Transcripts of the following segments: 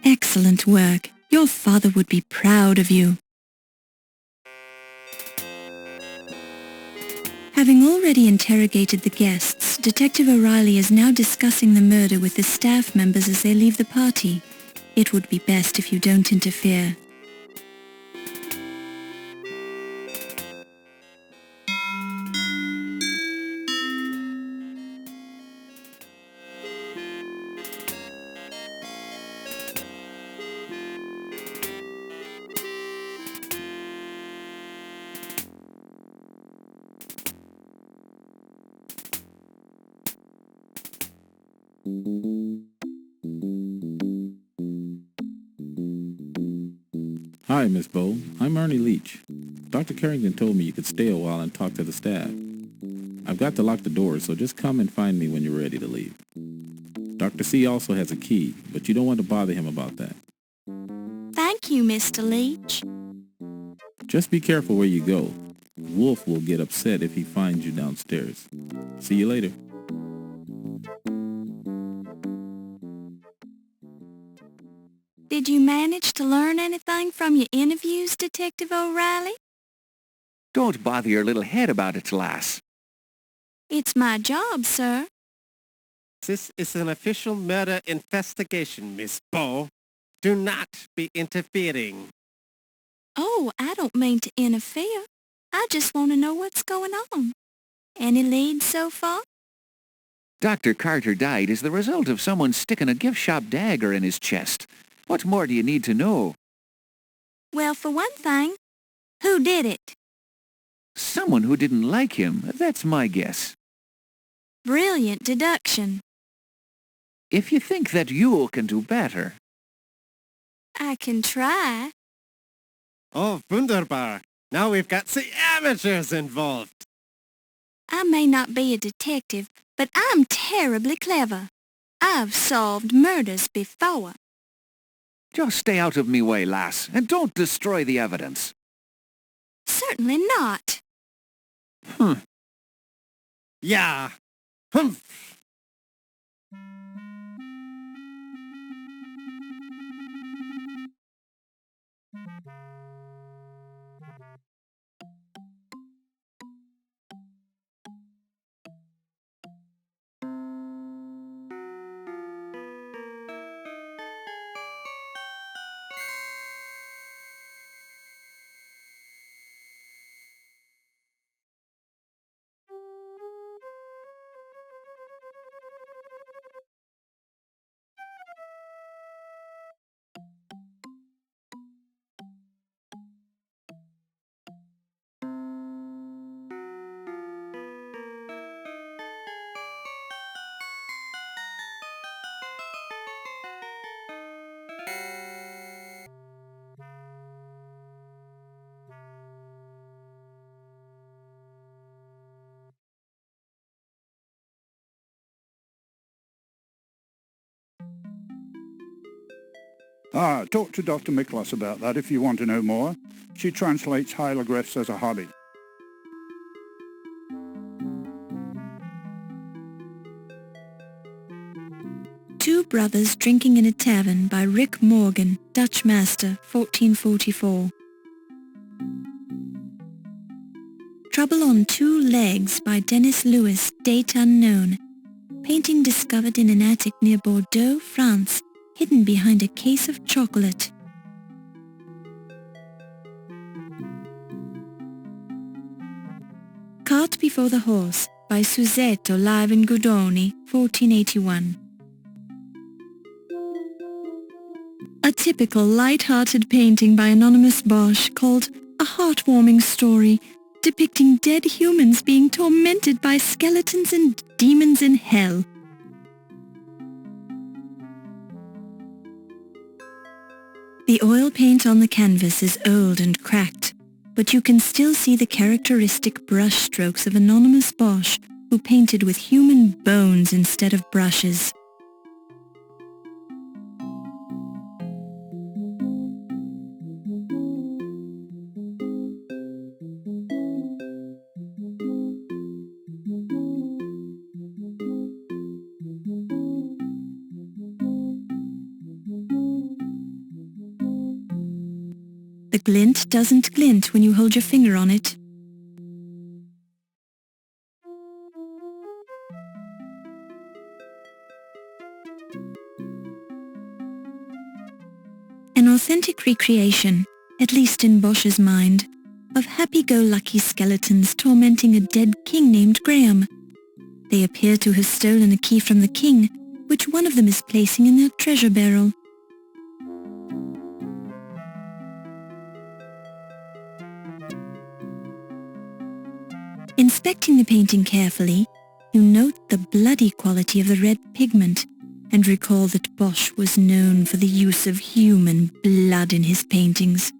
Excellent work. Your father would be proud of you. Having already interrogated the guests, Detective O'Reilly is now discussing the murder with the staff members as they leave the party. It would be best if you don't interfere. Hi, Miss Bowe. I'm Ernie Leach. Dr. Carrington told me you could stay a while and talk to the staff. I've got to lock the doors, so just come and find me when you're ready to leave. Dr. C also has a key, but you don't want to bother him about that. Thank you, Mr. Leach. Just be careful where you go. Wolf will get upset if he finds you downstairs. See you later. Did you manage to learn anything from your interviews, Detective O'Reilly? Don't bother your little head about it, lass. It's my job, sir. This is an official murder investigation, Miss Bowe. Do not be interfering. Oh, I don't mean to interfere. I just want to know what's going on. Any leads so far? Dr. Carter died as the result of someone sticking a gift shop dagger in his chest. What more do you need to know? Well, for one thing, who did it? Someone who didn't like him, that's my guess. Brilliant deduction. If you think that you can do better. I can try. Oh, wunderbar. Now we've got the amateurs involved. I may not be a detective, but I'm terribly clever. I've solved murders before. Just stay out of me way, lass, and don't destroy the evidence. Certainly not. Yeah. Humph. Talk to Dr. Miklas about that if you want to know more. She translates hieroglyphs as a hobby. Two Brothers Drinking in a Tavern by Rick Morgan, Dutch Master, 1444. Trouble on Two Legs by Dennis Lewis, date unknown. Painting discovered in an attic near Bordeaux, France, hidden behind a case of chocolate. Cart Before the Horse by Susetto Live in Godoni, 1481. A typical light-hearted painting by Anonymous Bosch called A Heartwarming Story, depicting dead humans being tormented by skeletons and demons in hell. The oil paint on the canvas is old and cracked, but you can still see the characteristic brush strokes of Anonymous Bosch, who painted with human bones instead of brushes. The glint doesn't glint when you hold your finger on it. An authentic recreation, at least in Bosch's mind, of happy-go-lucky skeletons tormenting a dead king named Graham. They appear to have stolen a key from the king, which one of them is placing in their treasure barrel. Inspecting the painting carefully, you note the bloody quality of the red pigment and recall that Bosch was known for the use of human blood in his paintings.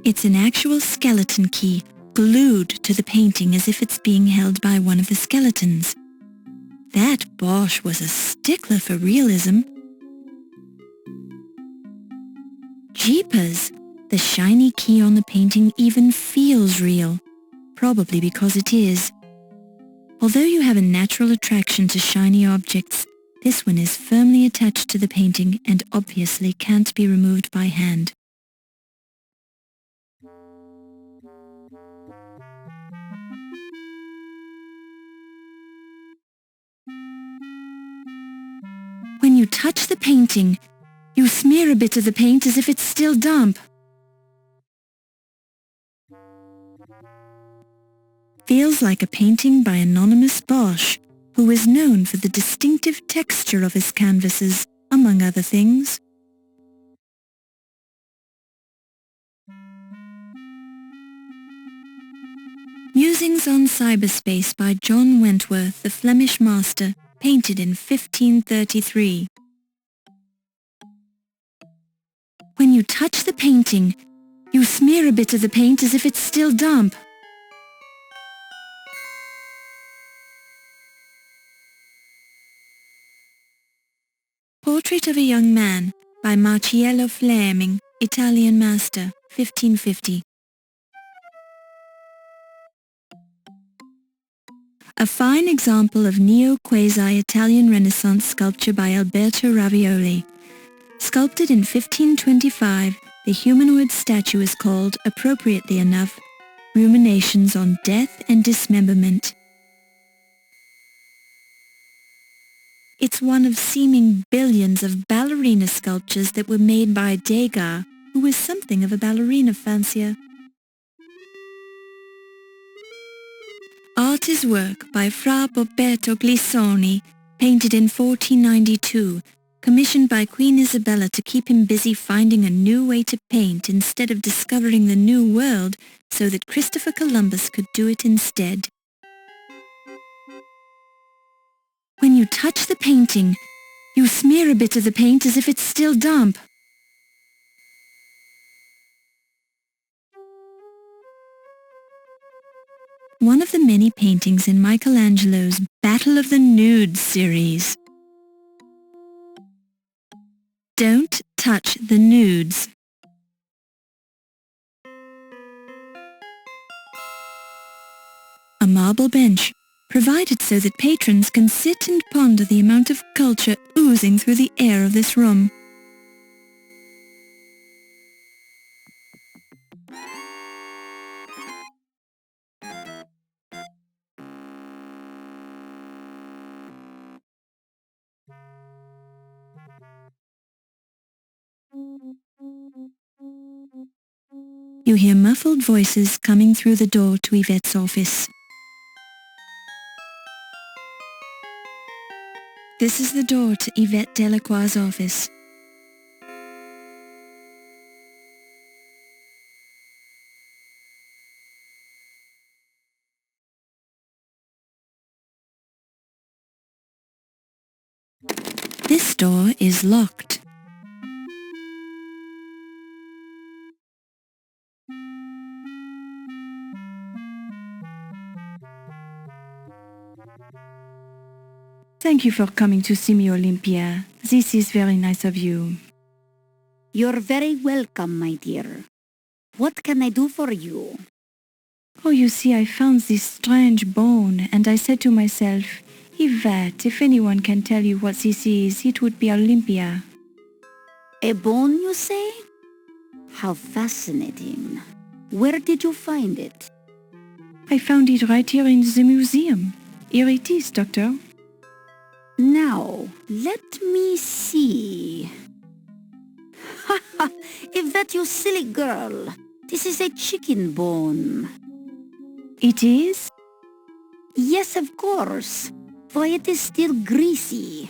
It's an actual skeleton key glued to the painting as if it's being held by one of the skeletons. That Bosch was a stickler for realism. Jeepers! The shiny key on the painting even feels real, probably because it is. Although you have a natural attraction to shiny objects, this one is firmly attached to the painting and obviously can't be removed by hand. When you touch the painting, you smear a bit of the paint as if it's still damp. Feels like a painting by anonymous Bosch, who is known for the distinctive texture of his canvases, among other things. Musings on Cyberspace by John Wentworth, the Flemish master, painted in 1533. When you touch the painting, you smear a bit of the paint as if it's still damp. Portrait of a Young Man by Marcello Fleming, Italian master, 1550. A fine example of neo-quasi-Italian Renaissance sculpture by Alberto Ravioli. Sculpted in 1525, the humanoid statue is called, appropriately enough, Ruminations on Death and Dismemberment. It's one of seeming billions of ballerina sculptures that were made by Degas, who was something of a ballerina fancier. Art is Work by Fra Boberto Glisoni, painted in 1492, commissioned by Queen Isabella to keep him busy finding a new way to paint instead of discovering the New World, so that Christopher Columbus could do it instead. When you touch the painting, you smear a bit of the paint as if it's still damp. One of the many paintings in Michelangelo's Battle of the Nudes series. Don't touch the nudes. A marble bench, provided so that patrons can sit and ponder the amount of culture oozing through the air of this room. You hear muffled voices coming through the door to Yvette's office. This is the door to Yvette Delacroix's office. This door is locked. Thank you for coming to see me, Olympia. This is very nice of you. You're very welcome, my dear. What can I do for you? Oh, you see, I found this strange bone, and I said to myself, Yvette, if anyone can tell you what this is, it would be Olympia. A bone, you say? How fascinating. Where did you find it? I found it right here in the museum. Here it is, Doctor. Now, let me see. Ha ha! Yvette, you silly girl. This is a chicken bone. It is? Yes, of course. Why, it is still greasy.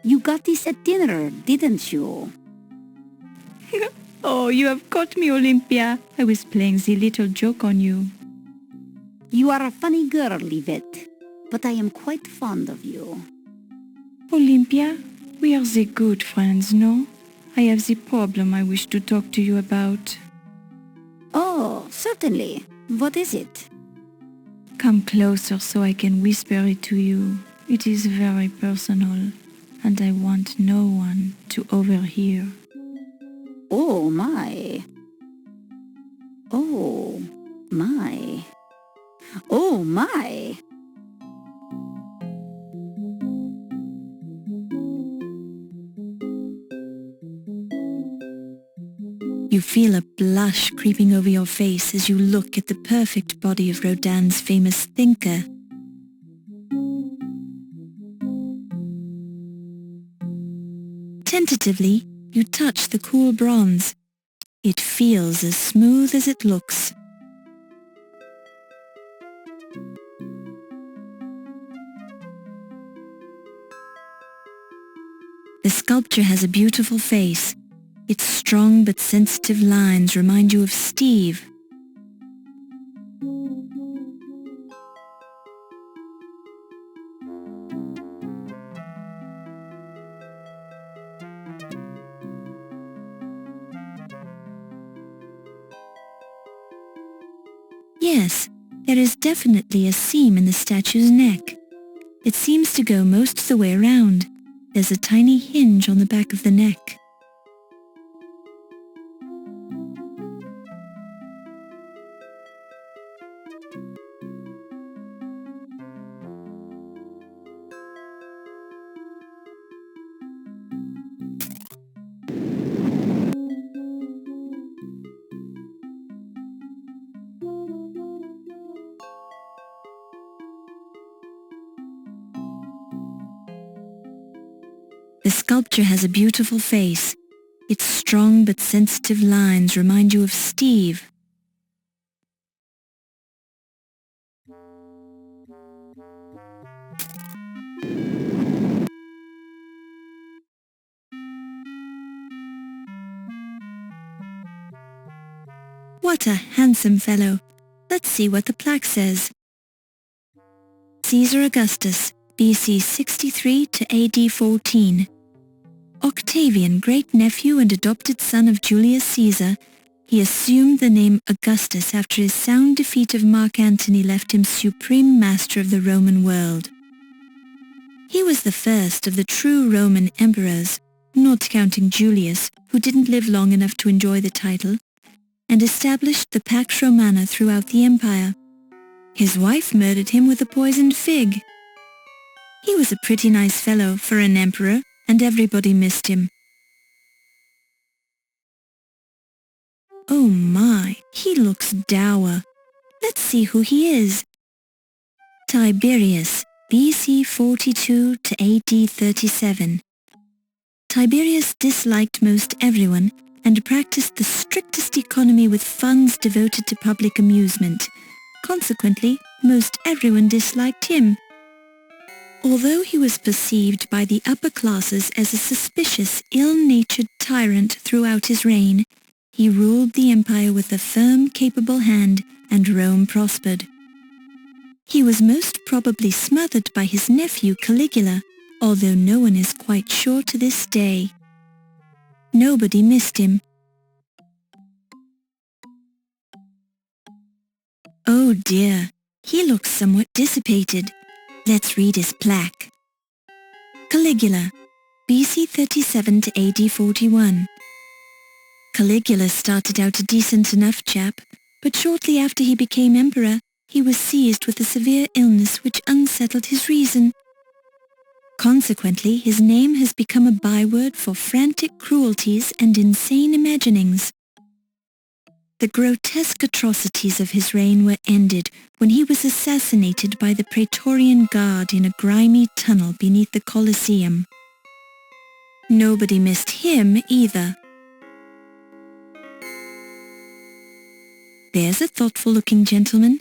You got this at dinner, didn't you? Oh, you have caught me, Olympia. I was playing the little joke on you. You are a funny girl, Yvette, but I am quite fond of you. Olympia, we are the good friends, no? I have the problem I wish to talk to you about. Oh, certainly. What is it? Come closer so I can whisper it to you. It is very personal, and I want no one to overhear. Oh, my. Oh, my. Oh, my. You feel a blush creeping over your face as you look at the perfect body of Rodin's famous thinker. Tentatively, you touch the cool bronze. It feels as smooth as it looks. The sculpture has a beautiful face. Its strong but sensitive lines remind you of Steve. Yes, there is definitely a seam in the statue's neck. It seems to go most of the way around. There's a tiny hinge on the back of the neck. The sculpture has a beautiful face. Its strong but sensitive lines remind you of Steve. What a handsome fellow. Let's see what the plaque says. Caesar Augustus, BC 63 to AD 14. Octavian, great-nephew and adopted son of Julius Caesar, he assumed the name Augustus after his sound defeat of Mark Antony left him supreme master of the Roman world. He was the first of the true Roman emperors, not counting Julius, who didn't live long enough to enjoy the title, and established the Pax Romana throughout the empire. His wife murdered him with a poisoned fig. He was a pretty nice fellow for an emperor, and everybody missed him. Oh my, he looks dour. Let's see who he is. Tiberius, BC 42 to AD 37. Tiberius disliked most everyone and practiced the strictest economy with funds devoted to public amusement. Consequently, most everyone disliked him. Although he was perceived by the upper classes as a suspicious, ill-natured tyrant throughout his reign, he ruled the empire with a firm, capable hand, and Rome prospered. He was most probably smothered by his nephew Caligula, although no one is quite sure to this day. Nobody missed him. Oh dear, he looks somewhat dissipated. Let's read his plaque. Caligula, BC 37 to AD 41. Caligula started out a decent enough chap, but shortly after he became emperor, he was seized with a severe illness which unsettled his reason. Consequently, his name has become a byword for frantic cruelties and insane imaginings. The grotesque atrocities of his reign were ended when he was assassinated by the Praetorian Guard in a grimy tunnel beneath the Colosseum. Nobody missed him either. There's a thoughtful-looking gentleman.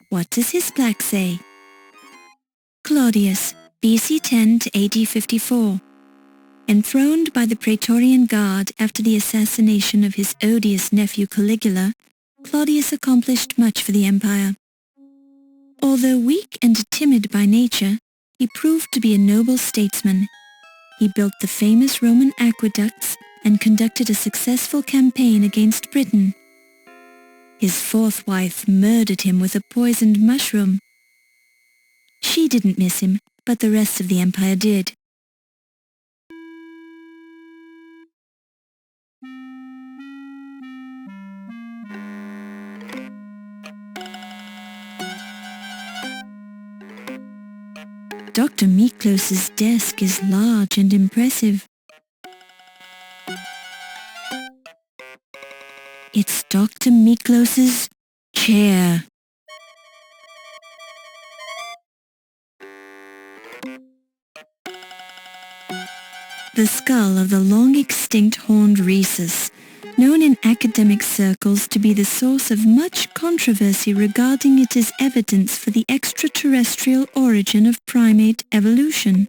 What does his plaque say? Claudius, BC 10 to AD 54. Enthroned by the Praetorian Guard after the assassination of his odious nephew Caligula, Claudius accomplished much for the empire. Although weak and timid by nature, he proved to be a noble statesman. He built the famous Roman aqueducts and conducted a successful campaign against Britain. His fourth wife murdered him with a poisoned mushroom. She didn't miss him, but the rest of the empire did. Dr. Miklos's desk is large and impressive. It's Dr. Miklos's chair. The skull of the long-extinct horned rhesus, known in academic circles to be the source of much controversy regarding it as evidence for the extraterrestrial origin of primate evolution.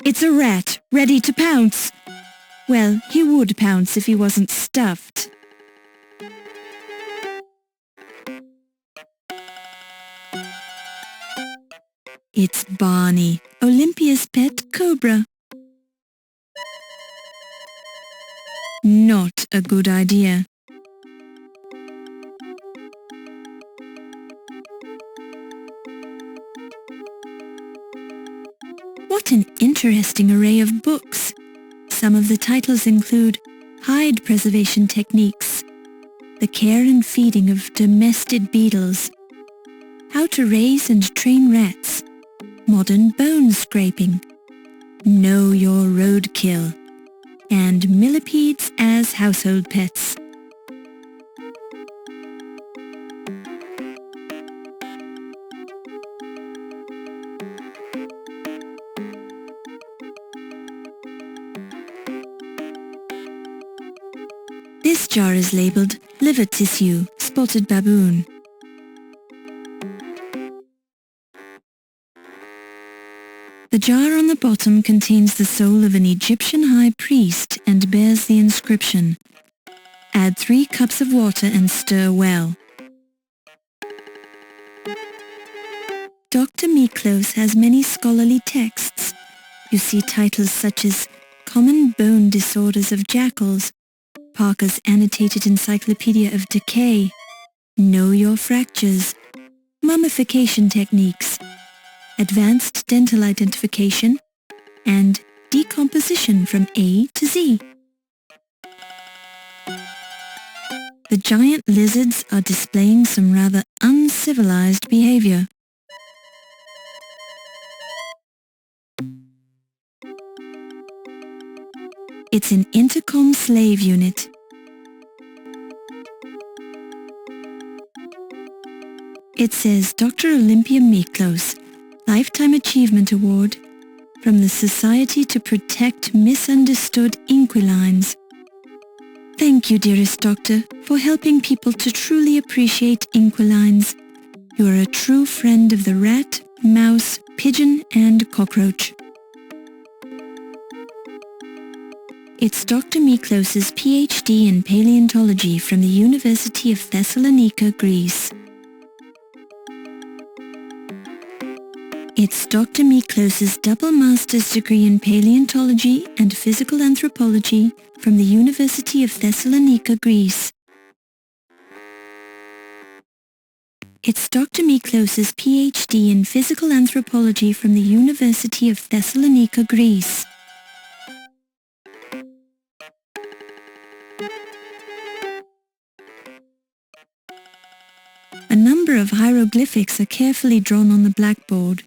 It's a rat, ready to pounce. Well, he would pounce if he wasn't stuffed. It's Barney, Olympia's pet cobra. Not a good idea. What an interesting array of books. Some of the titles include Hide Preservation Techniques, The Care and Feeding of Domestic Beetles, How to Raise and Train Rats, Modern Bone Scraping, Know Your Roadkill, and Millipedes as Household Pets. This jar is labeled liver tissue, spotted baboon. The jar on the bottom contains the soul of an Egyptian high priest and bears the inscription, "Add 3 cups of water and stir well." Dr. Miklos has many scholarly texts. You see titles such as Common Bone Disorders of Jackals, Parker's Annotated Encyclopedia of Decay, Know Your Fractures, Mummification Techniques, Advanced Dental Identification, and Decomposition from A to Z. The giant lizards are displaying some rather uncivilized behavior. It's an intercom slave unit. It says Dr. Olympia Miklos, Lifetime Achievement Award from the Society to Protect Misunderstood Inquilines. Thank you, dearest Doctor, for helping people to truly appreciate inquilines. You are a true friend of the rat, mouse, pigeon, and cockroach. It's Dr. Miklos' PhD in paleontology from the University of Thessalonica, Greece. It's Dr. Miklos' double master's degree in paleontology and physical anthropology from the University of Thessalonica, Greece. It's Dr. Miklos' PhD in physical anthropology from the University of Thessalonica, Greece. A number of hieroglyphics are carefully drawn on the blackboard.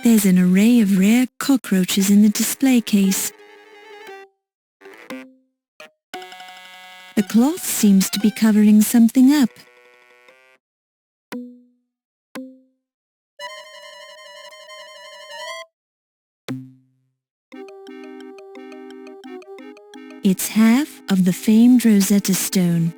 There's an array of rare cockroaches in the display case. The cloth seems to be covering something up. It's half of the famed Rosetta Stone.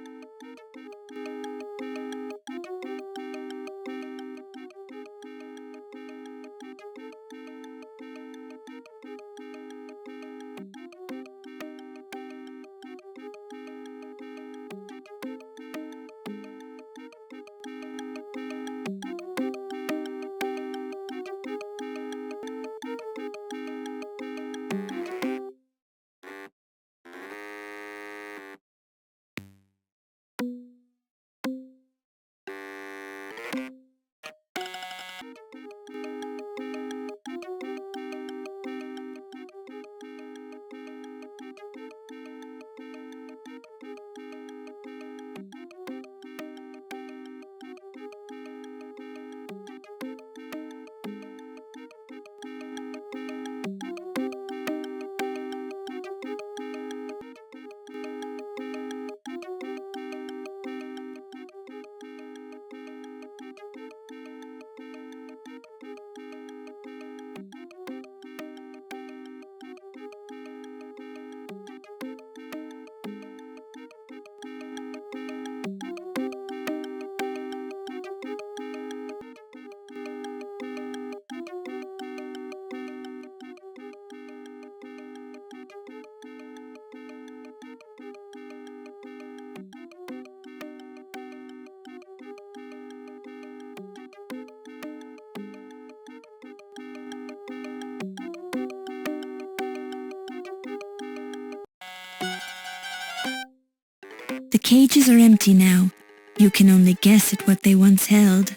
The cages are empty now. You can only guess at what they once held.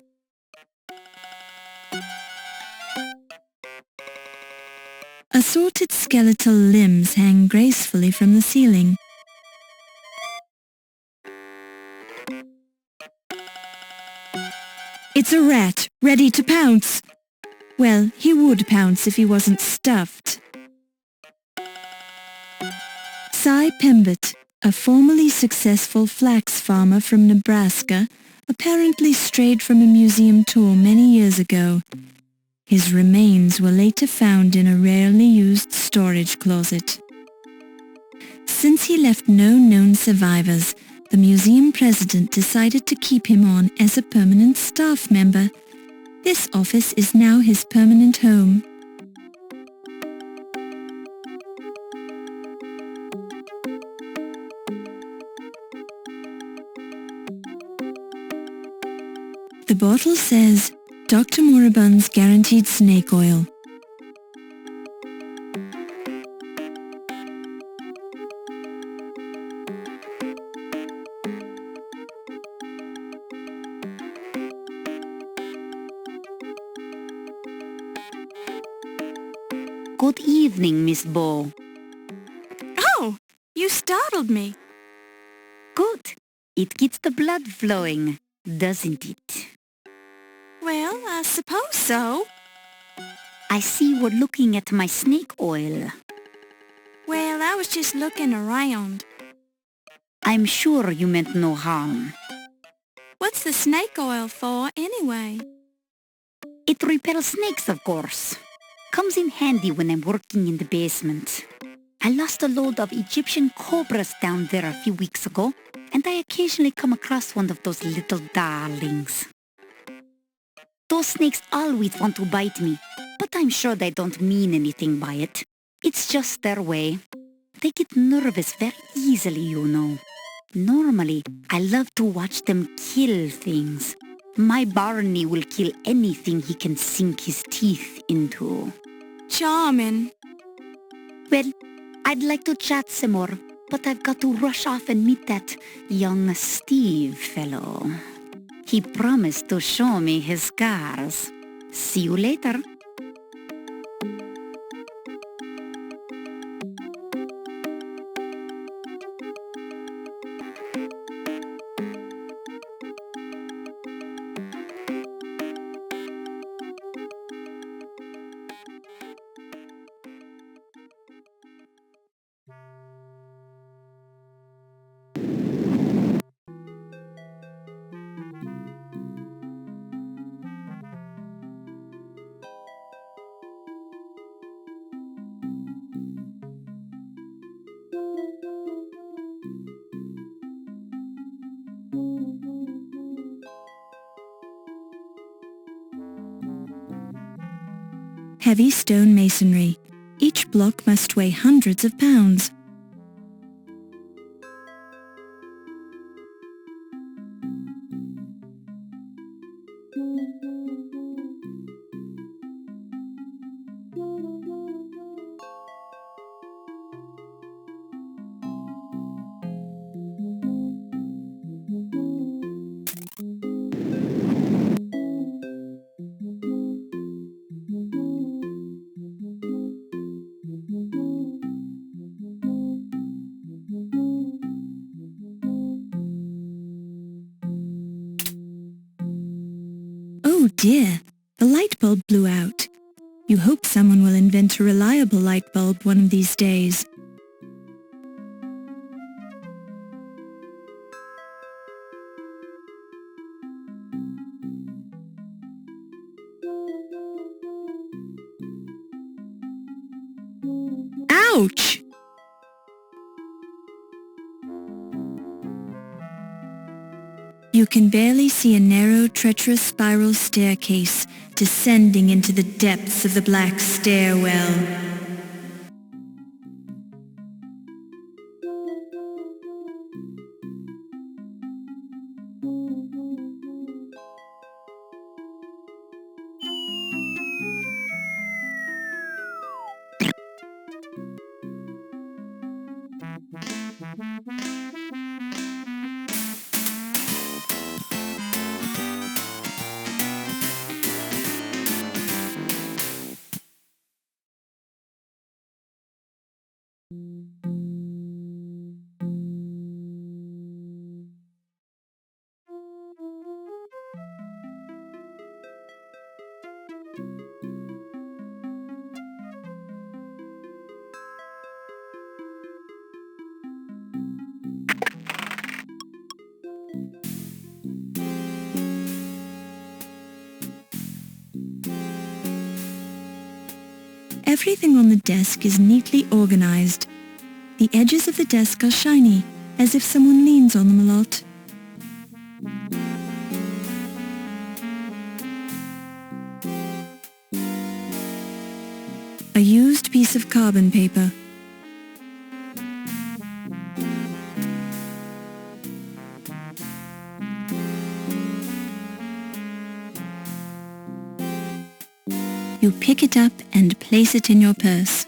Assorted skeletal limbs hang gracefully from the ceiling. It's a rat, ready to pounce. Well, he would pounce if he wasn't stuffed. Seibert, a formerly successful flax farmer from Nebraska, apparently strayed from a museum tour many years ago. His remains were later found in a rarely used storage closet. Since he left no known survivors, the museum president decided to keep him on as a permanent staff member. This office is now his permanent home. The bottle says, Dr. Moribund's Guaranteed Snake Oil. Good evening, Miss Bo. Oh, you startled me. Good. It gets the blood flowing, doesn't it? Well, I suppose so. I see we're looking at my snake oil. Well, I was just looking around. I'm sure you meant no harm. What's the snake oil for, anyway? It repels snakes, of course. Comes in handy when I'm working in the basement. I lost a load of Egyptian cobras down there a few weeks ago, and I occasionally come across one of those little darlings. Those snakes always want to bite me, but I'm sure they don't mean anything by it. It's just their way. They get nervous very easily, you know. Normally, I love to watch them kill things. My Barney will kill anything he can sink his teeth into. Charming. Well, I'd like to chat some more, but I've got to rush off and meet that young Steve fellow. He promised to show me his scars. See you later. Heavy stone masonry. Each block must weigh hundreds of pounds. Oh dear, the light bulb blew out. You hope someone will invent a reliable light bulb one of these days. Ouch! You can barely see a narrow, treacherous spiral staircase descending into the depths of the black stairwell. Everything on the desk is neatly organized. The edges of the desk are shiny, as if someone leans on them a lot. A used piece of carbon paper. You pick it up and place it in your purse.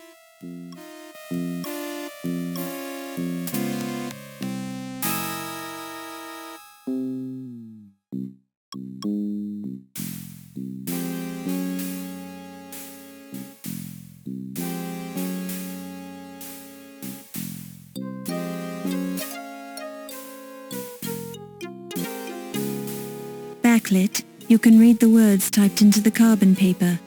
Backlit, you can read the words typed into the carbon paper.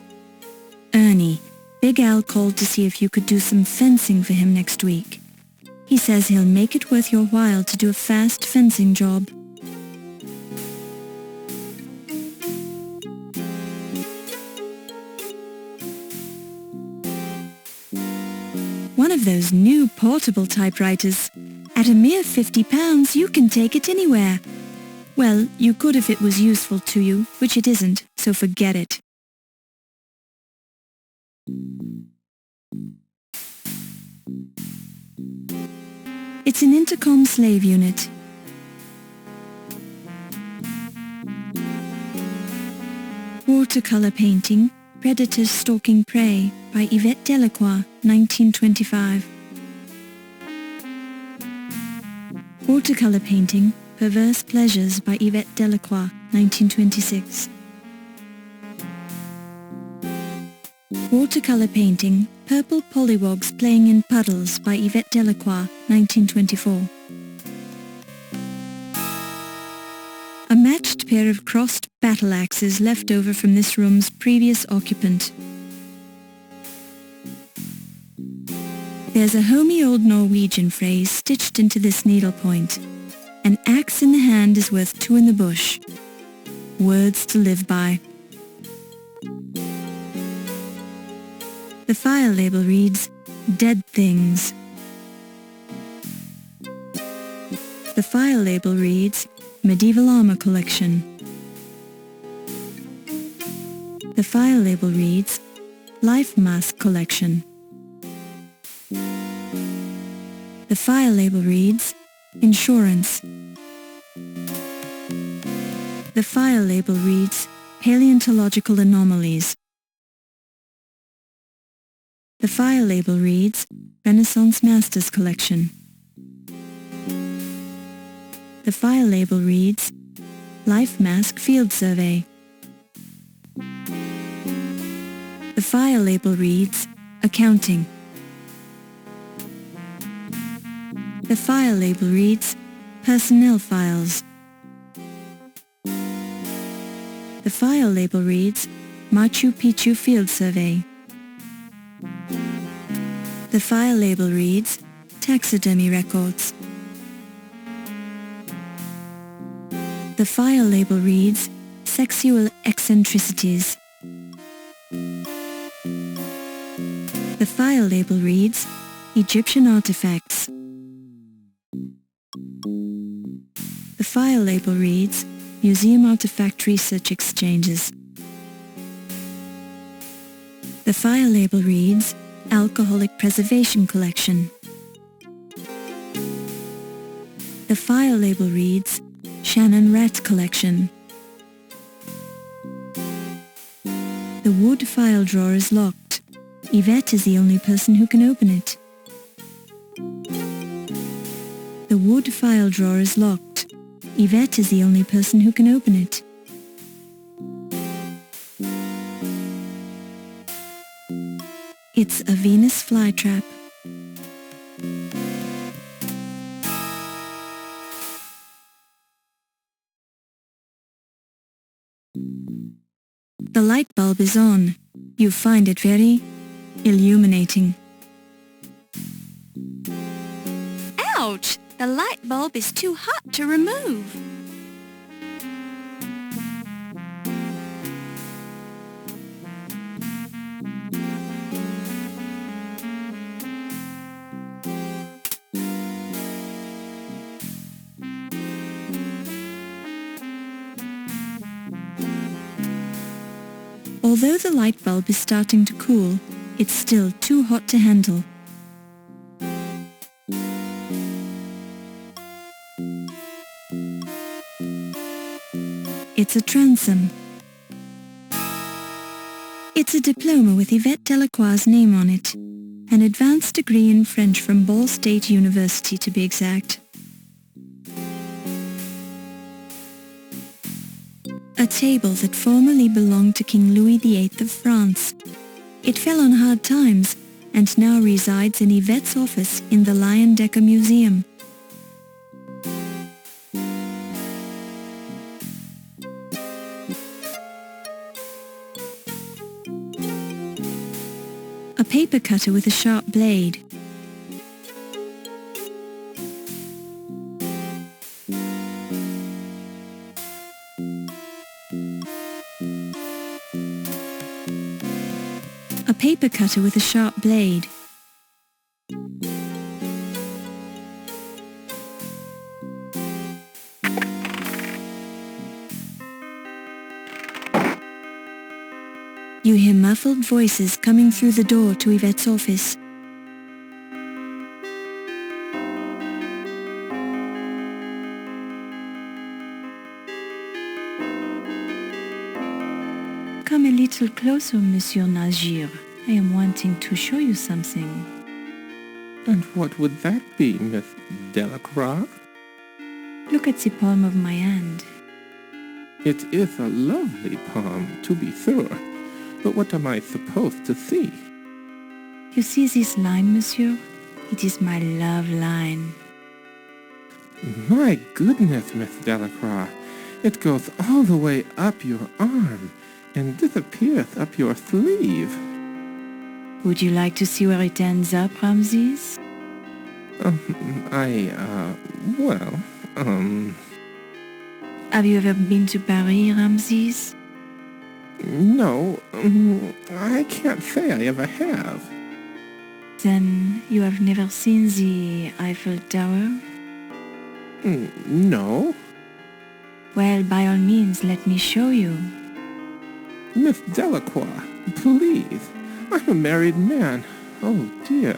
Ernie, Big Al called to see if you could do some fencing for him next week. He says he'll make it worth your while to do a fast fencing job. one of those new portable typewriters. At a mere £50, you can take it anywhere. Well, you could if it was useful to you, which it isn't, so forget it. It's an intercom slave unit. Watercolor painting, Predators Stalking Prey by Yvette Delacroix, 1925. Watercolor painting, Perverse Pleasures by Yvette Delacroix, 1926. Watercolor painting, Purple Pollywogs Playing in Puddles by Yvette Delacroix, 1924. A matched pair of crossed battle axes left over from this room's previous occupant. There's a homey old Norwegian phrase stitched into this needlepoint. An axe in the hand is worth two in the bush. Words to live by. The file label reads, Dead Things. The file label reads, Medieval Armor Collection. The file label reads, Life Mask Collection. The file label reads, Insurance. The file label reads, Paleontological Anomalies. The file label reads, Renaissance Masters Collection. The file label reads, Life Mask Field Survey. The file label reads, Accounting. The file label reads, Personnel Files. The file label reads, Machu Picchu Field Survey. The file label reads, Taxidermy Records. The file label reads, Sexual Eccentricities. The file label reads, Egyptian Artifacts. The file label reads, Museum Artifact Research Exchanges. The file label reads, Alcoholic Preservation Collection. The file label reads, Shannon Rat Collection. The wood file drawer is locked. Yvette is the only person who can open it. The wood file drawer is locked. Yvette is the only person who can open it. It's a Venus flytrap. The light bulb is on. You find it very illuminating. Ouch! The light bulb is too hot to remove. Although the light bulb is starting to cool, it's still too hot to handle. It's a transom. It's a diploma with Yvette Delacroix's name on it. An advanced degree in French from Ball State University, to be exact. A table that formerly belonged to King Louis VIII of France. It fell on hard times and now resides in Yvette's office in the Lion-Decker Museum. A paper cutter with a sharp blade. A paper cutter with a sharp blade. You hear muffled voices coming through the door to Yvette's office. Come a little closer, Monsieur Nazir. I am wanting to show you something. And what would that be, Miss Delacroix? Look at the palm of my hand. It is a lovely palm, to be sure. But what am I supposed to see? You see this line, monsieur? It is my love line. My goodness, Miss Delacroix. It goes all the way up your arm and disappears up your sleeve. Would you like to see where it ends up, Ramses? Have you ever been to Paris, Ramses? No, I can't say I ever have. Then you have never seen the Eiffel Tower? No. Well, by all means, let me show you. Miss Delacroix, please. I'm a married man. Oh, dear.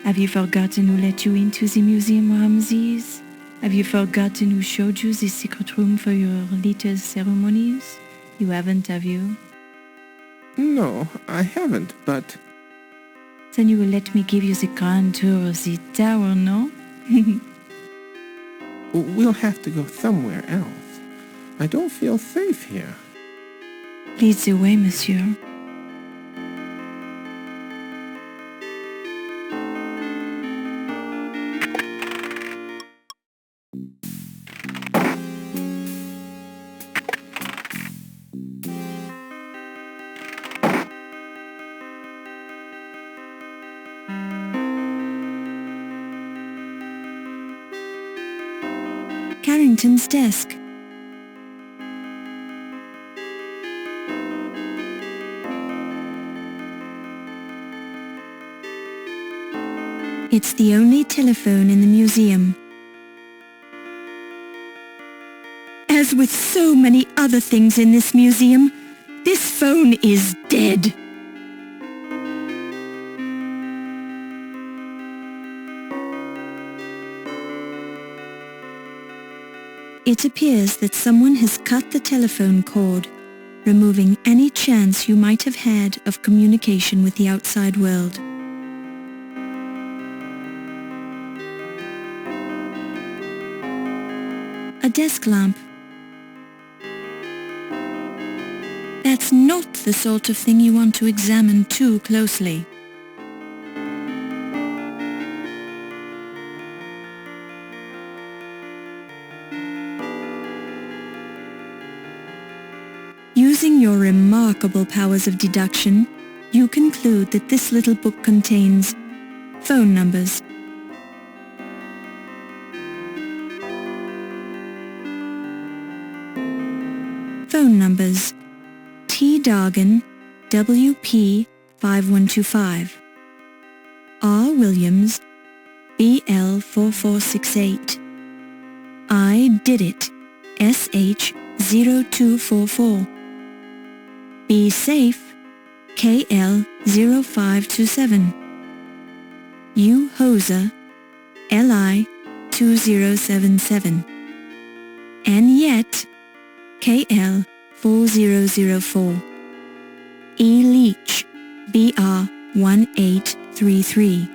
Have you forgotten who let you into the museum, Ramses? Have you forgotten who showed you the secret room for your little ceremonies? You haven't, have you? No, I haven't, but... Then you will let me give you the grand tour of the tower, no? We'll have to go somewhere else. I don't feel safe here. Lead the way, monsieur. Carrington's desk. It's the only telephone in the museum. As with so many other things in this museum, this phone is dead. It appears that someone has cut the telephone cord, removing any chance you might have had of communication with the outside world. A desk lamp. That's not the sort of thing you want to examine too closely. Using your remarkable powers of deduction, you conclude that this little book contains phone numbers. Phone numbers: T. Dargan, WP 5125, R. Williams, BL 4468, I. Did It, SH 0244, Be Safe, KL 0527, U. Hoser, LI 2077, N. Yet, KL 4004, E. Leach, BR 1833.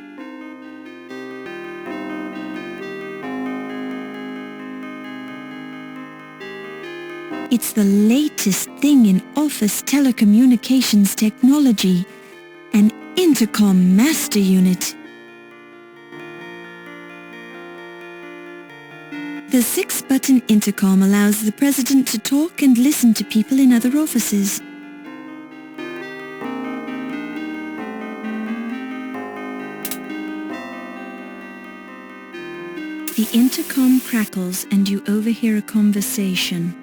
It's the latest thing in office telecommunications technology, an intercom master unit. The 6-button intercom allows the president to talk and listen to people in other offices. The intercom crackles and you overhear a conversation.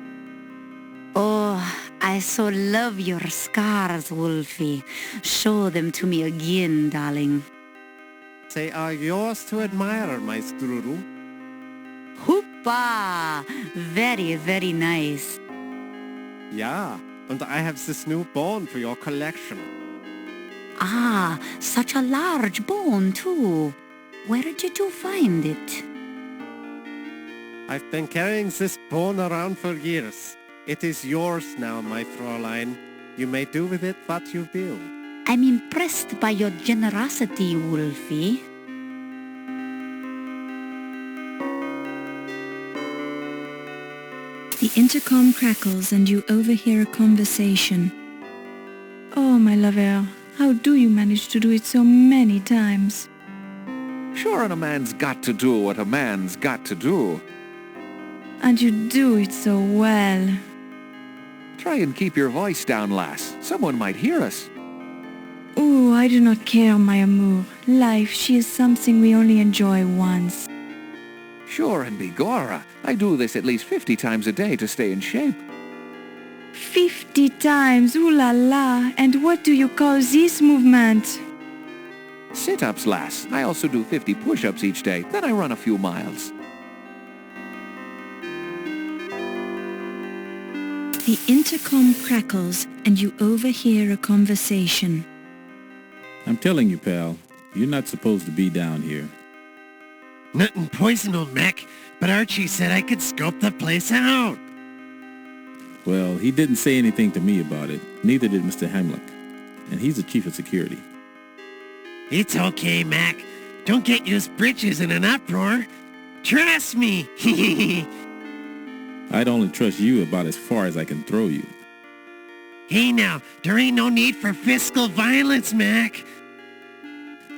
Oh, I so love your scars, Wolfie. Show them to me again, darling. They are yours to admire, my strudel. Hoopa! Very, very nice. Yeah, and I have this new bone for your collection. Ah, such a large bone, too. Where did you find it? I've been carrying this bone around for years. It is yours now, my Fräulein. You may do with it what you will. I'm impressed by your generosity, Wolfie. The intercom crackles and you overhear a conversation. Oh, my lover, how do you manage to do it so many times? Sure, and a man's got to do what a man's got to do. And you do it so well. Try and keep your voice down, lass. Someone might hear us. Ooh, I do not care, my amour. Life, she is something we only enjoy once. Sure, and begorra, I do this at least 50 times a day to stay in shape. 50 times, ooh la la, and what do you call this movement? Sit-ups, lass. I also do 50 push-ups each day, then I run a few miles. The intercom crackles and you overhear a conversation. I'm telling you, pal, you're not supposed to be down here. Nothing poison, old Mac, but Archie said I could scope the place out. Well, he didn't say anything to me about it. Neither did Mr. Heimlich. And he's the chief of security. It's okay, Mac. Don't get your britches in an uproar. Trust me. I'd only trust you about as far as I can throw you. Hey now, there ain't no need for fiscal violence, Mac.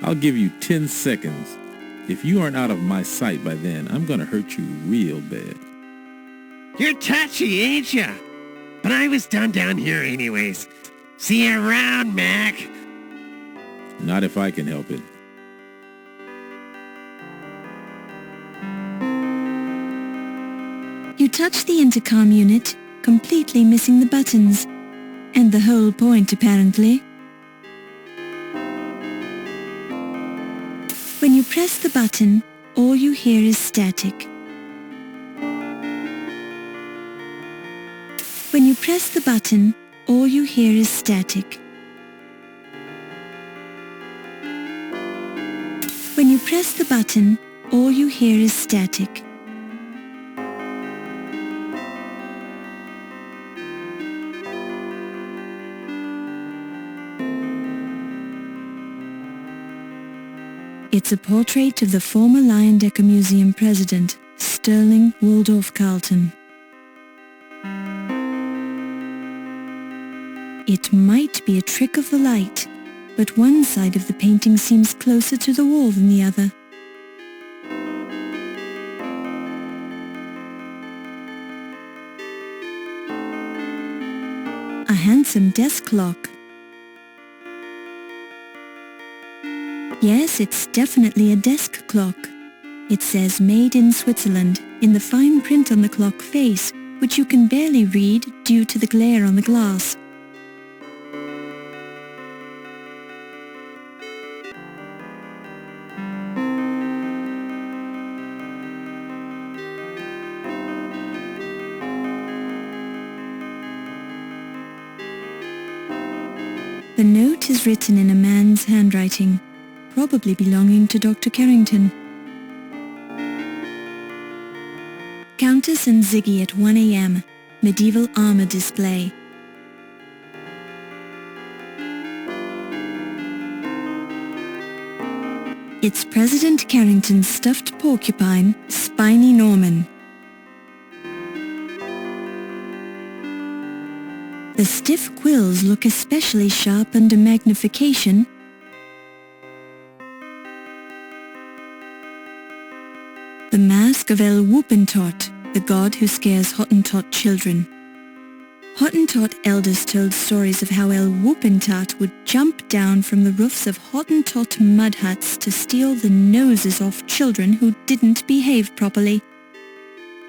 I'll give you 10 seconds. If you aren't out of my sight by then, I'm gonna hurt you real bad. You're touchy, ain't ya? But I was done down here anyways. See you around, Mac. Not if I can help it. You touch the intercom unit, completely missing the buttons. And the whole point, apparently. When you press the button, all you hear is static. When you press the button, all you hear is static. When you press the button, all you hear is static. It's a portrait of the former Leyendecker Museum president, Sterling Waldorf Carlton. It might be a trick of the light, but one side of the painting seems closer to the wall than the other. A handsome desk clock. Yes, it's definitely a desk clock. It says Made in Switzerland in the fine print on the clock face, which you can barely read due to the glare on the glass. The note is written in a man's handwriting, probably belonging to Dr. Carrington. Countess and Ziggy at 1 a.m. Medieval armor display. It's President Carrington's stuffed porcupine, Spiny Norman. The stiff quills look especially sharp under magnification. The mask of El Whoopintot, the god who scares Hottentot children. Hottentot elders told stories of how El Whoopintot would jump down from the roofs of Hottentot mud huts to steal the noses off children who didn't behave properly.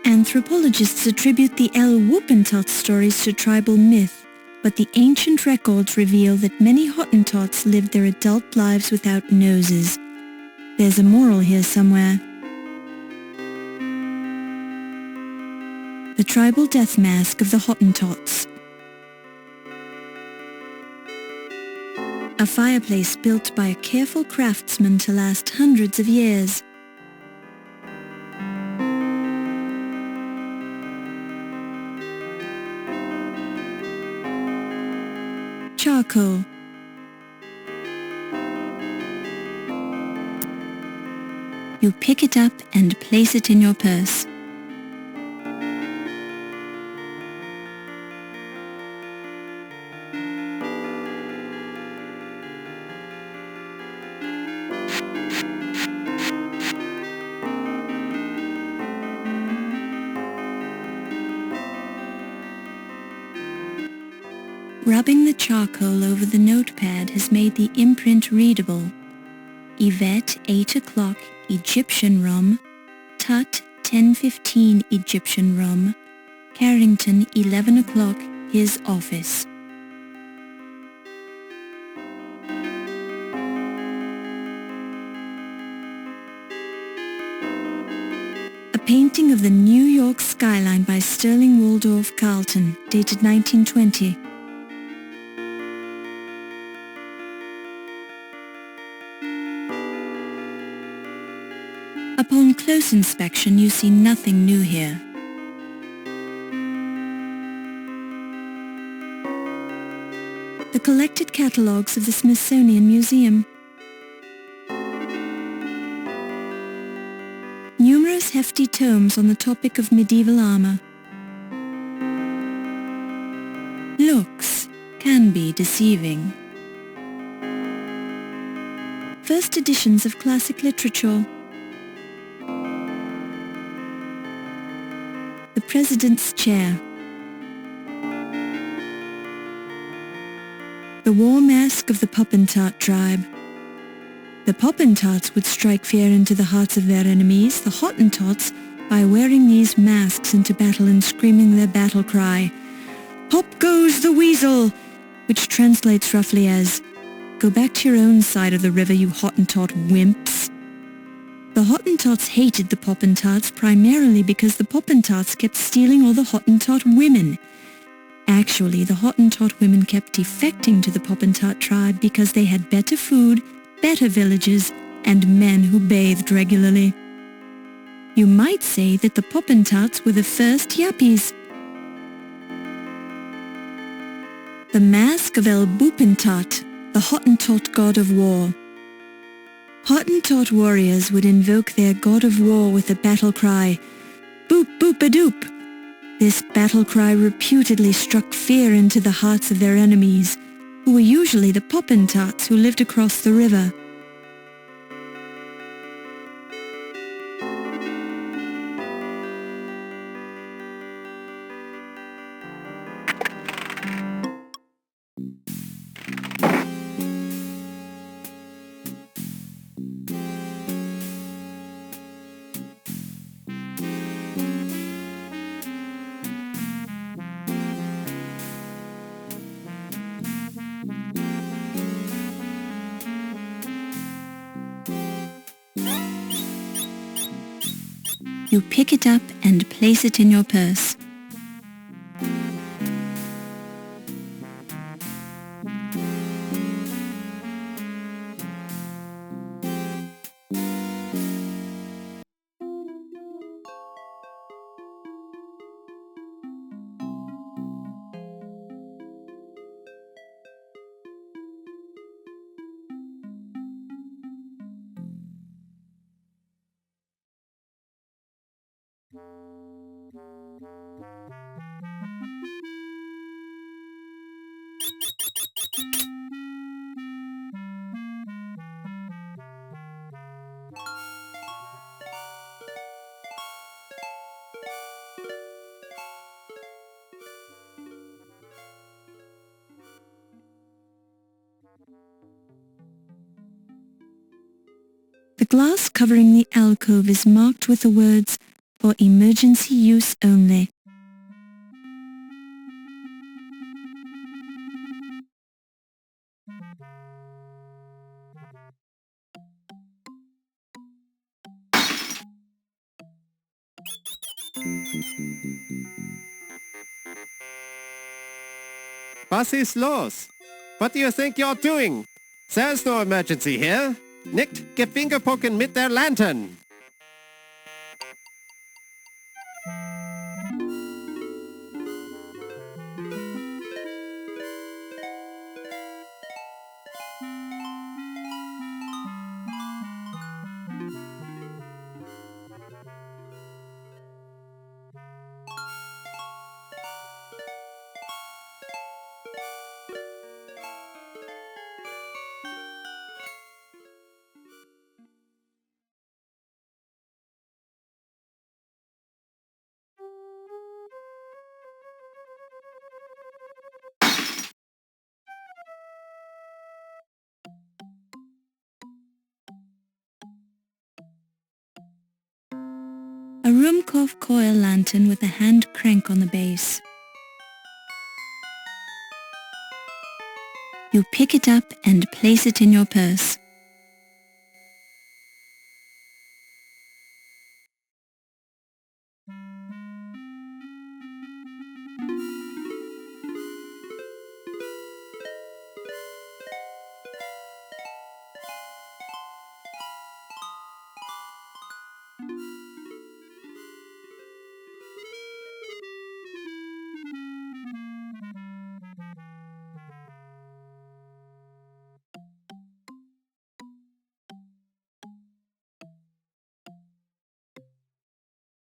Anthropologists attribute the El Whoopintot stories to tribal myth, but the ancient records reveal that many Hottentots lived their adult lives without noses. There's a moral here somewhere. The tribal death mask of the Hottentots. a fireplace built by a careful craftsman to last hundreds of years. Charcoal. You pick it up and place it in your purse. Rubbing the charcoal over the notepad has made the imprint readable. Yvette 8 o'clock Egyptian rum, Tut 10:15 Egyptian rum, Carrington 11 o'clock his office. A painting of the New York skyline by Sterling Waldorf Carlton, dated 1920. Upon close inspection, you see nothing new here. The collected catalogues of the Smithsonian Museum. Numerous hefty tomes on the topic of medieval armor. Looks can be deceiving. First editions of classic literature. The President's Chair. The war mask of the Potentat tribe. The Potentats would strike fear into the hearts of their enemies, the Hottentots, by wearing these masks into battle and screaming their battle cry, "Hop goes the weasel!" which translates roughly as, "Go back to your own side of the river, you Hottentot wimps." The Hottentots hated the Potentats primarily because the Potentats kept stealing all the Hottentot women. Actually, the Hottentot women kept defecting to the Potentat tribe because they had better food, better villages, and men who bathed regularly. You might say that the Potentats were the first yuppies. The Mask of El Bupentat, the Hottentot god of war. Hottentot warriors would invoke their god of war with the battle cry, "Boop boop-a-doop." This battle cry reputedly struck fear into the hearts of their enemies, who were usually the Potentats who lived across the river. You pick it up and place it in your purse. The glass covering the alcove is marked with the words, "For emergency use only." Was ist los? What do you think you're doing? There's no emergency here. Nicht gefingerpoken mit der Lantern. A Ruhmkorff coil lantern with a hand crank on the base. You pick it up and place it in your purse.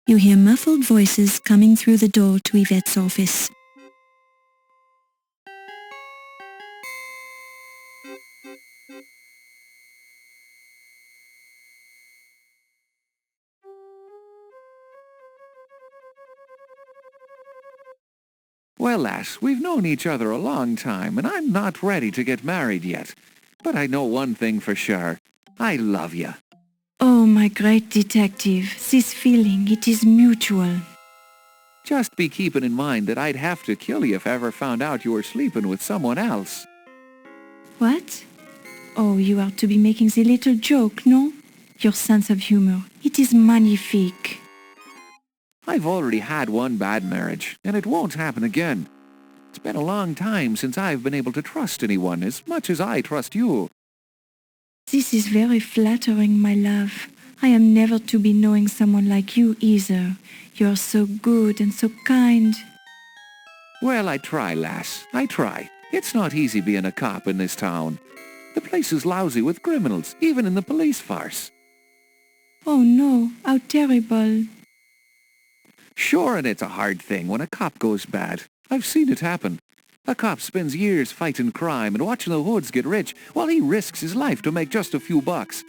You hear muffled voices coming through the door to Yvette's office. Well, lass, we've known each other a long time, and I'm not ready to get married yet. But I know one thing for sure. I love you. Oh, my great detective, this feeling, it is mutual. Just be keeping in mind that I'd have to kill you if I ever found out you were sleeping with someone else. What? Oh, you are to be making the little joke, no? Your sense of humor, it is magnifique. I've already had one bad marriage, and it won't happen again. It's been a long time since I've been able to trust anyone as much as I trust you. This is very flattering, my love. I am never to be knowing someone like you either. You are so good and so kind. Well, I try, lass. I try. It's not easy being a cop in this town. The place is lousy with criminals, even in the police force. Oh no, how terrible. Sure, and it's a hard thing when a cop goes bad. I've seen it happen. A cop spends years fighting crime and watching the hoods get rich while he risks his life to make just a few bucks.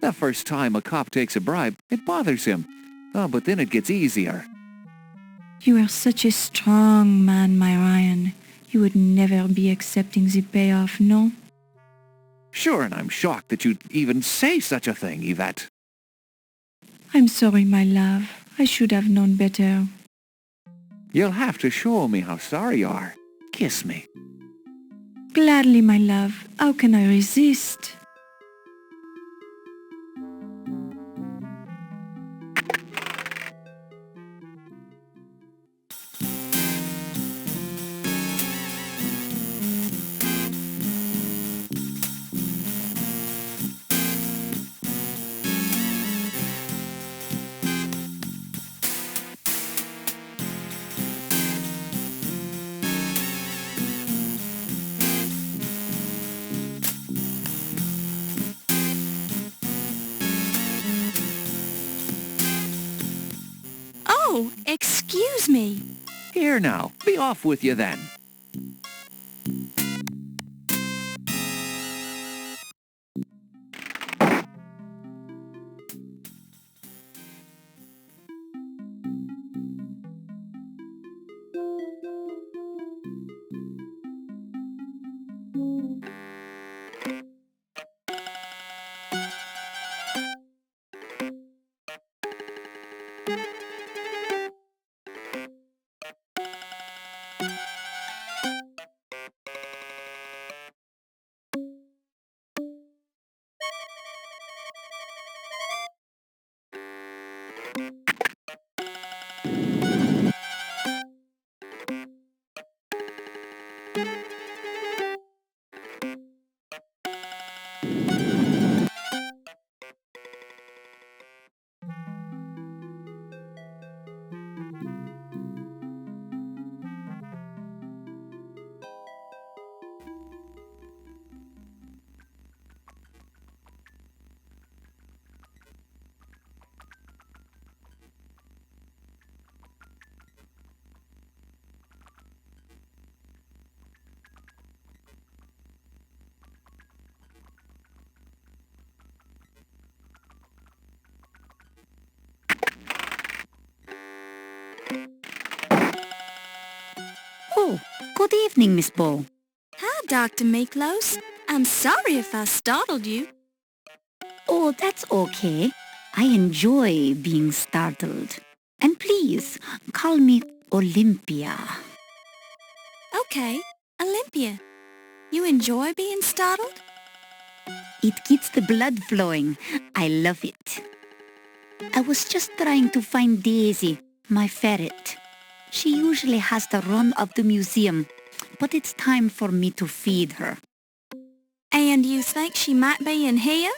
The first time a cop takes a bribe, it bothers him. Oh, but then it gets easier. You are such a strong man, my Ryan. You would never be accepting the payoff, no? Sure, and I'm shocked that you'd even say such a thing, Yvette. I'm sorry, my love. I should have known better. You'll have to show me how sorry you are. Kiss me. Gladly, my love. How can I resist? Oh, excuse me. Here now, be off with you then. Oh, good evening, Miss Bow. Hi, Dr. Miklos. I'm sorry if I startled you. Oh, that's okay. I enjoy being startled. And please, call me Olympia. Okay, Olympia. You enjoy being startled? It gets the blood flowing. I love it. I was just trying to find Daisy, my ferret. She usually has the run of the museum, but it's time for me to feed her. And you think she might be in here?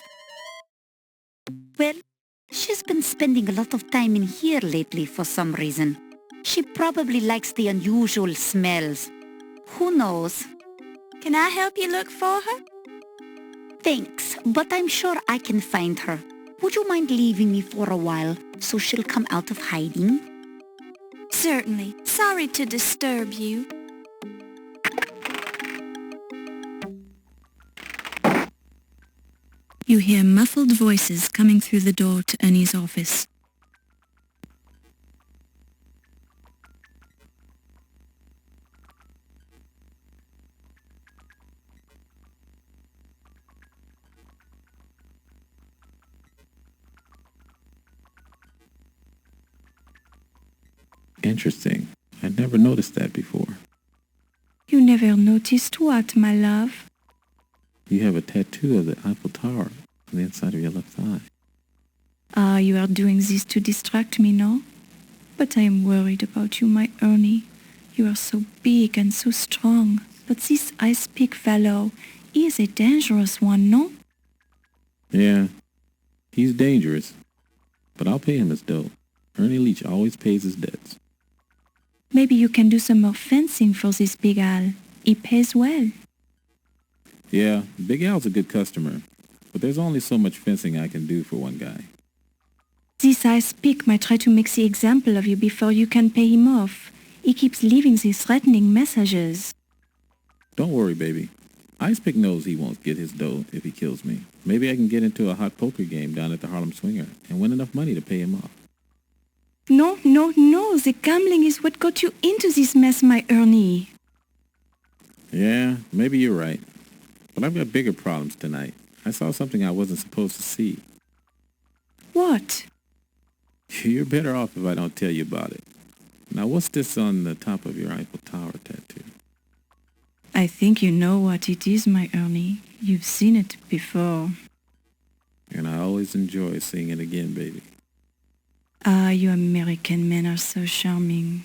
Well, she's been spending a lot of time in here lately for some reason. She probably likes the unusual smells. Who knows? Can I help you look for her? Thanks, but I'm sure I can find her. Would you mind leaving me for a while so she'll come out of hiding? Certainly. Sorry to disturb you. You hear muffled voices coming through the door to Ernie's office. Interesting. I never noticed that before. You never noticed what, my love? You have a tattoo of the Eiffel Tower on the inside of your left thigh. Ah, you are doing this to distract me, no? But I am worried about you, my Ernie. You are so big and so strong. But this ice pick fellow, he is a dangerous one, no? Yeah, he's dangerous. But I'll pay him his dough. Ernie Leach always pays his debts. Maybe you can do some more fencing for this Big Al. He pays well. Yeah, Big Al's a good customer. But there's only so much fencing I can do for one guy. This ice pick might try to make the example of you before you can pay him off. He keeps leaving these threatening messages. Don't worry, baby. Icepick knows he won't get his dough if he kills me. Maybe I can get into a hot poker game down at the Harlem Swinger and win enough money to pay him off. No, no, no. The gambling is what got you into this mess, my Ernie. Yeah, maybe you're right. But I've got bigger problems tonight. I saw something I wasn't supposed to see. What? You're better off if I don't tell you about it. Now, what's this on the top of your Eiffel Tower tattoo? I think you know what it is, my Ernie. You've seen it before. And I always enjoy seeing it again, baby. Ah, you American men are so charming.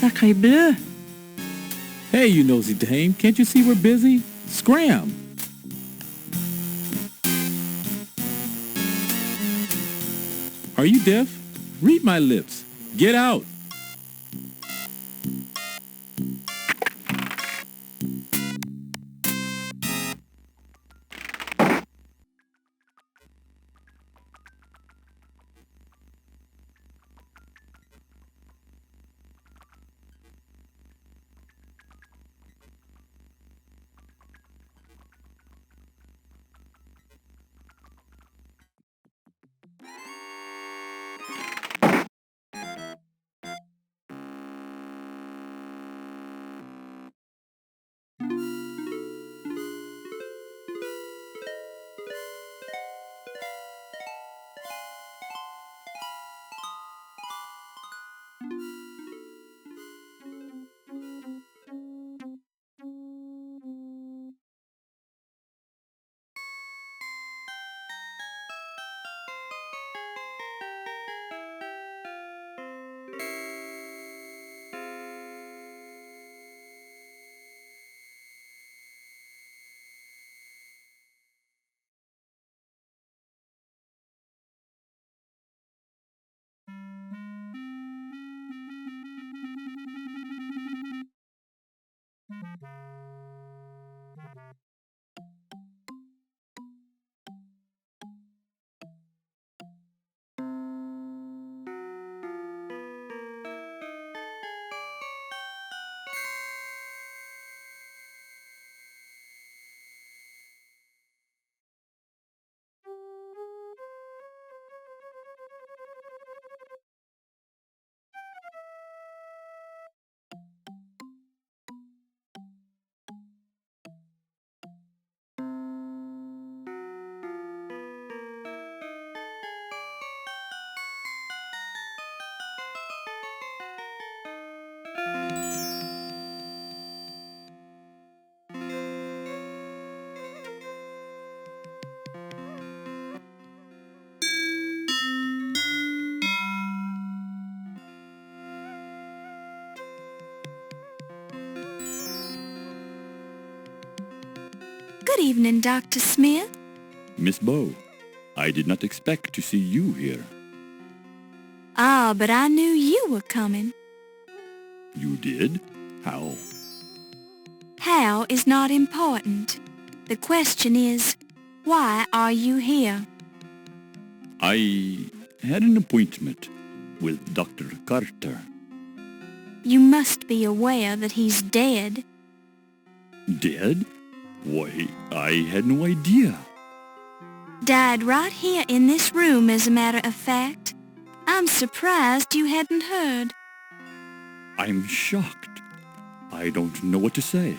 Sacré bleu! Hey, you nosy dame, can't you see we're busy? Scram! Are you deaf? Read my lips. Get out! evening, Dr. Smith. Miss Bow, I did not expect to see you here. Ah, but I knew you were coming. You did? How? How is not important. The question is, why are you here? I had an appointment with Dr. Carter. You must be aware that he's dead. Dead? Why, I had no idea. Died right here in this room, as a matter of fact. I'm surprised you hadn't heard. I'm shocked. I don't know what to say.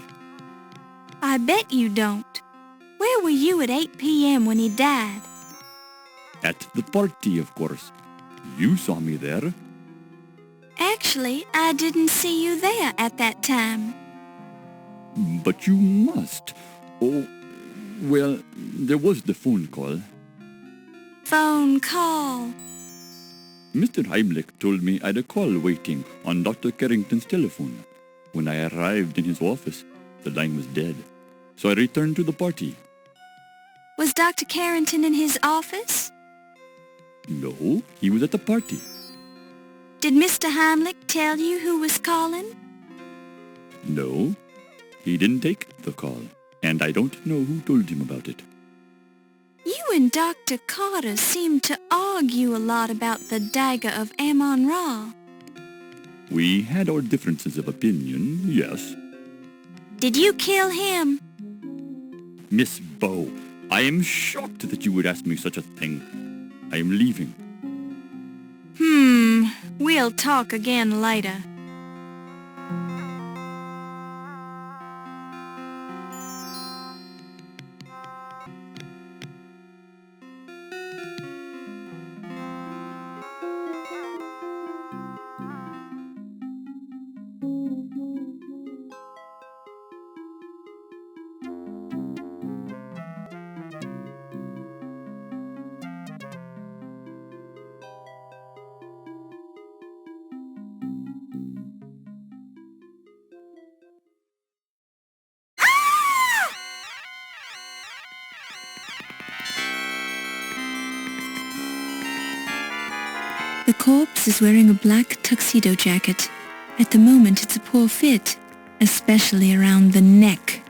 I bet you don't. Where were you at 8 p.m. when he died? At the party, of course. You saw me there. Actually, I didn't see you there at that time. But you must. Oh, well, there was the phone call. Phone call. Mr. Heimlich told me I had a call waiting on Dr. Carrington's telephone. When I arrived in his office, the line was dead. So I returned to the party. Was Dr. Carrington in his office? No, he was at the party. Did Mr. Heimlich tell you who was calling? No, he didn't take the call, and I don't know who told him about it. You and Dr. Carter seem to argue a lot about the Dagger of Amon Ra. We had our differences of opinion, yes. Did you kill him? Miss Bow, I am shocked that you would ask me such a thing. I am leaving. We'll talk again later. The corpse is wearing a black tuxedo jacket. At the moment it's a poor fit, especially around the neck.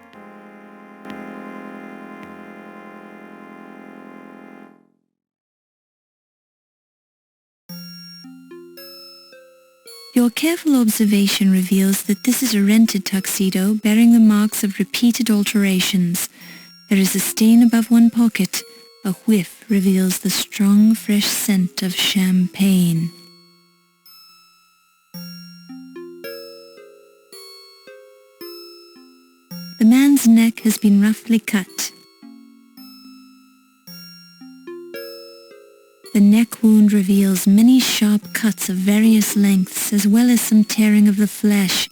Your careful observation reveals that this is a rented tuxedo bearing the marks of repeated alterations. There is a stain above one pocket. A whiff reveals the strong, fresh scent of champagne. The man's neck has been roughly cut. The neck wound reveals many sharp cuts of various lengths, as well as some tearing of the flesh.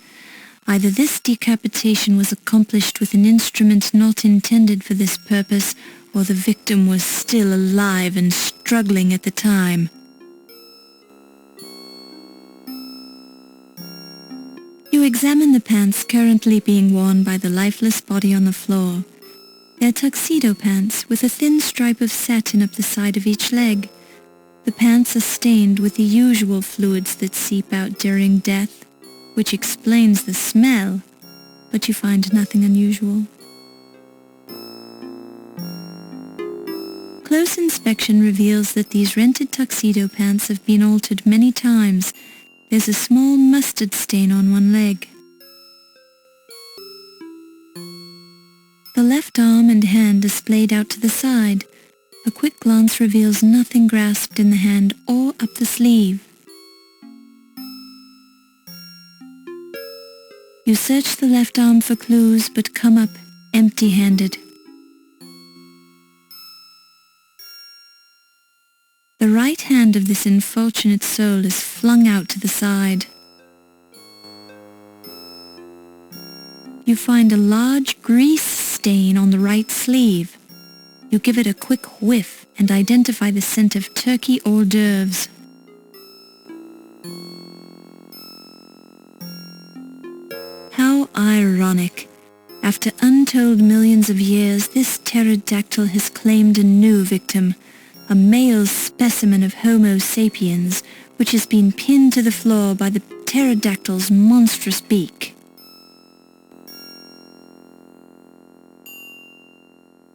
Either this decapitation was accomplished with an instrument not intended for this purpose, or the victim was still alive and struggling at the time. You examine the pants currently being worn by the lifeless body on the floor. They're tuxedo pants with a thin stripe of satin up the side of each leg. The pants are stained with the usual fluids that seep out during death, which explains the smell, but you find nothing unusual. Close inspection reveals that these rented tuxedo pants have been altered many times. There's a small mustard stain on one leg. The left arm and hand displayed out to the side. A quick glance reveals nothing grasped in the hand or up the sleeve. You search the left arm for clues but come up empty-handed. The right hand of this unfortunate soul is flung out to the side. You find a large grease stain on the right sleeve. You give it a quick whiff and identify the scent of turkey hors d'oeuvres. How ironic. After untold millions of years, this pterodactyl has claimed a new victim, a male specimen of Homo sapiens, which has been pinned to the floor by the pterodactyl's monstrous beak.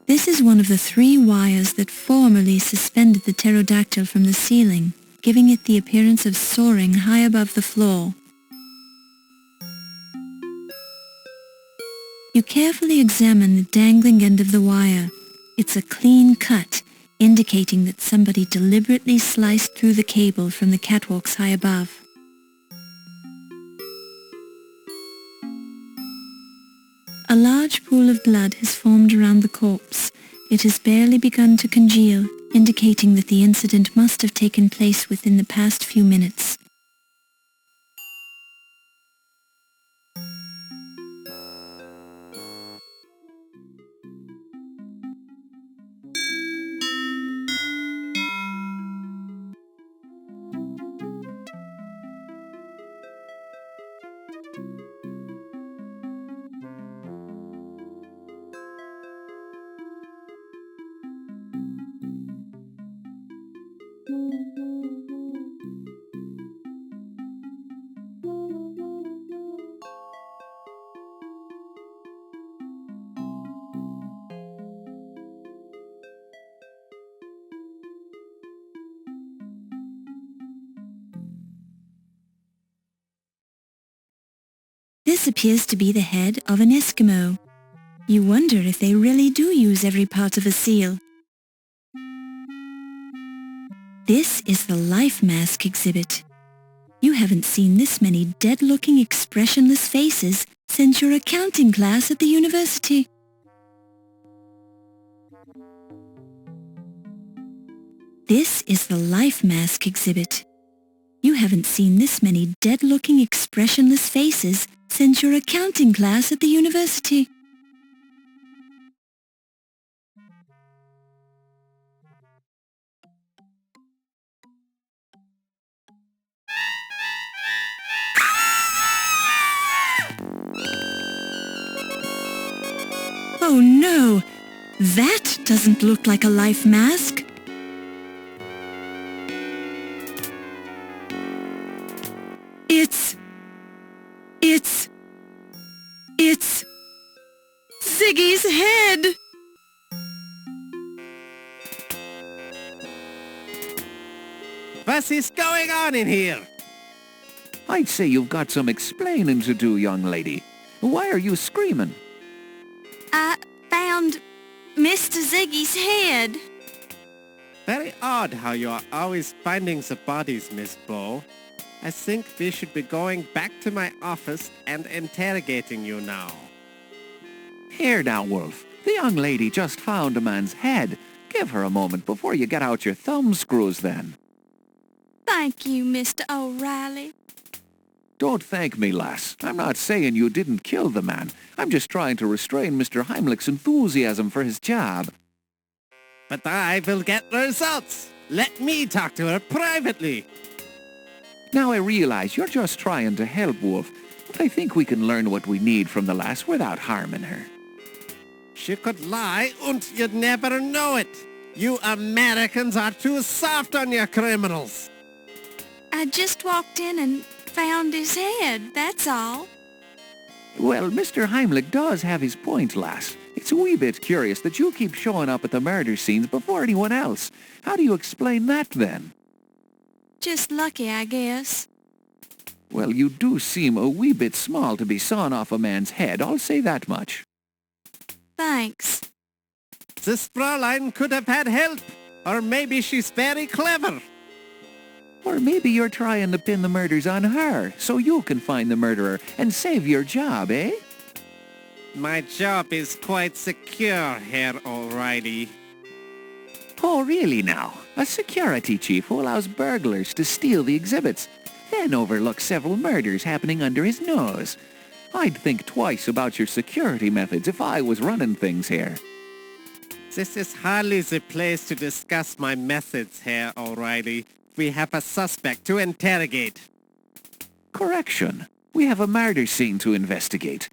This is one of the 3 wires that formerly suspended the pterodactyl from the ceiling, giving it the appearance of soaring high above the floor. You carefully examine the dangling end of the wire. It's a clean cut, indicating that somebody deliberately sliced through the cable from the catwalks high above. A large pool of blood has formed around the corpse. It has barely begun to congeal, indicating that the incident must have taken place within the past few minutes. This appears to be the head of an Eskimo. You wonder if they really do use every part of a seal. This is the life mask exhibit. You haven't seen this many dead-looking, expressionless faces since your accounting class at the university. This is the life mask exhibit. You haven't seen this many dead-looking, expressionless faces since your accounting class at the university. Oh no! That doesn't look like a life mask. It's Ziggy's head! What is going on in here? I'd say you've got some explaining to do, young lady. Why are you screaming? I found Mr. Ziggy's head. Very odd how you are always finding the bodies, Miss Bow. I think we should be going back to my office and interrogating you now. Here now, Wolf. The young lady just found a man's head. Give her a moment before you get out your thumb screws then. Thank you, Mr. O'Reilly. Don't thank me, lass. I'm not saying you didn't kill the man. I'm just trying to restrain Mr. Heimlich's enthusiasm for his job. But I will get results. Let me talk to her privately. Now I realize you're just trying to help, Wolf, but I think we can learn what we need from the lass without harming her. She could lie and you'd never know it. You Americans are too soft on your criminals. I just walked in and found his head, that's all. Well, Mr. Heimlich does have his point, lass. It's a wee bit curious that you keep showing up at the murder scenes before anyone else. How do you explain that, then? Just lucky, I guess. Well, you do seem a wee bit small to be sawing off a man's head, I'll say that much. Thanks. This Fräulein could have had help. Or maybe she's very clever. Or maybe you're trying to pin the murders on her, so you can find the murderer and save your job, eh? My job is quite secure, Herr O'Reilly. Oh, really now? A security chief who allows burglars to steal the exhibits, then overlooks several murders happening under his nose. I'd think twice about your security methods if I was running things here. This is hardly the place to discuss my methods, Herr O'Reilly. We have a suspect to interrogate. Correction. We have a murder scene to investigate.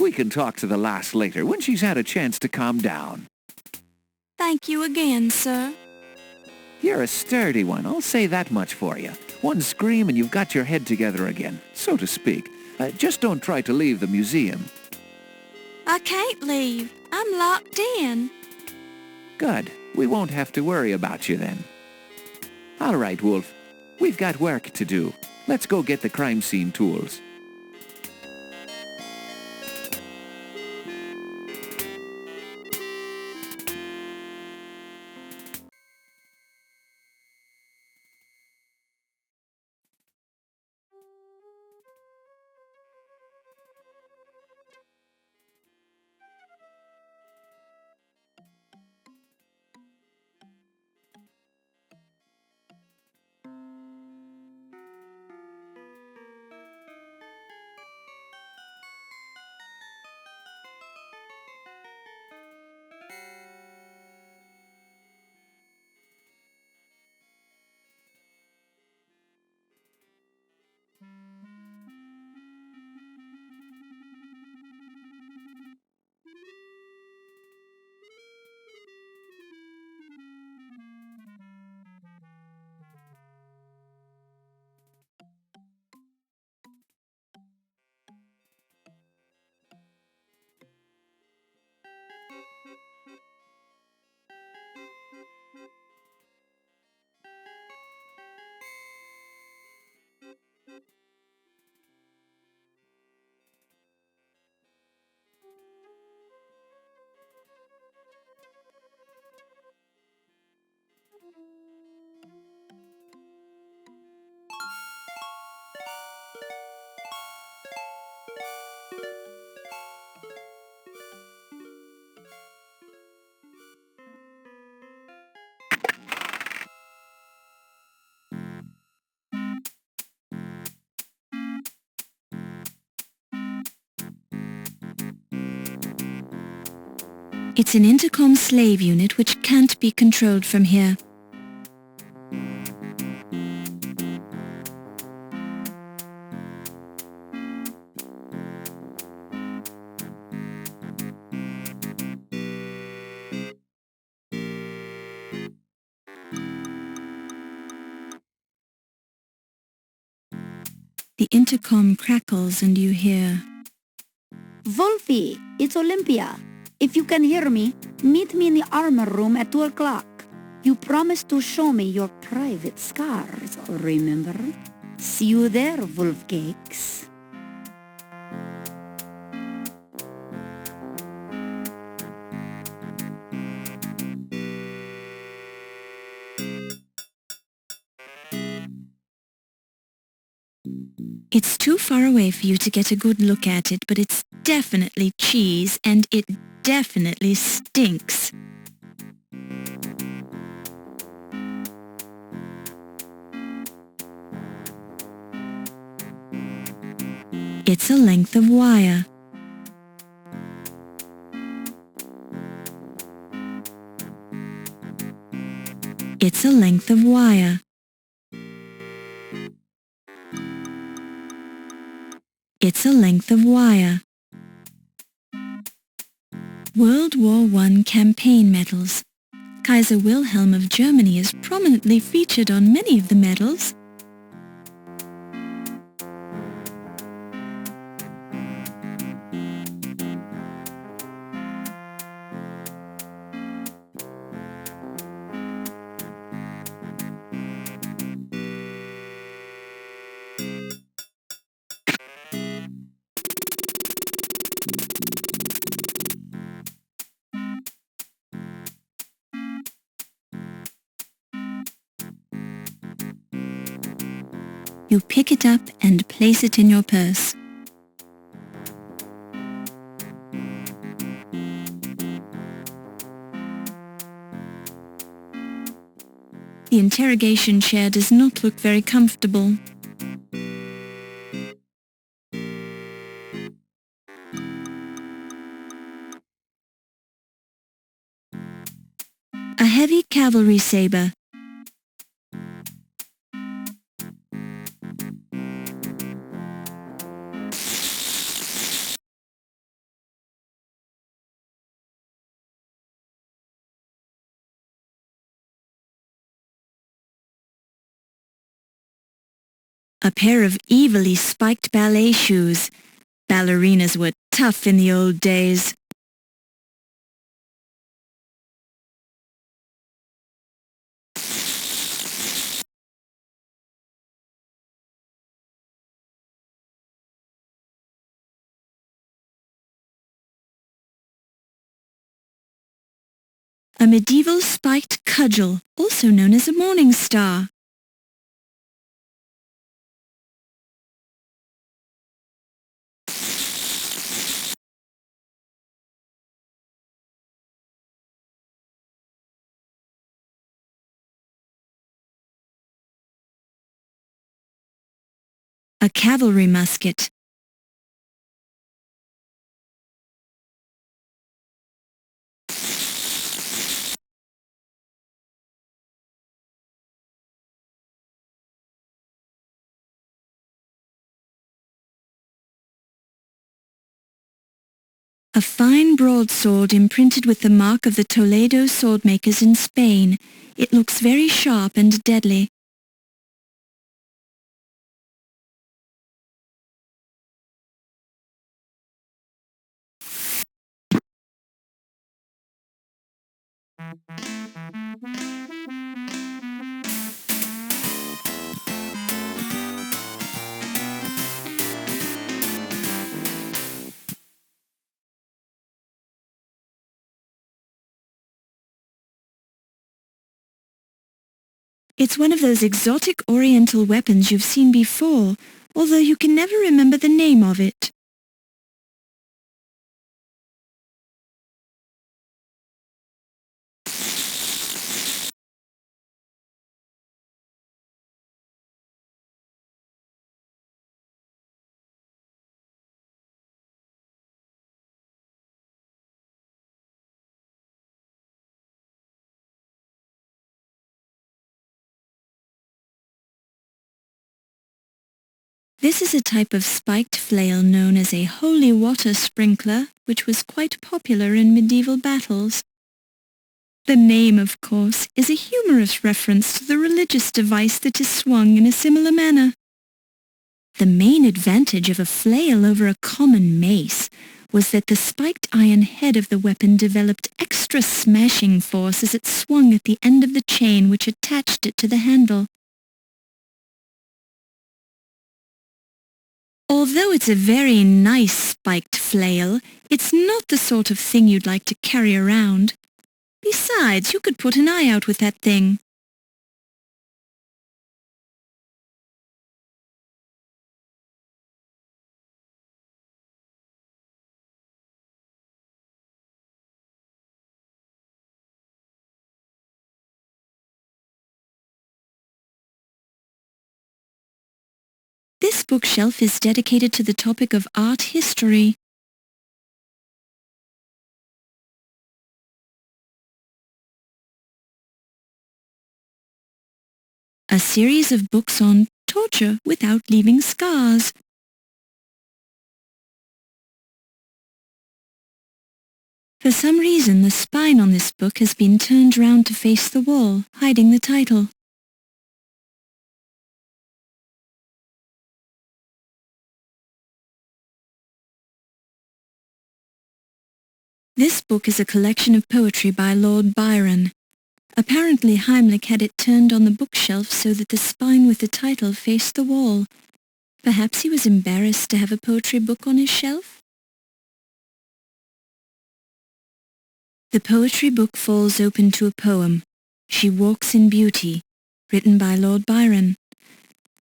We can talk to the lass later when she's had a chance to calm down. Thank you again, sir. You're a sturdy one, I'll say that much for you. One scream and you've got your head together again, so to speak. Just don't try to leave the museum. I can't leave. I'm locked in. Good. We won't have to worry about you then. All right, Wolf. We've got work to do. Let's go get the crime scene tools. It's an intercom slave unit which can't be controlled from here. The intercom crackles and you hear, Wolfie, it's Olympia. If you can hear me, meet me in the armor room at 2 o'clock. You promised to show me your private scars, remember? See you there, Wolfcakes. It's too far away for you to get a good look at it, but it's definitely cheese and it definitely stinks. It's a length of wire. It's a length of wire. It's a length of wire. World War I campaign medals. Kaiser Wilhelm of Germany is prominently featured on many of the medals. You pick it up and place it in your purse. The interrogation chair does not look very comfortable. A heavy cavalry saber. A pair of evilly spiked ballet shoes. Ballerinas were tough in the old days. A medieval spiked cudgel, also known as a morning star. A cavalry musket. A fine broadsword imprinted with the mark of the Toledo swordmakers in Spain. It looks very sharp and deadly. It's one of those exotic oriental weapons you've seen before, although you can never remember the name of it. This is a type of spiked flail known as a holy water sprinkler, which was quite popular in medieval battles. The name, of course, is a humorous reference to the religious device that is swung in a similar manner. The main advantage of a flail over a common mace was that the spiked iron head of the weapon developed extra smashing force as it swung at the end of the chain which attached it to the handle. Although it's a very nice spiked flail, it's not the sort of thing you'd like to carry around. Besides, you could put an eye out with that thing. This bookshelf is dedicated to the topic of art history. A series of books on torture without leaving scars. For some reason, the spine on this book has been turned round to face the wall, hiding the title. This book is a collection of poetry by Lord Byron. Apparently Heimlich had it turned on the bookshelf so that the spine with the title faced the wall. Perhaps he was embarrassed to have a poetry book on his shelf? The poetry book falls open to a poem, She Walks in Beauty, written by Lord Byron.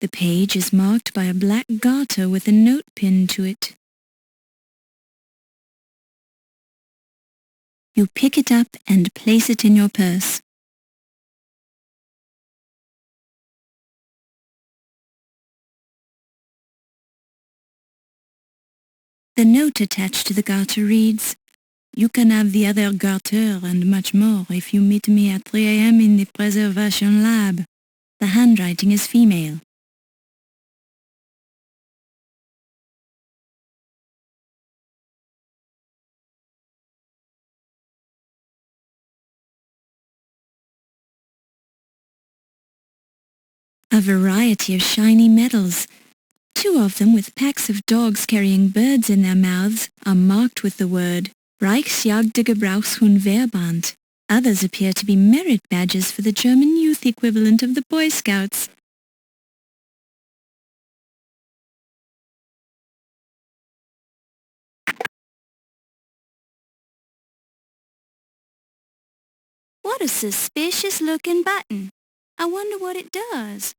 The page is marked by a black garter with a note pinned to it. You pick it up and place it in your purse. The note attached to the garter reads, "You can have the other garter and much more if you meet me at 3 a.m. in the preservation lab." The handwriting is female. A variety of shiny medals. 2 of them with packs of dogs carrying birds in their mouths are marked with the word Reichsjagdgebrauchshundverband. Others appear to be merit badges for the German youth equivalent of the Boy Scouts. What a suspicious-looking button. I wonder what it does.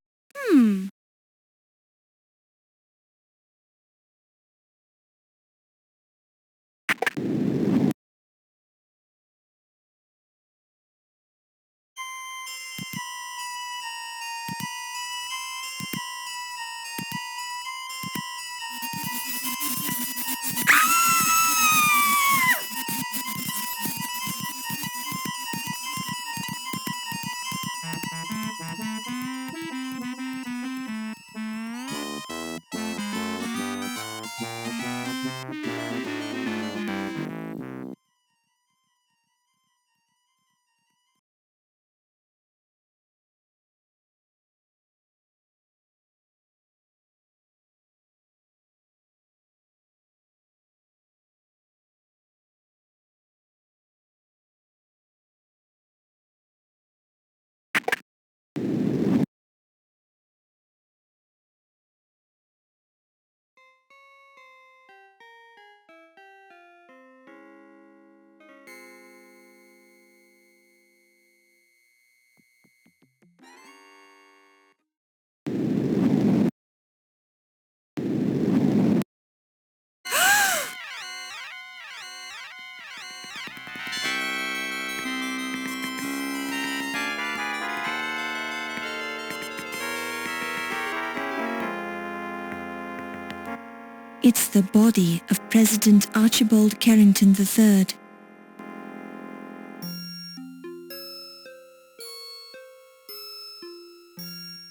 It's the body of President Archibald Carrington III.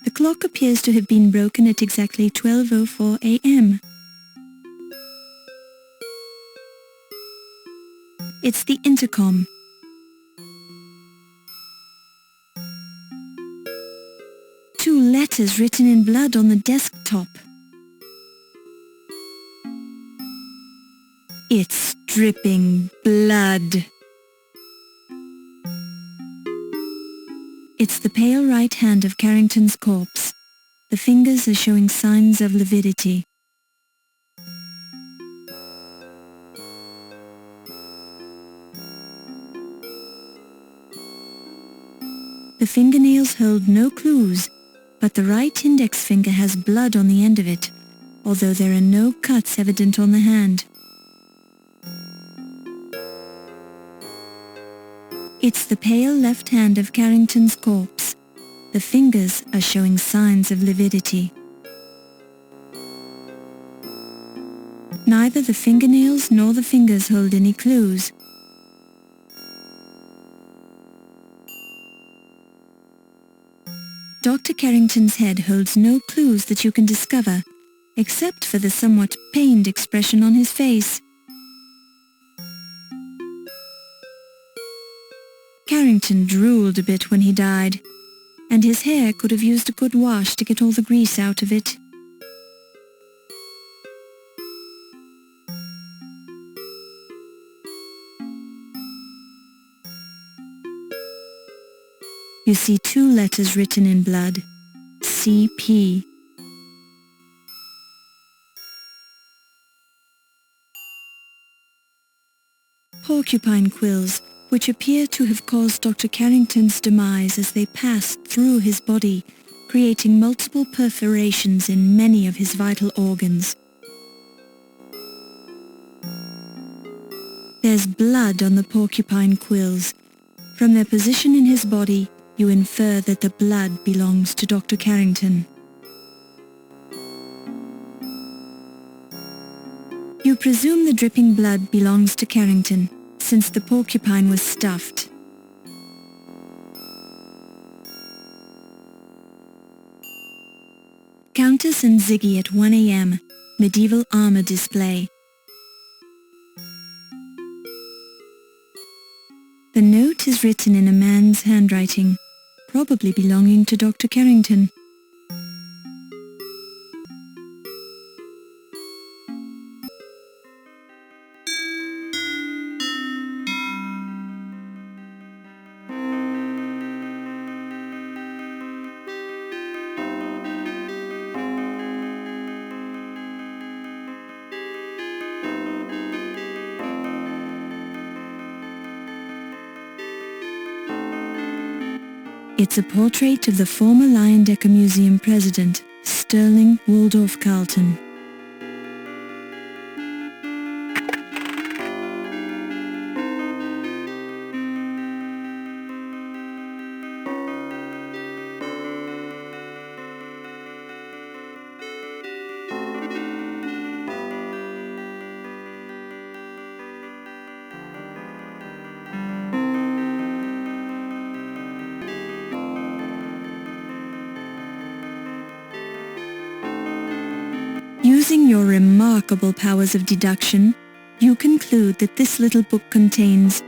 The clock appears to have been broken at exactly 12:04 a.m. It's the intercom. Two letters written in blood on the desktop. It's dripping blood. It's the pale right hand of Carrington's corpse. The fingers are showing signs of lividity. The fingernails hold no clues, but the right index finger has blood on the end of it, although there are no cuts evident on the hand. It's the pale left hand of Carrington's corpse. The fingers are showing signs of lividity. Neither the fingernails nor the fingers hold any clues. Dr. Carrington's head holds no clues that you can discover, except for the somewhat pained expression on his face. Carrington drooled a bit when he died, and his hair could have used a good wash to get all the grease out of it. You see 2 letters written in blood, CP. Porcupine quills, which appear to have caused Dr. Carrington's demise as they passed through his body, creating multiple perforations in many of his vital organs. There's blood on the porcupine quills. From their position in his body, you infer that the blood belongs to Dr. Carrington. You presume the dripping blood belongs to Carrington, since the porcupine was stuffed. Countess and Ziggy at 1 a.m. Medieval armor display. The note is written in a man's handwriting, probably belonging to Dr. Carrington. It's a portrait of the former Leyendecker Museum president, Sterling Waldorf Carlton. Using your remarkable powers of deduction, you conclude that this little book contains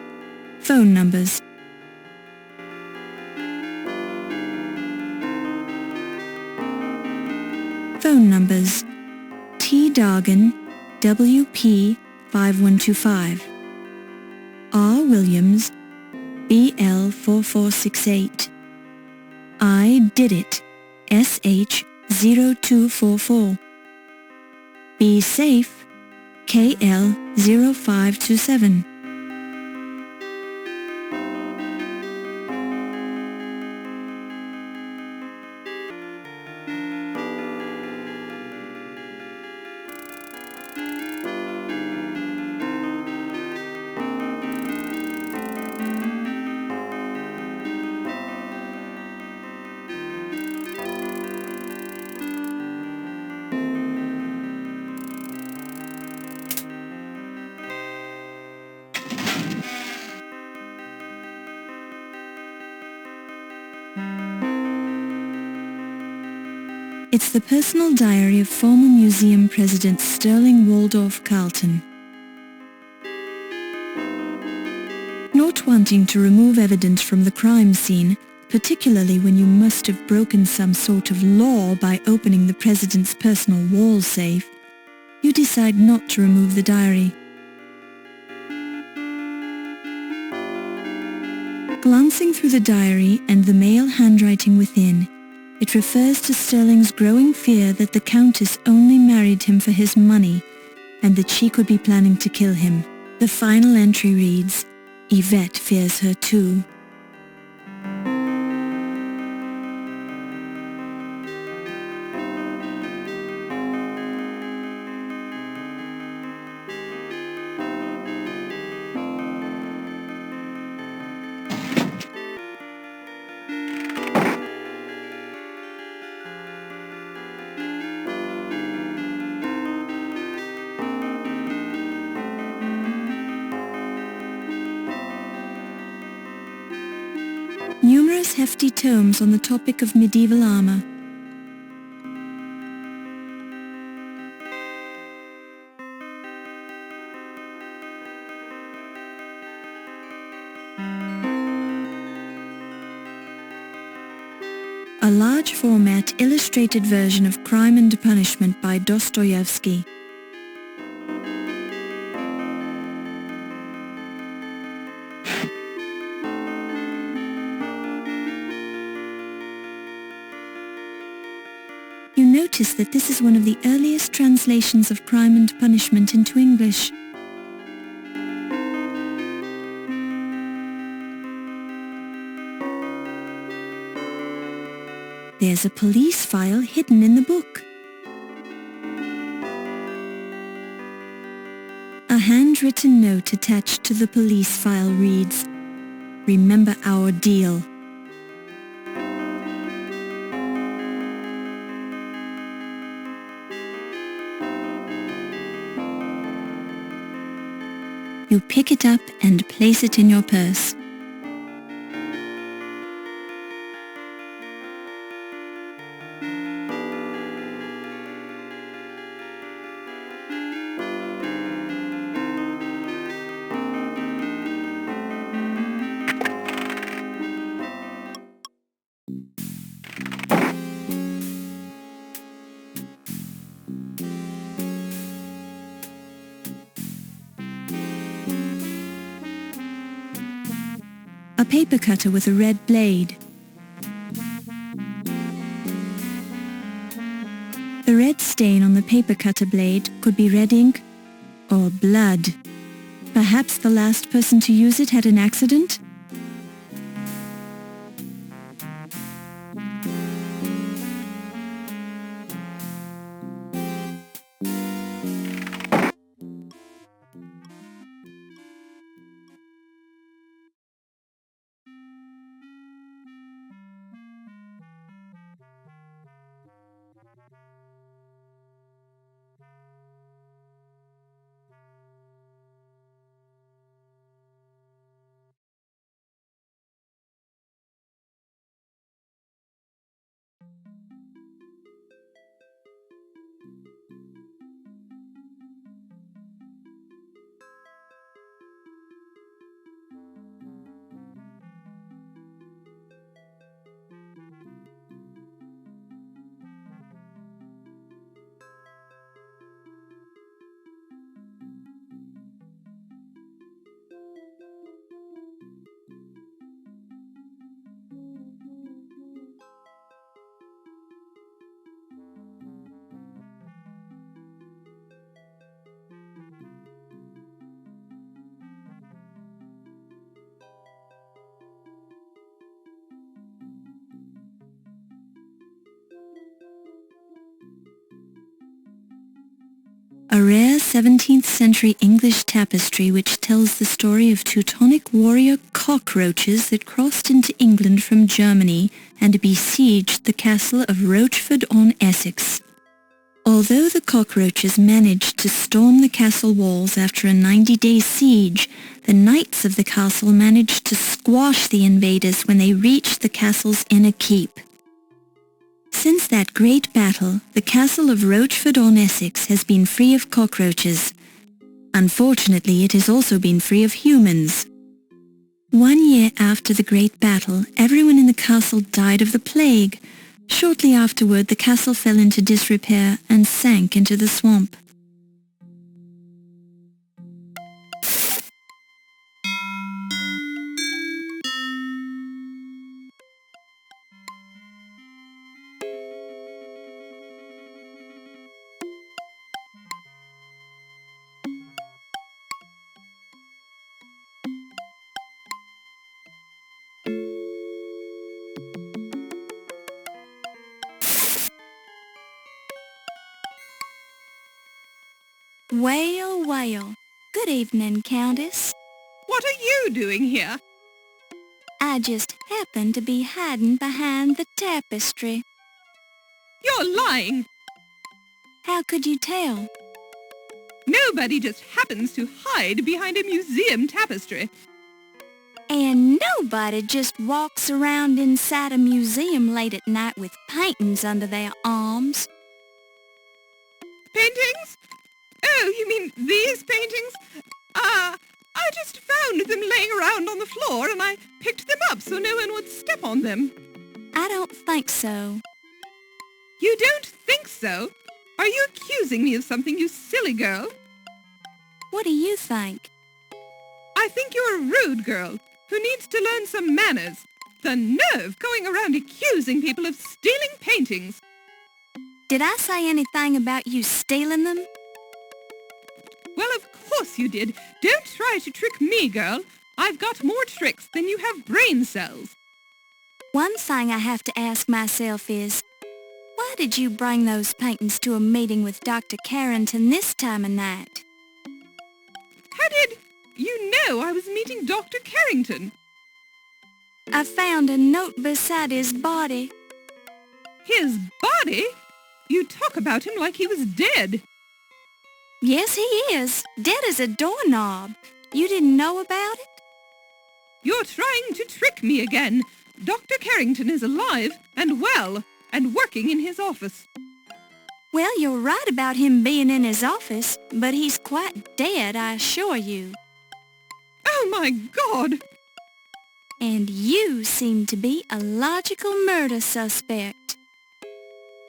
phone numbers. Phone numbers: T. Dargan, WP 5125, R. Williams, BL 4468, I. Did It, SH 0244, Be Safe, KL 0527. It's the personal diary of former museum president Sterling Waldorf Carlton. Not wanting to remove evidence from the crime scene, particularly when you must have broken some sort of law by opening the president's personal wall safe, you decide not to remove the diary. Glancing through the diary and the male handwriting within, it refers to Sterling's growing fear that the Countess only married him for his money and that she could be planning to kill him. The final entry reads, "Yvette fears her too." Numerous hefty tomes on the topic of medieval armor. A large format illustrated version of Crime and Punishment by Dostoevsky. You notice that this is one of the earliest translations of Crime and Punishment into English. There's a police file hidden in the book. A handwritten note attached to the police file reads, "Remember our deal." You pick it up and place it in your purse. A paper cutter with a red blade. The red stain on the paper cutter blade could be red ink or blood. Perhaps the last person to use it had an accident? a rare 17th century English tapestry which tells the story of Teutonic warrior cockroaches that crossed into England from Germany and besieged the castle of Rochford-on-Essex. Although the cockroaches managed to storm the castle walls after a 90-day siege, the knights of the castle managed to squash the invaders when they reached the castle's inner keep. Since that great battle, the castle of Rochford-on-Essex has been free of cockroaches. Unfortunately, it has also been free of humans. 1 year after the great battle, everyone in the castle died of the plague. Shortly afterward, the castle fell into disrepair and sank into the swamp. Well, well. Good evening, Countess. What are you doing here? I just happened to be hiding behind the tapestry. You're lying. How could you tell? Nobody just happens to hide behind a museum tapestry. And nobody just walks around inside a museum late at night with paintings under their arms. Paintings? Oh, you mean these paintings? I just found them laying around on the floor and I picked them up so no one would step on them. I don't think so. You don't think so? Are you accusing me of something, you silly girl? What do you think? I think you're a rude girl who needs to learn some manners. The nerve going around accusing people of stealing paintings. Did I say anything about you stealing them? Well, of course you did. Don't try to trick me, girl. I've got more tricks than you have brain cells. One thing I have to ask myself is, why did you bring those paintings to a meeting with Dr. Carrington this time of night? How did you know I was meeting Dr. Carrington? I found a note beside his body. His body? You talk about him like he was dead. Yes, he is. Dead as a doorknob. You didn't know about it? You're trying to trick me again. Dr. Carrington is alive and well and working in his office. Well, you're right about him being in his office, but he's quite dead, I assure you. Oh, my God! And you seem to be a logical murder suspect.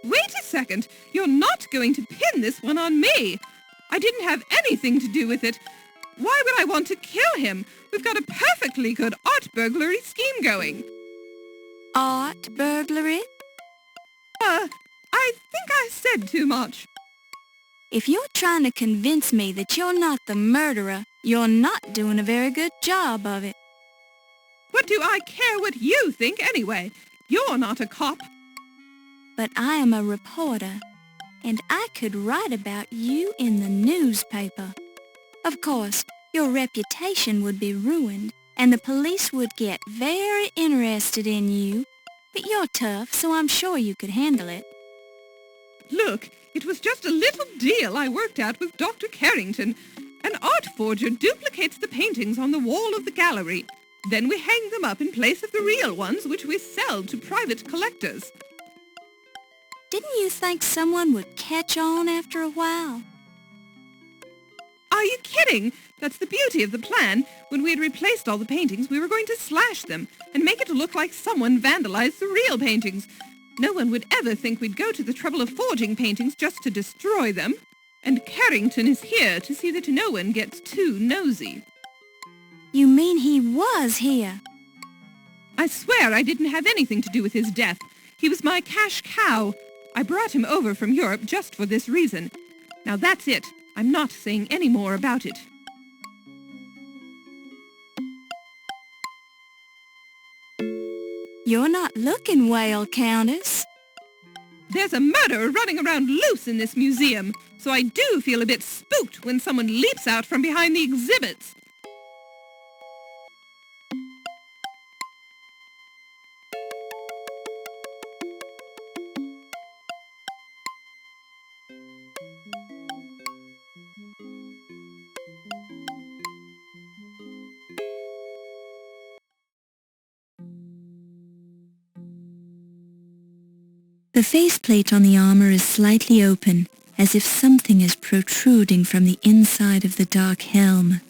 Wait a second. You're not going to pin this one on me. I didn't have anything to do with it. Why would I want to kill him? We've got a perfectly good art burglary scheme going. Art burglary? I think I said too much. If you're trying to convince me that you're not the murderer, you're not doing a very good job of it. What do I care what you think anyway? You're not a cop. But I am a reporter, and I could write about you in the newspaper. Of course, your reputation would be ruined, and the police would get very interested in you, but you're tough, so I'm sure you could handle it. Look, it was just a little deal I worked out with Dr. Carrington. An art forger duplicates the paintings on the wall of the gallery. Then we hang them up in place of the real ones, which we sell to private collectors. Didn't you think someone would catch on after a while? Are you kidding? That's the beauty of the plan. When we had replaced all the paintings, we were going to slash them and make it look like someone vandalized the real paintings. No one would ever think we'd go to the trouble of forging paintings just to destroy them. And Carrington is here to see that no one gets too nosy. You mean he was here? I swear I didn't have anything to do with his death. He was my cash cow. I brought him over from Europe just for this reason. Now that's it. I'm not saying any more about it. You're not looking well, Countess. There's a murderer running around loose in this museum, so I do feel a bit spooked when someone leaps out from behind the exhibits. The faceplate on the armor is slightly open, as if something is protruding from the inside of the dark helm.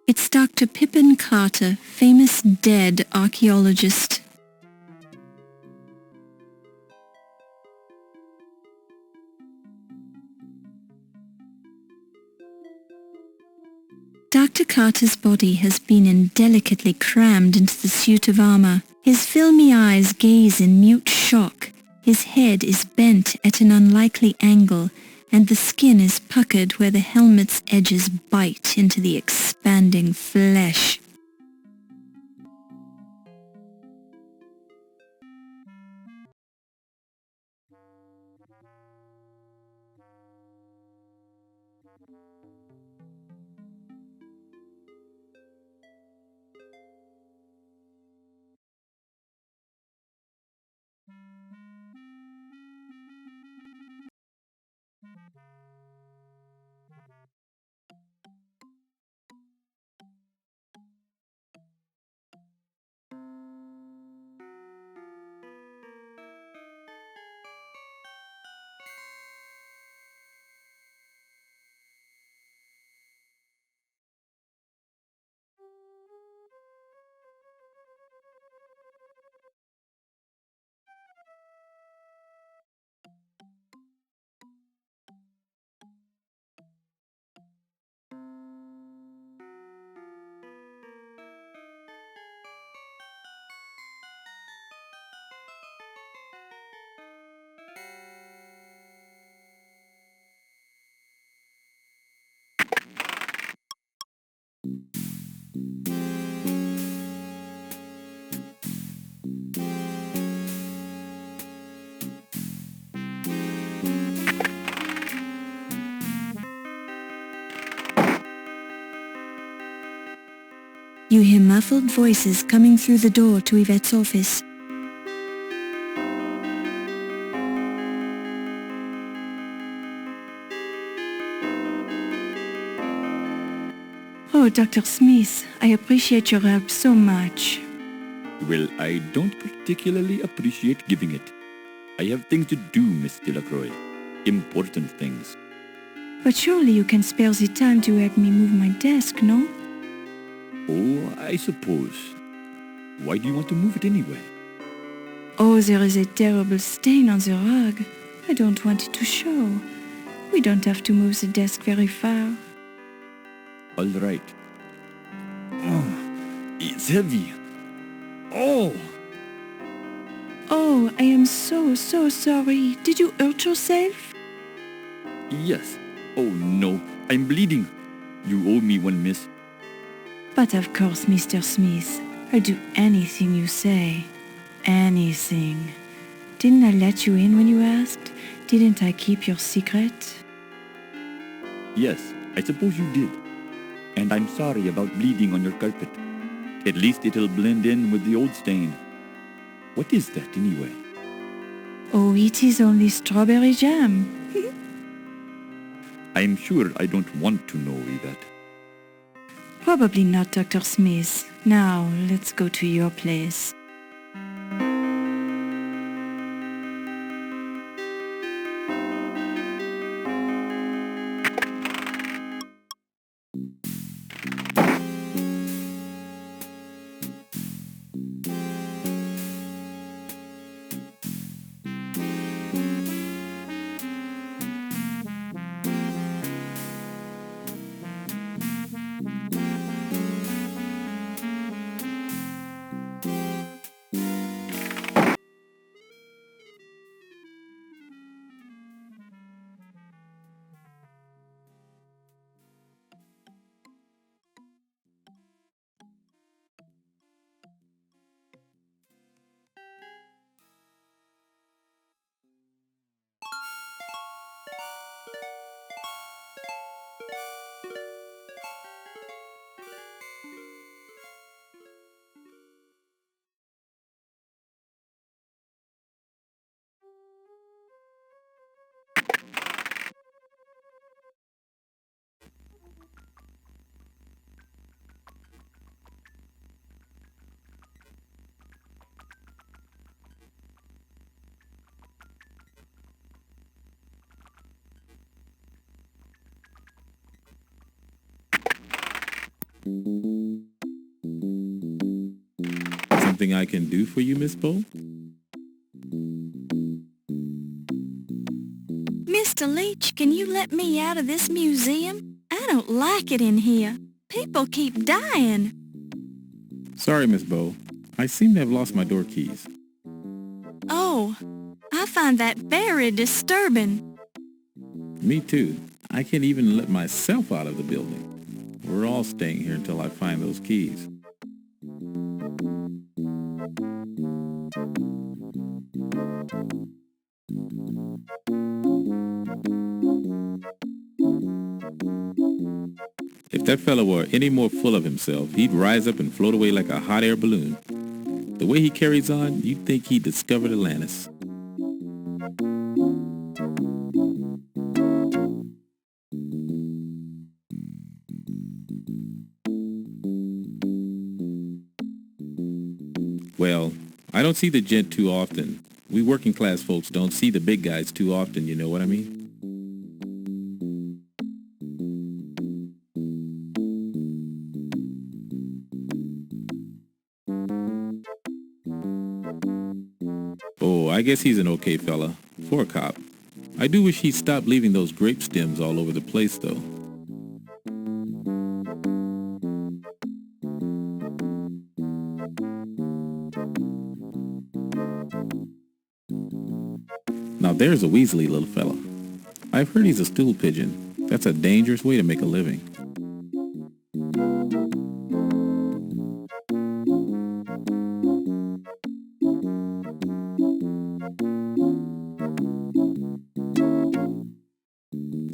It's Dr. Pippin Carter, famous dead archaeologist. Dr. Carter's body has been indelicately crammed into the suit of armor. His filmy eyes gaze in mute shock. His head is bent at an unlikely angle, and the skin is puckered where the helmet's edges bite into the expanding flesh. You hear muffled voices coming through the door to Yvette's office. Oh, Dr. Smith, I appreciate your help so much. Well, I don't particularly appreciate giving it. I have things to do, Miss Delacroix. Important things. But surely you can spare the time to help me move my desk, no? Oh, I suppose. Why do you want to move it anyway? Oh, there is a terrible stain on the rug. I don't want it to show. We don't have to move the desk very far. All right. Oh, it's heavy. Oh! Oh, I am so sorry. Did you hurt yourself? Yes. Oh no, I'm bleeding. You owe me one, miss. But of course, Mr. Smith, I'll do anything you say. Anything. Didn't I let you in when you asked? Didn't I keep your secret? Yes, I suppose you did. And I'm sorry about bleeding on your carpet. At least it'll blend in with the old stain. What is that anyway? Oh, it is only strawberry jam. I'm sure I don't want to know, Yvette. Probably not, Dr. Smith. Now, let's go to your place. Something I can do for you, Miss Bo? Mr. Leach, can you let me out of this museum? I don't like it in here. People keep dying. Sorry, Miss Bo. I seem to have lost my door keys. Oh, I find that very disturbing. Me too. I can't even let myself out of the building. We're all staying here until I find those keys. If that fellow were any more full of himself, he'd rise up and float away like a hot air balloon. The way he carries on, you'd think he discovered Atlantis. Well, I don't see the gent too often. We working class folks don't see the big guys too often, you know what I mean? Oh, I guess he's an okay fella. For a cop. I do wish he'd stop leaving those grape stems all over the place, though. Now there's a Weasley little fella. I've heard he's a stool pigeon. That's a dangerous way to make a living.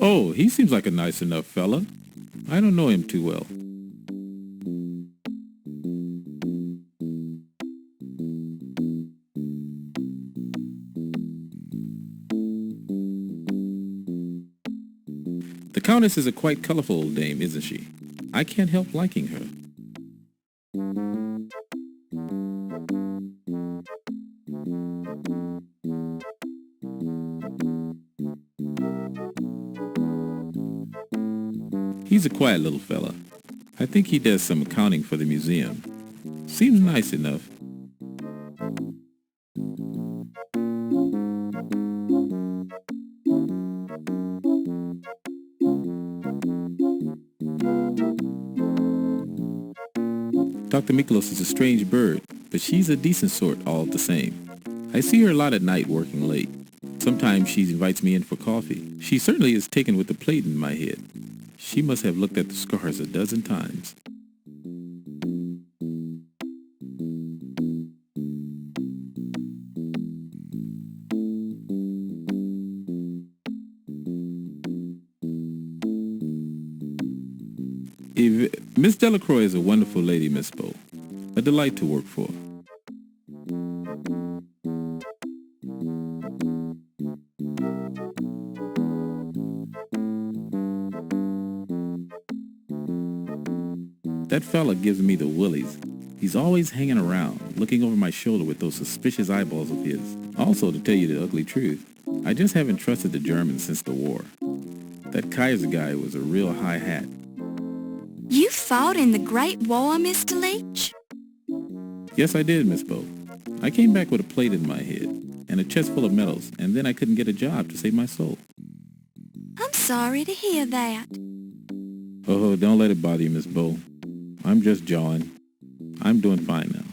Oh, he seems like a nice enough fella. I don't know him too well. The Countess is a quite colorful old dame, isn't she? I can't help liking her. He's a quiet little fella. I think he does some accounting for the museum. Seems nice enough. Dr. Miklos is a strange bird, but she's a decent sort all the same. I see her a lot at night working late. Sometimes she invites me in for coffee. She certainly is taken with the plate in my head. She must have looked at the scars a dozen times. Miss Delacroix is a wonderful lady, Miss Bo. A delight to work for. That fella gives me the willies. He's always hanging around, looking over my shoulder with those suspicious eyeballs of his. Also, to tell you the ugly truth, I just haven't trusted the Germans since the war. That Kaiser guy was a real high hat. You fought in the Great War, Mr. Leach? Yes, I did, Miss Bo. I came back with a plate in my head and a chest full of medals, and then I couldn't get a job to save my soul. I'm sorry to hear that. Oh, don't let it bother you, Miss Bo. I'm just jawing. I'm doing fine now.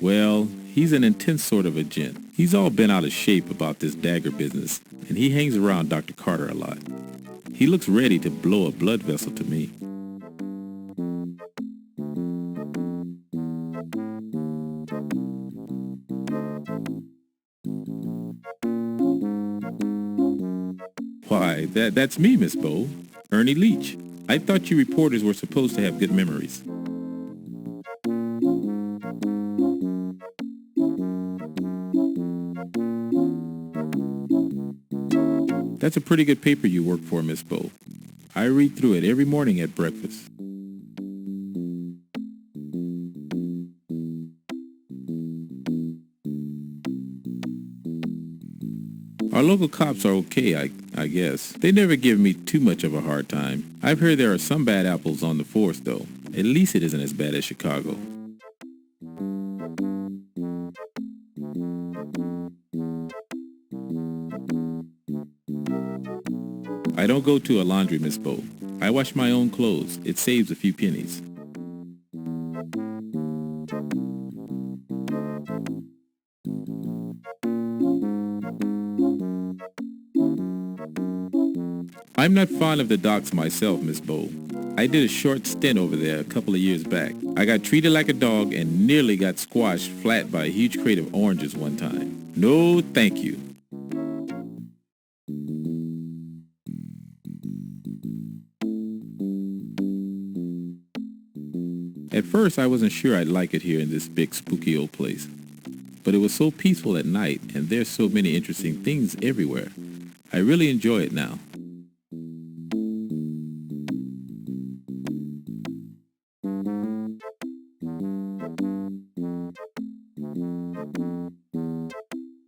Well, he's an intense sort of a gent. He's all bent out of shape about this dagger business, and he hangs around Dr. Carter a lot. He looks ready to blow a blood vessel to me. Why, that's me, Miss Bo. Ernie Leach. I thought you reporters were supposed to have good memories. That's a pretty good paper you work for, Miss Bo. I read through it every morning at breakfast. Our local cops are okay, I guess. They never give me too much of a hard time. I've heard there are some bad apples on the force, though. At least it isn't as bad as Chicago. I don't go to a laundry, Miss Bo. I wash my own clothes. It saves a few pennies. I'm not fond of the docks myself, Miss Bo. I did a short stint over there a couple of years back. I got treated like a dog and nearly got squashed flat by a huge crate of oranges one time. No, thank you. At first, I wasn't sure I'd like it here in this big, spooky old place. But it was so peaceful at night, and there's so many interesting things everywhere. I really enjoy it now.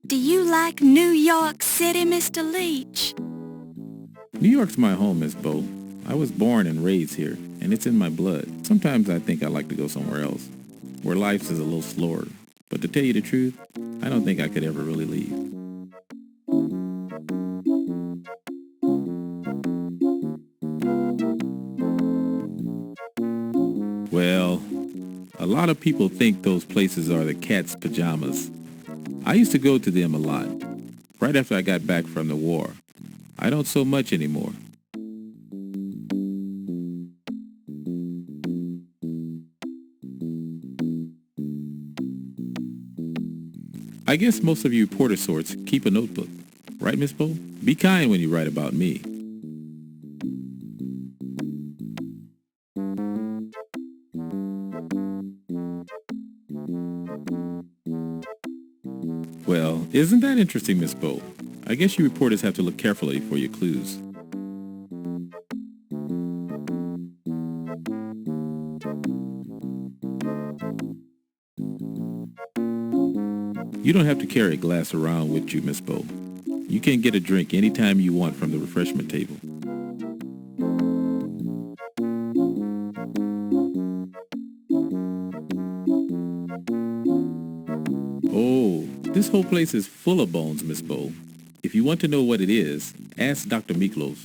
Do you like New York City, Mr. Leach? New York's my home, Miss Bo. I was born and raised here, and it's in my blood. Sometimes I think I'd like to go somewhere else, where life is a little slower. But to tell you the truth, I don't think I could ever really leave. Well, a lot of people think those places are the cat's pajamas. I used to go to them a lot, right after I got back from the war. I don't so much anymore. I guess most of you reporter sorts keep a notebook, right, Miss Bo? Be kind when you write about me. Well, isn't that interesting, Miss Bo? I guess you reporters have to look carefully for your clues. You don't have to carry a glass around with you, Miss Bo. You can get a drink anytime you want from the refreshment table. Oh, this whole place is full of bones, Miss Bo. If you want to know what it is, ask Dr. Miklos.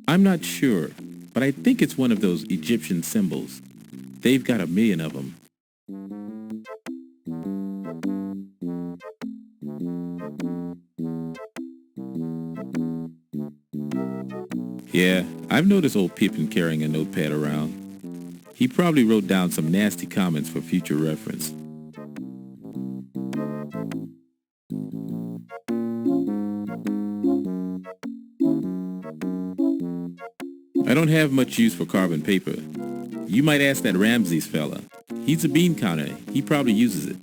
I'm not sure, but I think it's one of those Egyptian symbols. They've got 1 million of them. Yeah, I've noticed old Pippin carrying a notepad around. He probably wrote down some nasty comments for future reference. I don't have much use for carbon paper. You might ask that Ramses fella. He's a bean counter. He probably uses it.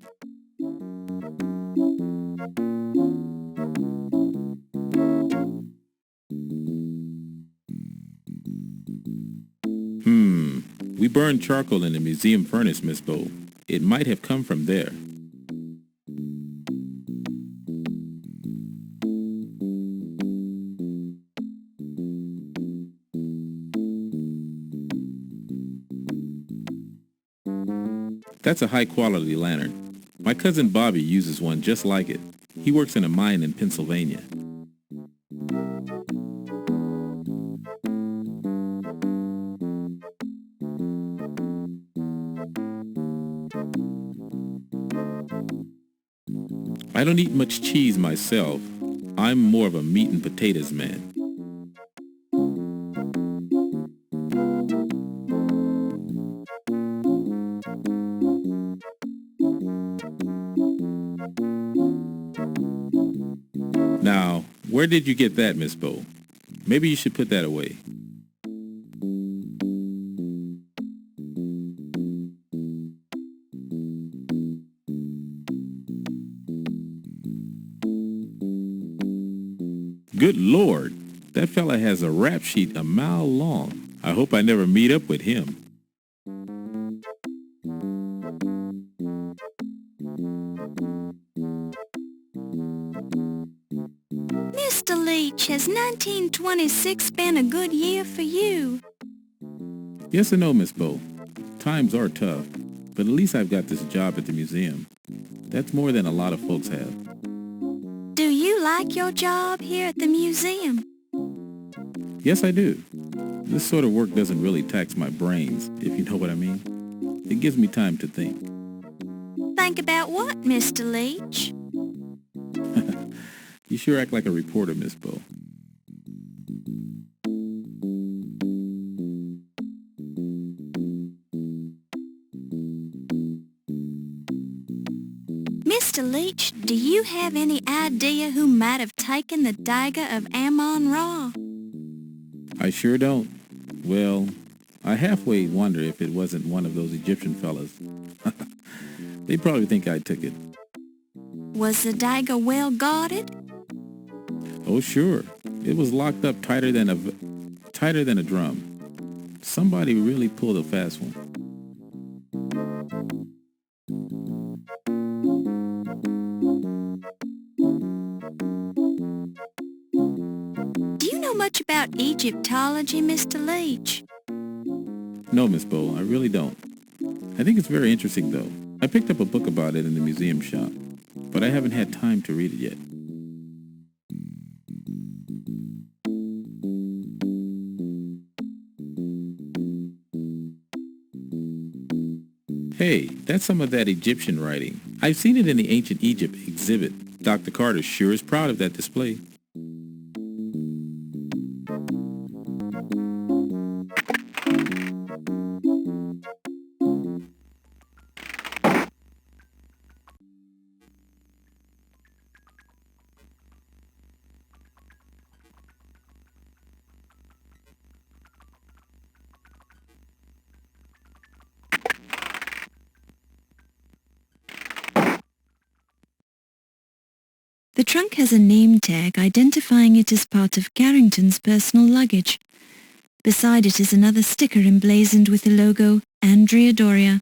We burned charcoal in the museum furnace, Miss Bo. It might have come from there. That's a high-quality lantern. My cousin Bobby uses one just like it. He works in a mine in Pennsylvania. I don't eat much cheese myself. I'm more of a meat and potatoes man. Now, where did you get that, Miss Bo? Maybe you should put that away. Good Lord, that fella has a rap sheet a mile long. I hope I never meet up with him. Mr. Leach, has 1926 been a good year for you? Yes and no, Miss Bo. Times are tough, but at least I've got this job at the museum. That's more than a lot of folks have. Do you like your job here at the museum? Yes, I do. This sort of work doesn't really tax my brains, if you know what I mean. It gives me time to think. Think about what, Mr. Leach? You sure act like a reporter, Miss Bo. Mr. Leach, do you have any idea who might have taken the Dagger of Amon Ra? I sure don't. Well, I halfway wonder if it wasn't one of those Egyptian fellas. They probably think I took it. Was the dagger well guarded? Oh, sure. It was locked up tighter than a drum. Somebody really pulled a fast one. Do you know much about Egyptology, Mr. Leach? No, Miss Bo, I really don't. I think it's very interesting, though. I picked up a book about it in the museum shop, but I haven't had time to read it yet. Hey, that's some of that Egyptian writing. I've seen it in the Ancient Egypt exhibit. Dr. Carter sure is proud of that display. The trunk has a name tag identifying it as part of Carrington's personal luggage. Beside it is another sticker emblazoned with the logo Andrea Doria.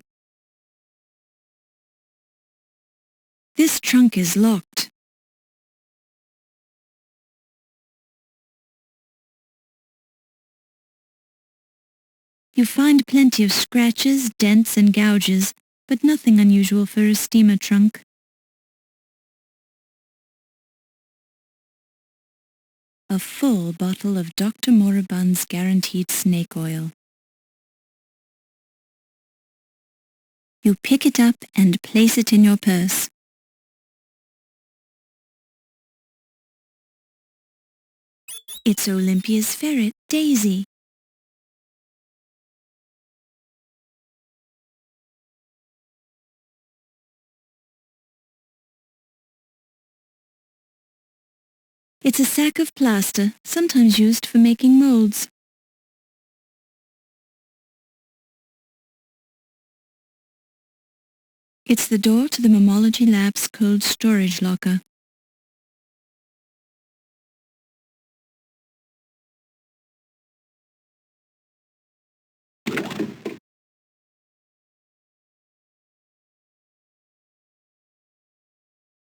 This trunk is locked. You find plenty of scratches, dents and gouges, but nothing unusual for a steamer trunk. A full bottle of Dr. Moribund's guaranteed snake oil. You pick it up and place it in your purse. It's Olympia's ferret, Daisy. It's a sack of plaster, sometimes used for making molds. It's the door to the Mammalogy Lab's cold storage locker.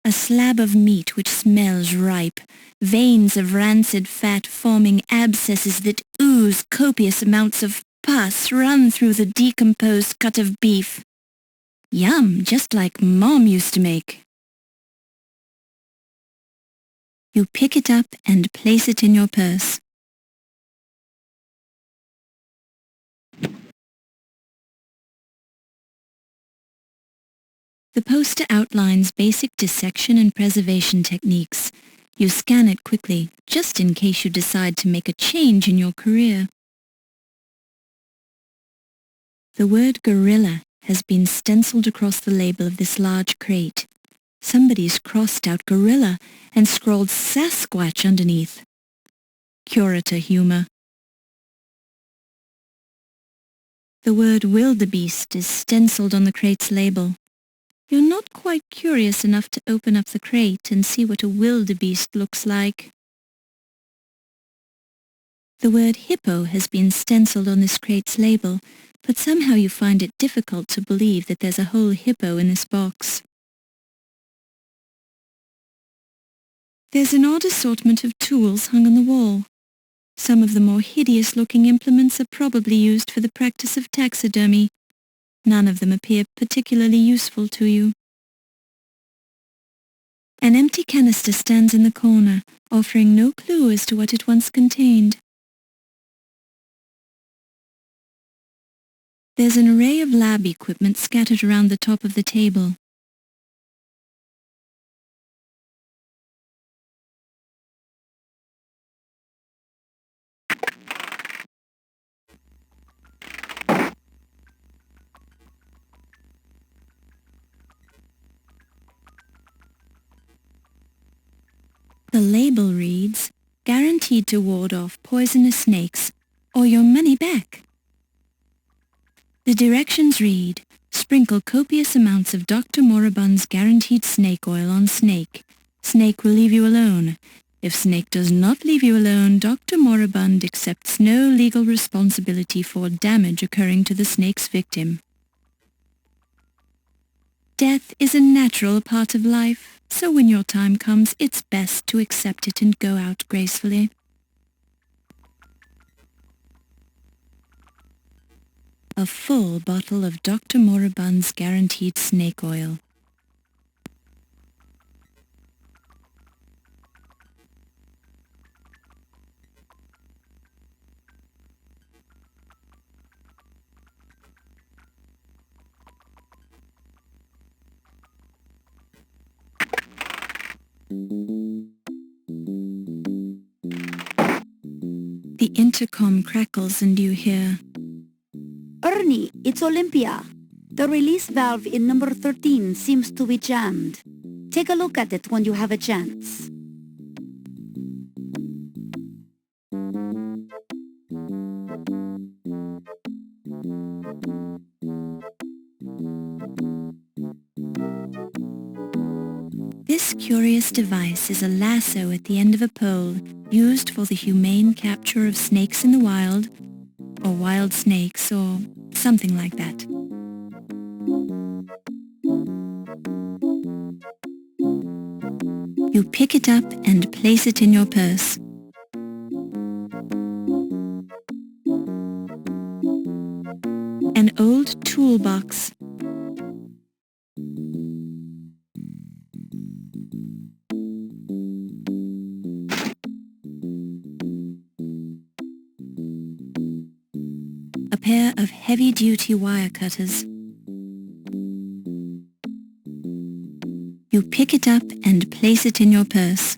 A slab of meat which smells ripe, veins of rancid fat forming abscesses that ooze copious amounts of pus run through the decomposed cut of beef. Yum, just like Mom used to make. You pick it up and place it in your purse. The poster outlines basic dissection and preservation techniques. You scan it quickly, just in case you decide to make a change in your career. The word gorilla has been stenciled across the label of this large crate. Somebody's crossed out gorilla and scrawled Sasquatch underneath. Curator humor. The word wildebeest is stenciled on the crate's label. You're not quite curious enough to open up the crate and see what a wildebeest looks like. The word hippo has been stenciled on this crate's label, but somehow you find it difficult to believe that there's a whole hippo in this box. There's an odd assortment of tools hung on the wall. Some of the more hideous-looking implements are probably used for the practice of taxidermy. None of them appear particularly useful to you. An empty canister stands in the corner, offering no clue as to what it once contained. There's an array of lab equipment scattered around the top of the table. The label reads, "Guaranteed to ward off poisonous snakes, or your money back." The directions read, "Sprinkle copious amounts of Dr. Moribund's guaranteed snake oil on snake. Snake will leave you alone. If snake does not leave you alone, Dr. Moribund accepts no legal responsibility for damage occurring to the snake's victim." Death is a natural part of life, so when your time comes, it's best to accept it and go out gracefully. A full bottle of Dr. Moribund's guaranteed snake oil. The intercom crackles and you hear, "Ernie, it's Olympia. The release valve in number 13 seems to be jammed. Take a look at it when you have a chance." This curious device is a lasso at the end of a pole used for the humane capture of snakes in the wild, or wild snakes, or something like that. You pick it up and place it in your purse. An old toolbox. A pair of heavy-duty wire cutters. You pick it up and place it in your purse.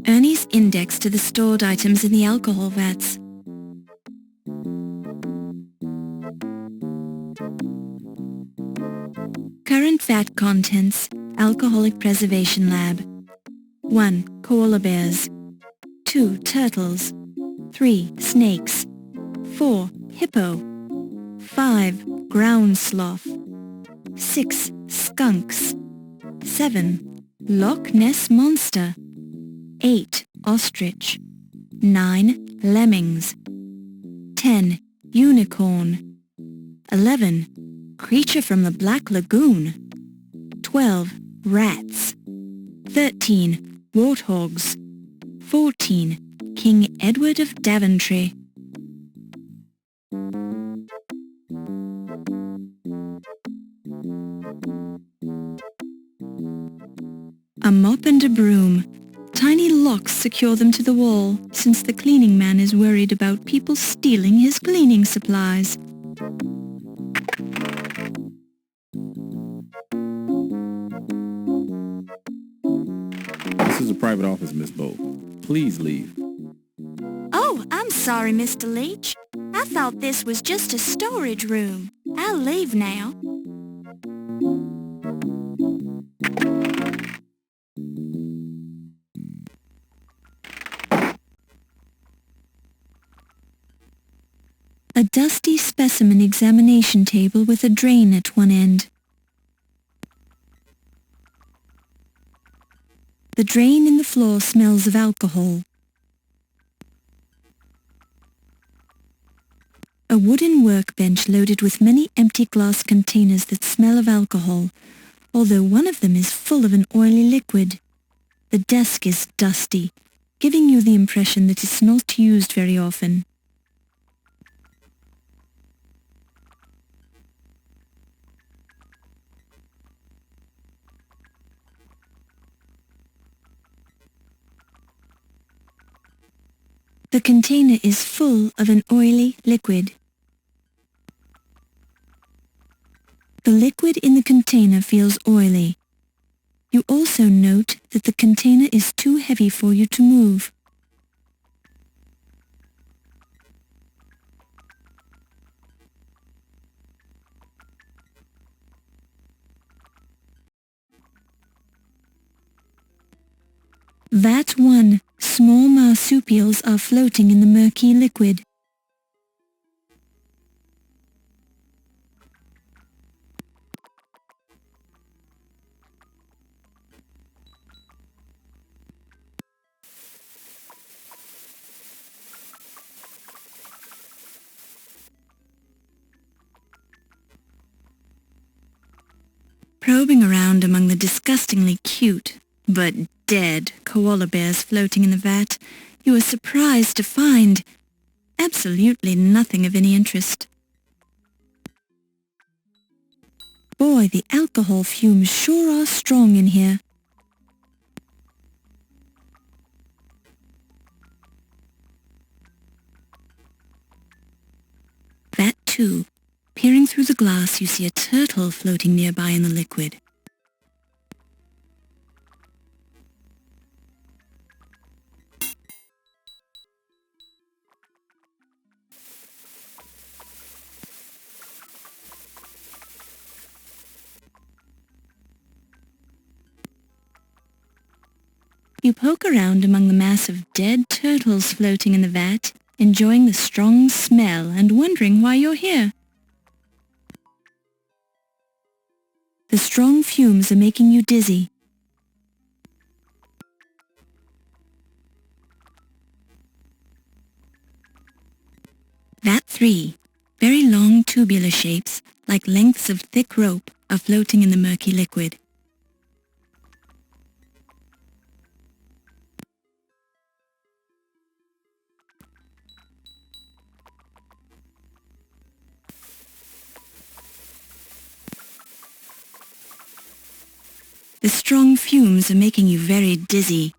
Ernie's index to the stored items in the alcohol vats. Current vat contents, Alcoholic Preservation Lab. 1. Koala bears. 2. Turtles. 3. Snakes. 4. Hippo. 5. Ground sloth. 6. Skunks. 7. Loch Ness Monster. 8. Ostrich. 9. Lemmings. 10. Unicorn. 11. Creature from the Black Lagoon. 12. Rats. 13. Warthogs. 14. King Edward of Daventry. A mop and a broom. Tiny locks secure them to the wall, since the cleaning man is worried about people stealing his cleaning supplies. This is a private office, Miss Bow. Please leave. Oh, I'm sorry, Mr. Leach. I thought this was just a storage room. I'll leave now. A dusty specimen examination table with a drain at one end. The drain in the floor smells of alcohol. A wooden workbench loaded with many empty glass containers that smell of alcohol, although one of them is full of an oily liquid. The desk is dusty, giving you the impression that it's not used very often. The container is full of an oily liquid. The liquid in the container feels oily. You also note that the container is too heavy for you to move. Vat 1. Small marsupials are floating in the murky liquid. Probing around among the disgustingly cute, but dead, koala bears floating in the vat, you are surprised to find absolutely nothing of any interest. Boy, the alcohol fumes sure are strong in here. Vat 2. Peering through the glass, you see a turtle floating nearby in the liquid. You poke around among the mass of dead turtles floating in the vat, enjoying the strong smell and wondering why you're here. The strong fumes are making you dizzy. Vat 3. Very long tubular shapes, like lengths of thick rope, are floating in the murky liquid. The strong fumes are making you very dizzy.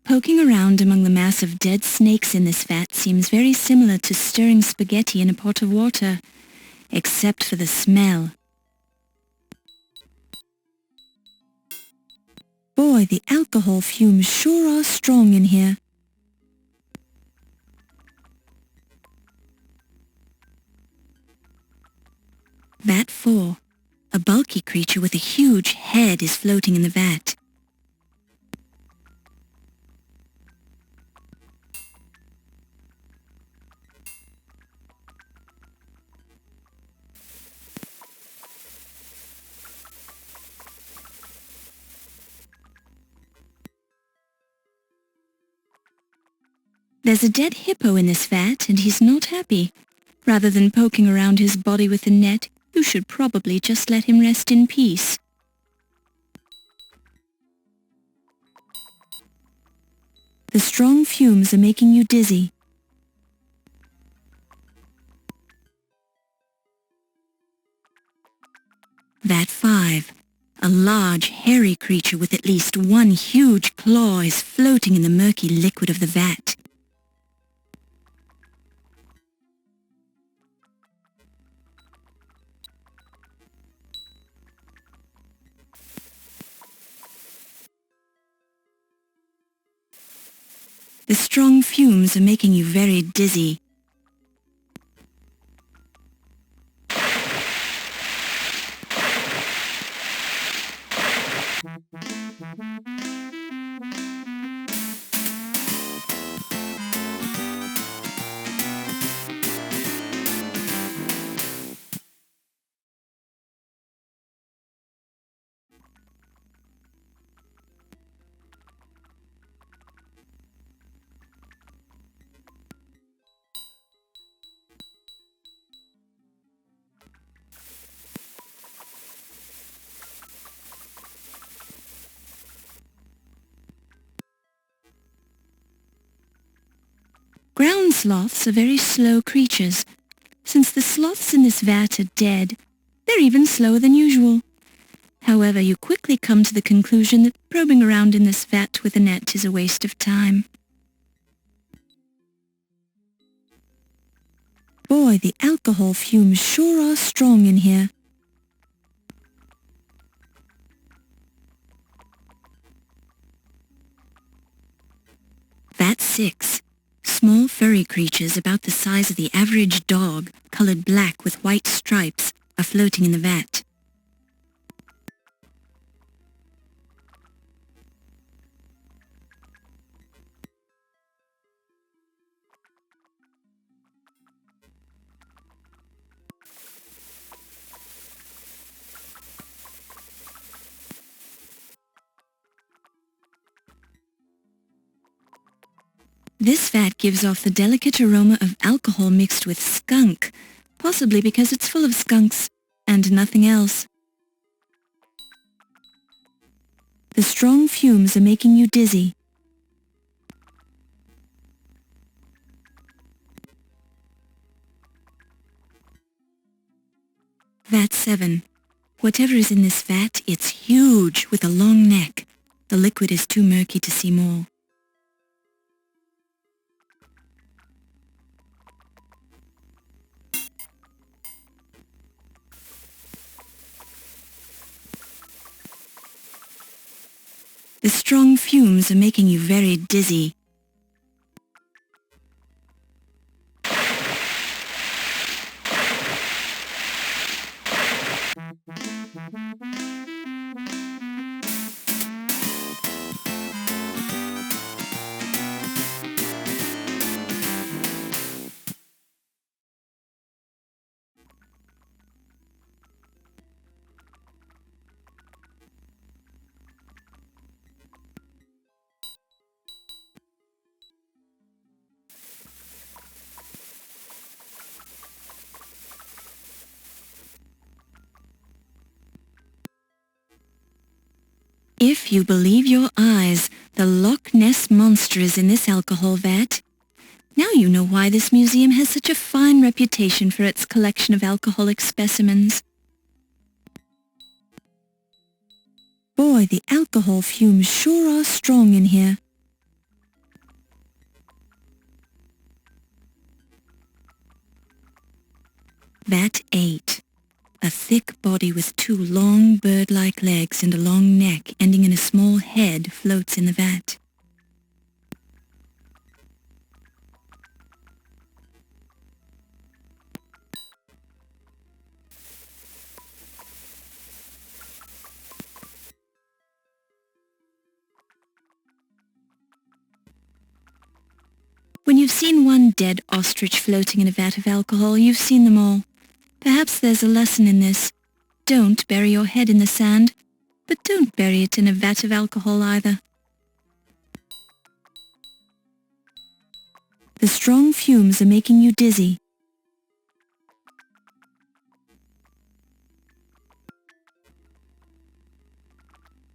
Poking around among the mass of dead snakes in this vat seems very similar to stirring spaghetti in a pot of water, except for the smell. Boy, the alcohol fumes sure are strong in here. Vat 4. A bulky creature with a huge head is floating in the vat. There's a dead hippo in this vat, and he's not happy. Rather than poking around his body with a net, you should probably just let him rest in peace. The strong fumes are making you dizzy. 5. A large, hairy creature with at least one huge claw is floating in the murky liquid of the vat. The strong fumes are making you very dizzy. Ground sloths are very slow creatures. Since the sloths in this vat are dead, they're even slower than usual. However, you quickly come to the conclusion that probing around in this vat with a net is a waste of time. Boy, the alcohol fumes sure are strong in here. Vat 6. Small furry creatures about the size of the average dog, colored black with white stripes, are floating in the vat. This vat gives off the delicate aroma of alcohol mixed with skunk, possibly because it's full of skunks and nothing else. The strong fumes are making you dizzy. Vat 7. Whatever is in this vat, it's huge with a long neck. The liquid is too murky to see more. The strong fumes are making you very dizzy. If you believe your eyes, the Loch Ness Monster is in this alcohol vat. Now you know why this museum has such a fine reputation for its collection of alcoholic specimens. Boy, the alcohol fumes sure are strong in here. Vat 8. A thick body with two long bird-like legs and a long neck ending in a small head floats in the vat. When you've seen one dead ostrich floating in a vat of alcohol, you've seen them all. Perhaps there's a lesson in this. Don't bury your head in the sand, but don't bury it in a vat of alcohol either. The strong fumes are making you dizzy.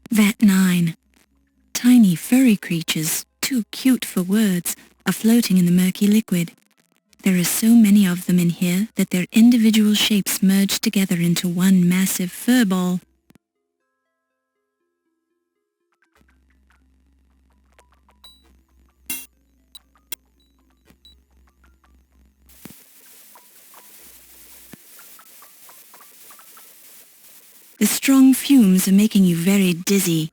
Vat 9. Tiny furry creatures, too cute for words, are floating in the murky liquid. There are so many of them in here that their individual shapes merge together into one massive fur ball. The strong fumes are making you very dizzy.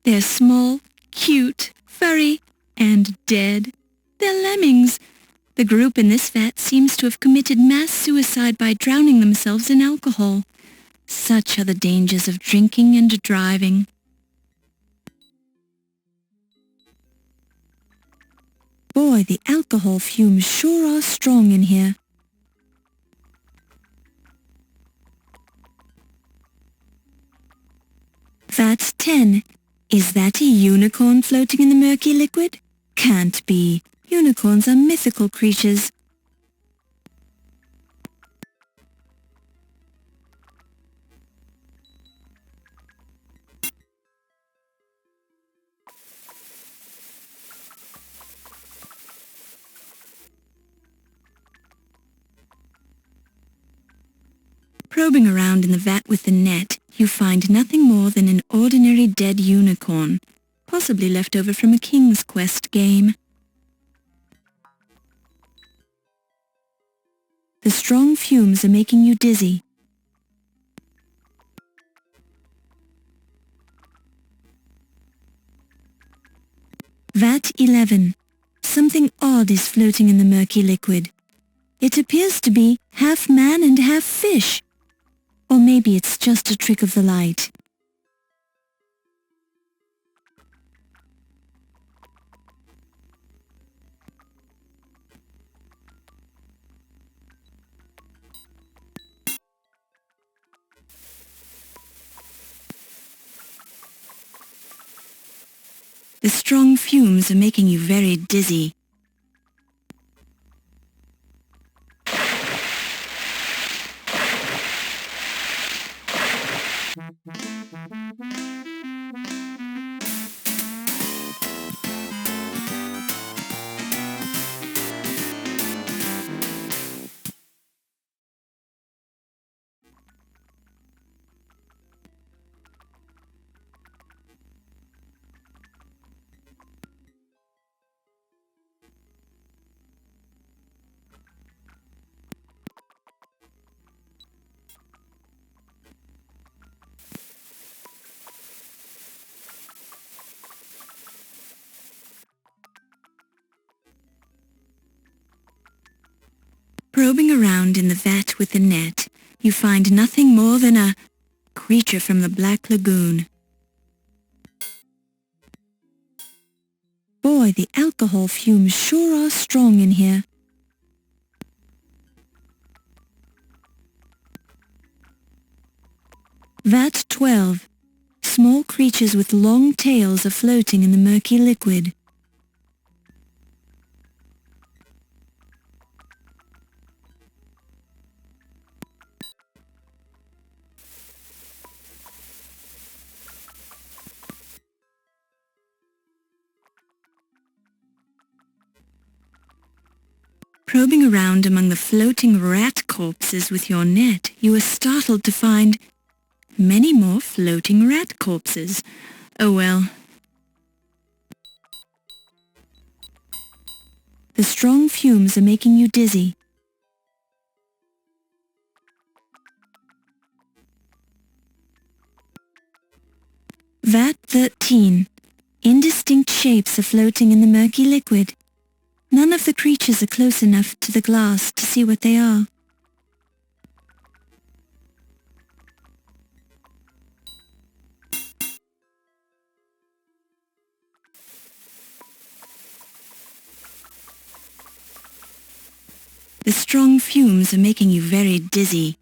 They're small, cute, furry, and dead. They're lemmings. The group in this vat seems to have committed mass suicide by drowning themselves in alcohol. Such are the dangers of drinking and driving. Boy, the alcohol fumes sure are strong in here. Vat 10. Is that a unicorn floating in the murky liquid? Can't be. Unicorns are mythical creatures. Probing around in the vat with the net, you find nothing more than an ordinary dead unicorn, possibly left over from a King's Quest game. The strong fumes are making you dizzy. Vat 11. Something odd is floating in the murky liquid. It appears to be half man and half fish. Or maybe it's just a trick of the light. The strong fumes are making you very dizzy. Probing around in the vat with the net, you find nothing more than a creature from the Black Lagoon. Boy, the alcohol fumes sure are strong in here. Vat 12. Small creatures with long tails are floating in the murky liquid. Probing around among the floating rat corpses with your net, you are startled to find many more floating rat corpses. Oh well. The strong fumes are making you dizzy. Vat 13. Indistinct shapes are floating in the murky liquid. None of the creatures are close enough to the glass to see what they are. The strong fumes are making you very dizzy.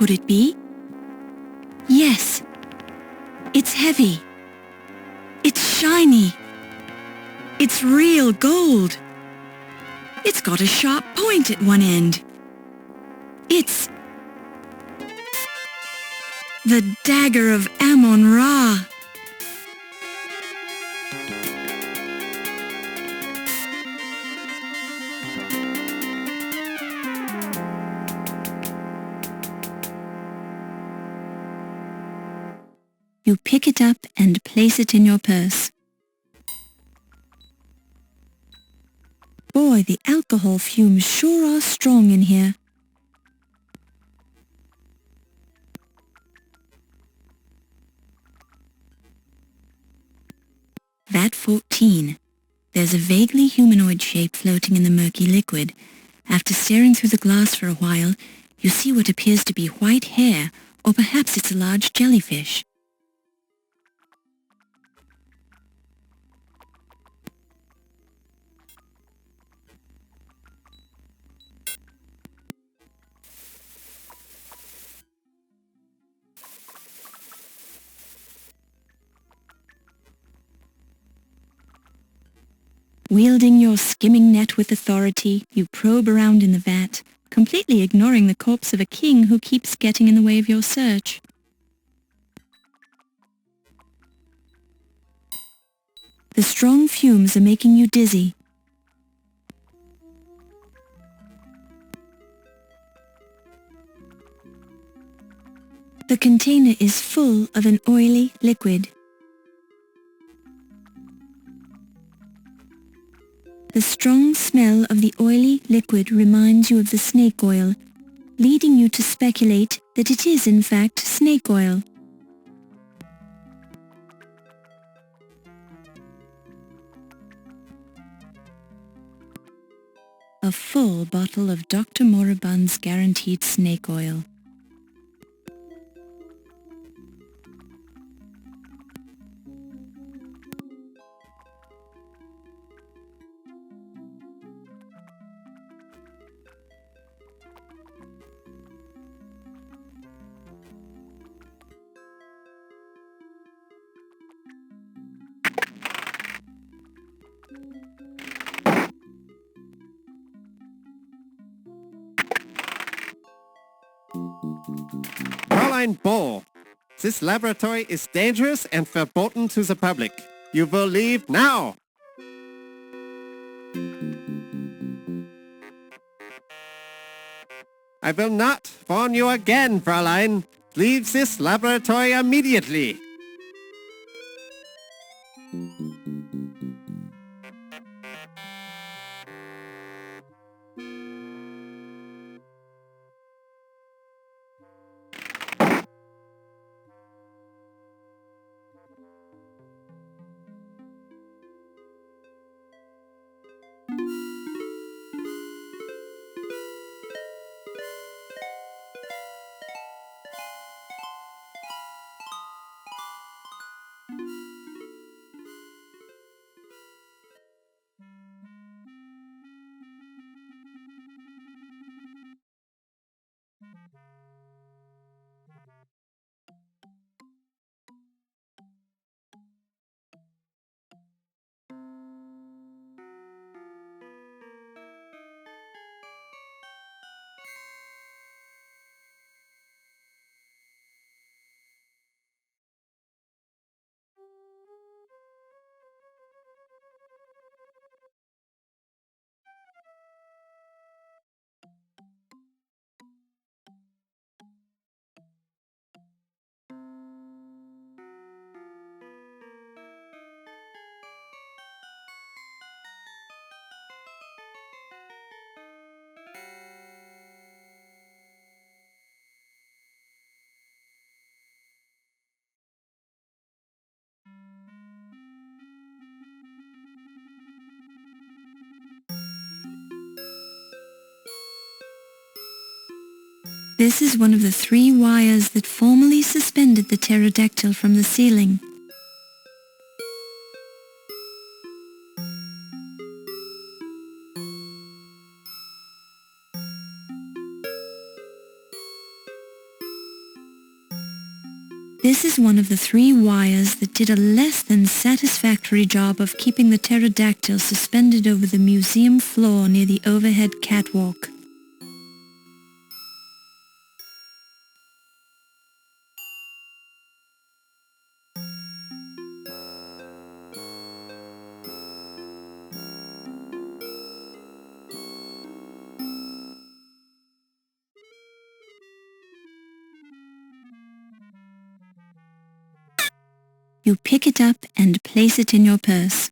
Could it be? Yes. It's heavy. It's shiny. It's real gold. It's got a sharp point at one end. It's the Dagger of Amon-Ra. You pick it up and place it in your purse. Boy, the alcohol fumes sure are strong in here. Vat 14. There's a vaguely humanoid shape floating in the murky liquid. After staring through the glass for a while, you see what appears to be white hair, or perhaps it's a large jellyfish. Wielding your skimming net with authority, you probe around in the vat, completely ignoring the corpse of a king who keeps getting in the way of your search. The strong fumes are making you dizzy. The container is full of an oily liquid. The strong smell of the oily liquid reminds you of the snake oil, leading you to speculate that it is in fact snake oil. A full bottle of Dr. Moribund's guaranteed snake oil. Fräulein Boll, this laboratory is dangerous and verboten to the public. You will leave now. I will not warn you again, Fräulein. Leave this laboratory immediately. This is one of the 3 wires that formerly suspended the pterodactyl from the ceiling. This is one of the 3 wires that did a less than satisfactory job of keeping the pterodactyl suspended over the museum floor near the overhead catwalk. You pick it up and place it in your purse.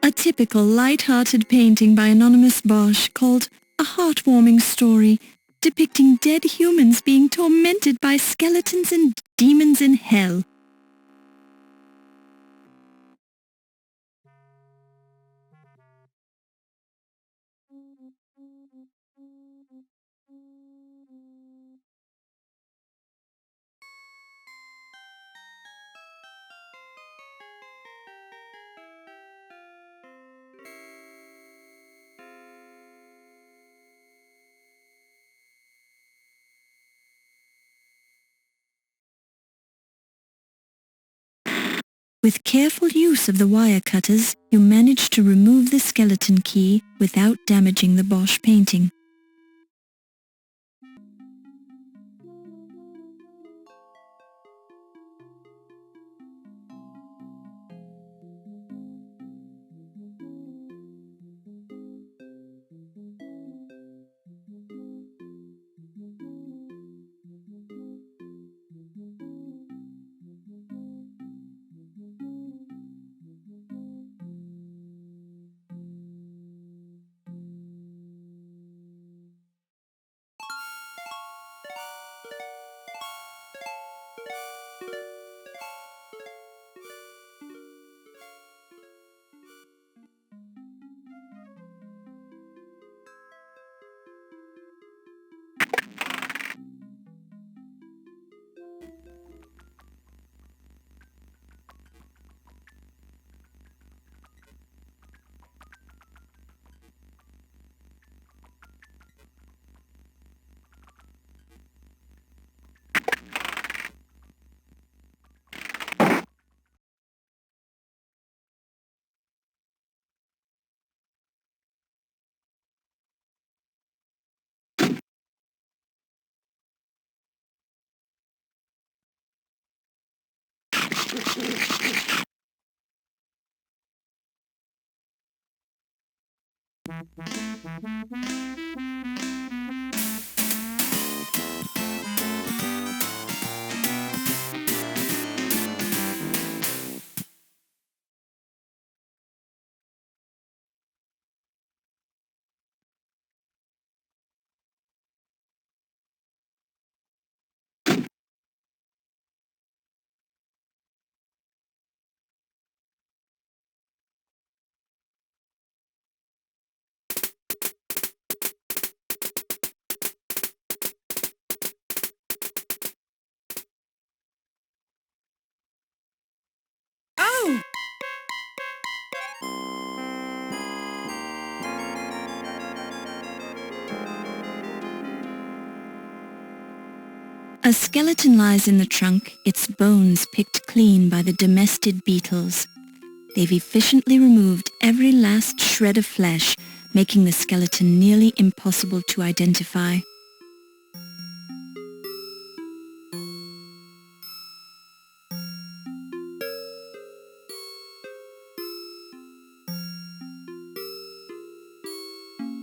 A typical light-hearted painting by anonymous Bosch called A Heartwarming Story, depicting dead humans being tormented by skeletons and demons in hell. With careful use of the wire cutters, you manage to remove the skeleton key without damaging the Bosch painting. A skeleton lies in the trunk, its bones picked clean by the domestic beetles. They've efficiently removed every last shred of flesh, making the skeleton nearly impossible to identify.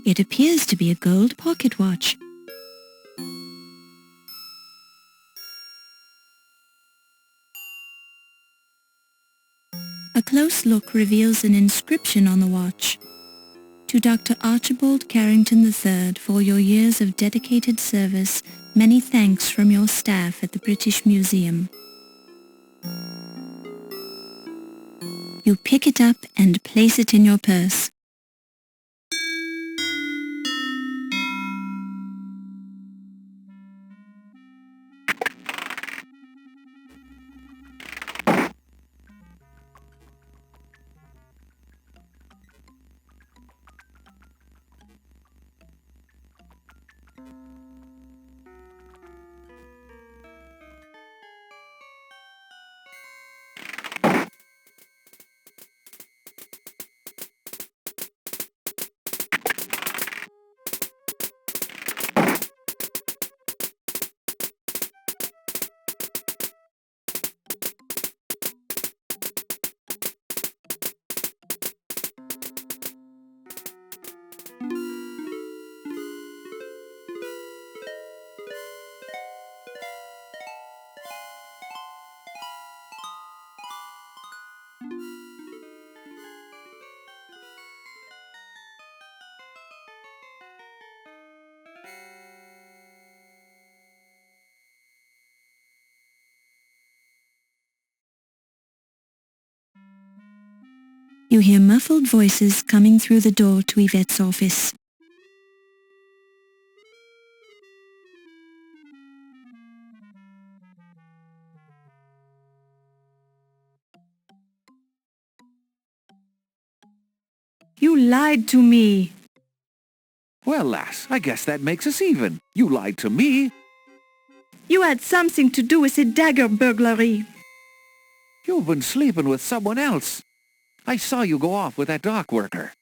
It appears to be a gold pocket watch. A close look reveals an inscription on the watch. To Dr. Archibald Carrington III for your years of dedicated service, many thanks from your staff at the British Museum. You pick it up and place it in your purse. You hear muffled voices coming through the door to Yvette's office. You lied to me. Well, lass, I guess that makes us even. You lied to me. You had something to do with the dagger burglary. You've been sleeping with someone else. I saw you go off with that dock worker.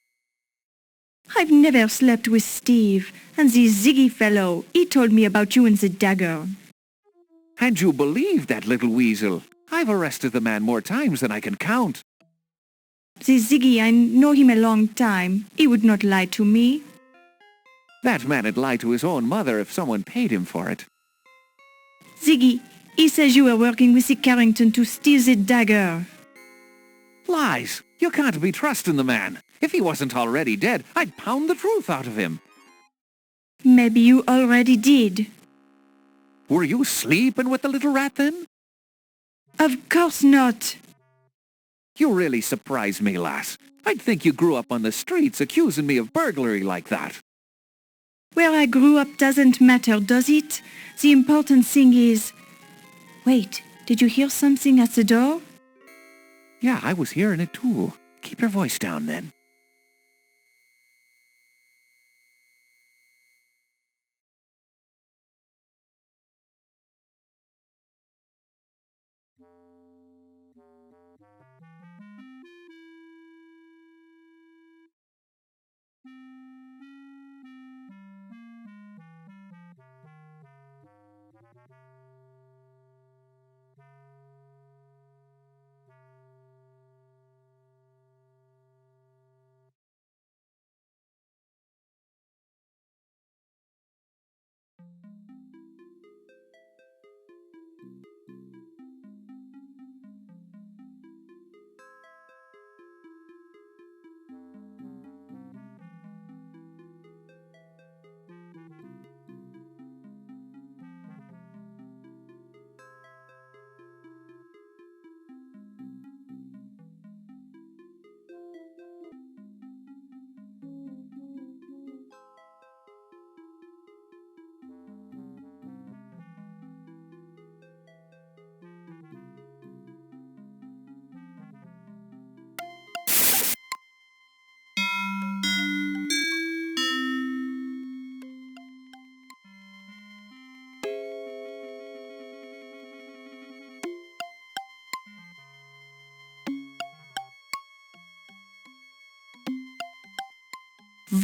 I've never slept with Steve, and this Ziggy fellow, he told me about you and the dagger. And you believed that little weasel. I've arrested the man more times than I can count. The Ziggy, I know him a long time. He would not lie to me. That man'd lie to his own mother if someone paid him for it. Ziggy, he says you were working with the Carrington to steal the dagger. Lies! You can't be trusting the man. If he wasn't already dead, I'd pound the truth out of him. Maybe you already did. Were you sleeping with the little rat then? Of course not. You really surprise me, lass. I'd think you grew up on the streets accusing me of burglary like that. Where I grew up doesn't matter, does it? The important thing is... Wait, did you hear something at the door? Yeah, I was hearing it too. Keep your voice down then.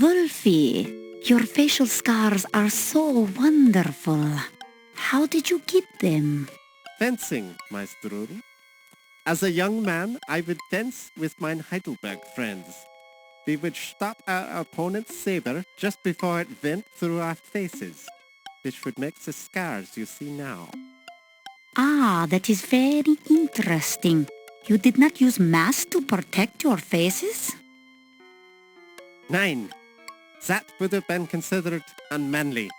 Wolfie, your facial scars are so wonderful. How did you keep them? Fencing, Meisterul. As a young man, I would dance with my Heidelberg friends. we would stop our opponent's saber just before it went through our faces, which would make the scars you see now. Ah, that is very interesting. You did not use masks to protect your faces? 9. That would have been considered unmanly.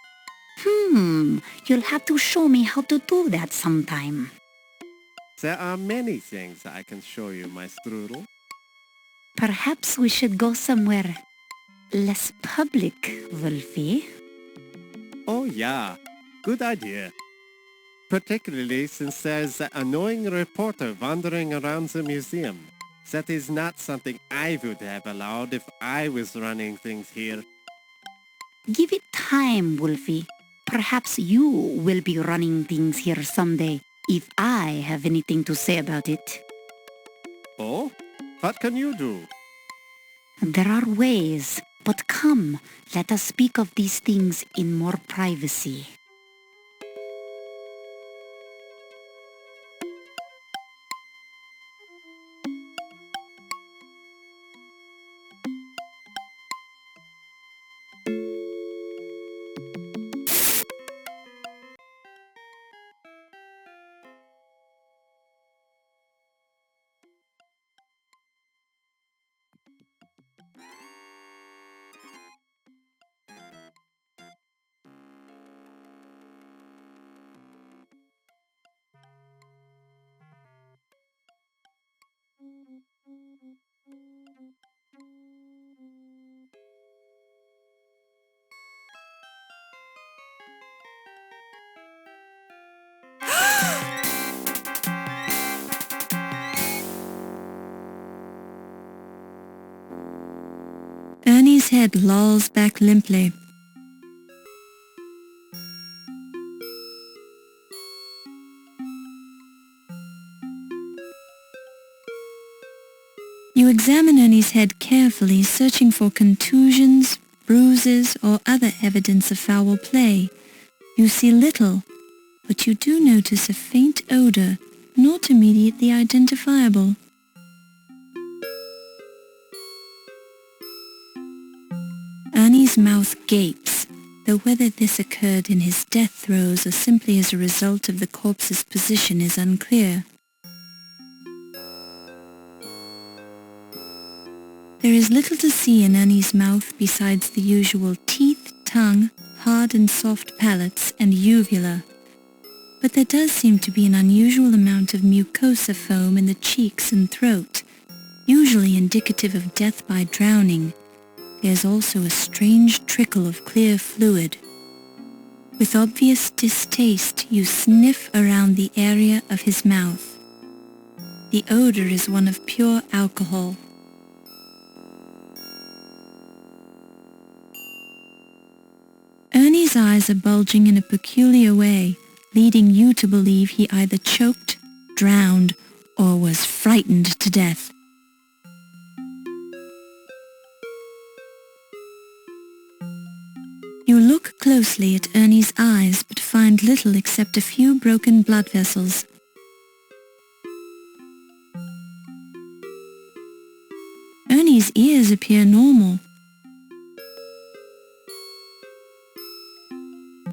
You'll have to show me how to do that sometime. There are many things I can show you, my strudel. Perhaps we should go somewhere less public, Wolfie. Oh yeah, good idea. Particularly since there's that annoying reporter wandering around the museum. That is not something I would have allowed if I was running things here. Give it time, Wolfie. Perhaps you will be running things here someday, if I have anything to say about it. Oh? What can you do? There are ways, but come, let us speak of these things in more privacy. Ernie's head lolls back limply. You examine Ernie's head carefully, searching for contusions, bruises, or other evidence of foul play. You see little, but you do notice a faint odor, not immediately identifiable. Ernie's mouth gapes, though whether this occurred in his death throes or simply as a result of the corpse's position is unclear. There is little to see in Ernie's mouth besides the usual teeth, tongue, hard and soft palates, and uvula. But there does seem to be an unusual amount of mucosa foam in the cheeks and throat, usually indicative of death by drowning. There's also a strange trickle of clear fluid. With obvious distaste, you sniff around the area of his mouth. The odor is one of pure alcohol. Ernie's eyes are bulging in a peculiar way, leading you to believe he either choked, drowned, or was frightened to death. You look closely at Ernie's eyes but find little except a few broken blood vessels. Ernie's ears appear normal.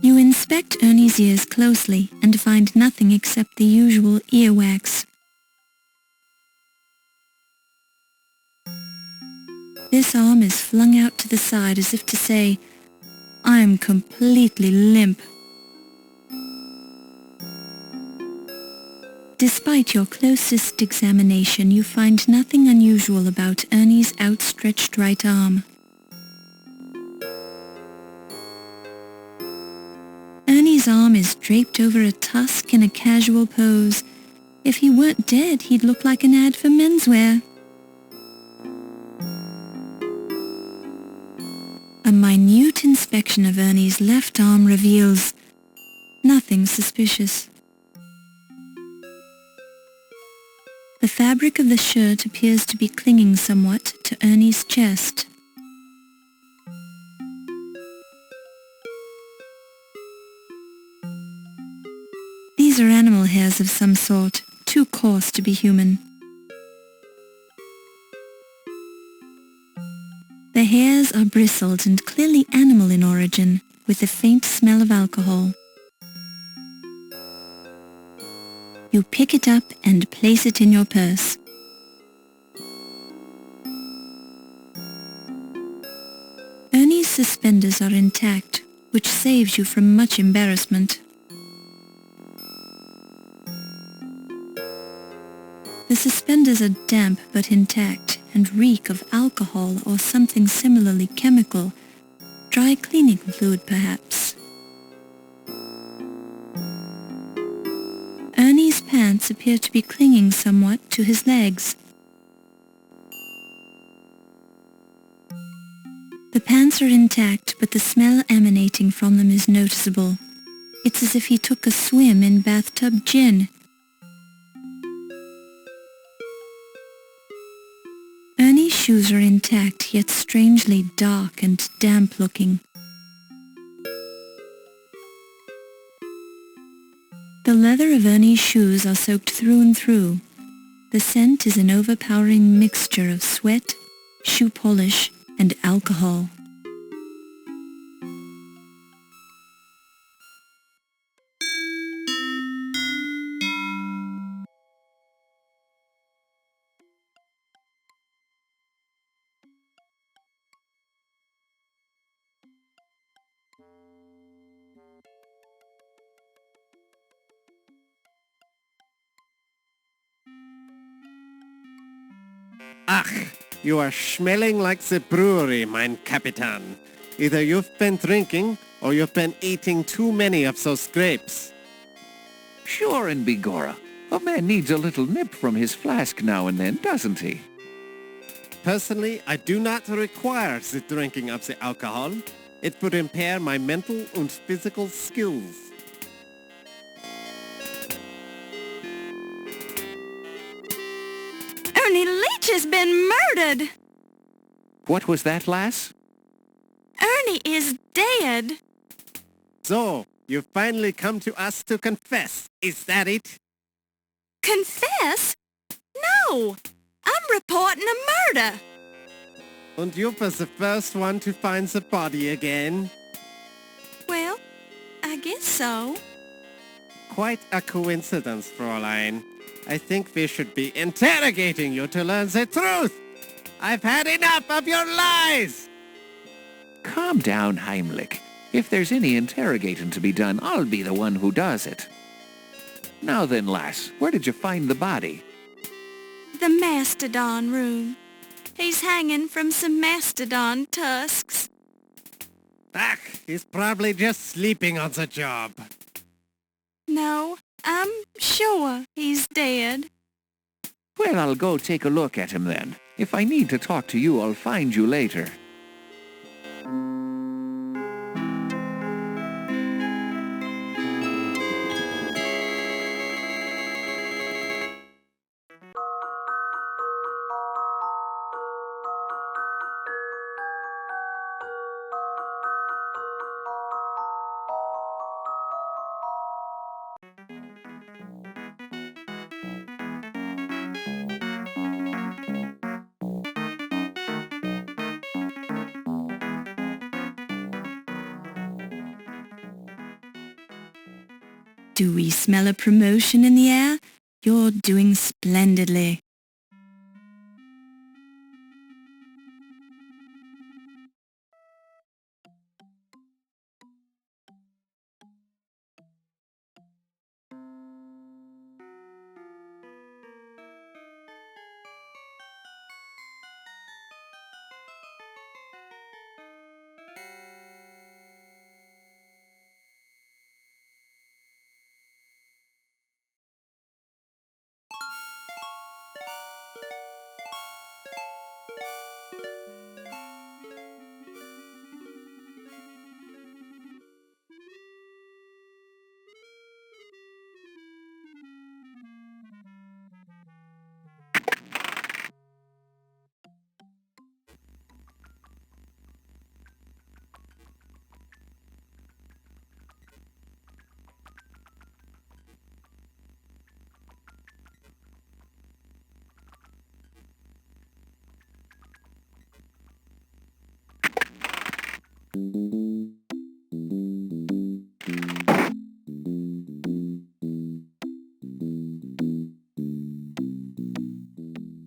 You inspect Ernie's ears closely and find nothing except the usual earwax. This arm is flung out to the side as if to say, "I'm completely limp." Despite your closest examination, you find nothing unusual about Ernie's outstretched right arm. Ernie's arm is draped over a tusk in a casual pose. If he weren't dead, he'd look like an ad for menswear. A minute inspection of Ernie's left arm reveals nothing suspicious. The fabric of the shirt appears to be clinging somewhat to Ernie's chest. These are animal hairs of some sort, too coarse to be human. The hairs are bristled and clearly animal in origin, with a faint smell of alcohol. You pick it up and place it in your purse. Ernie's suspenders are intact, which saves you from much embarrassment. The suspenders are damp but intact and reek of alcohol or something similarly chemical, dry cleaning fluid perhaps. Ernie's pants appear to be clinging somewhat to his legs. The pants are intact, but the smell emanating from them is noticeable. It's as if he took a swim in bathtub gin. Ernie's shoes are intact, yet strangely dark and damp-looking. The leather of Ernie's shoes are soaked through and through. The scent is an overpowering mixture of sweat, shoe polish, and alcohol. Ach, you are smelling like the brewery, mein Kapitan. Either you've been drinking, or you've been eating too many of those grapes. Sure and begorra. A man needs a little nip from his flask now and then, doesn't he? Personally, I do not require the drinking of the alcohol. It would impair my mental and physical skills. Ernie Leach has been murdered! What was that, lass? Ernie is dead! So, you've finally come to us to confess, is that it? Confess? No! I'm reporting a murder! And you was the first one to find the body again? Well, I guess so. Quite a coincidence, Fräulein. I think we should be interrogating you to learn the truth. I've had enough of your lies! Calm down, Heimlich. If there's any interrogating to be done, I'll be the one who does it. Now then, lass, where did you find the body? The mastodon room. He's hanging from some mastodon tusks. Ach, he's probably just sleeping on the job. No, I'm sure he's dead. Well, I'll go take a look at him then. If I need to talk to you, I'll find you later. Do we smell a promotion in the air? You're doing splendidly.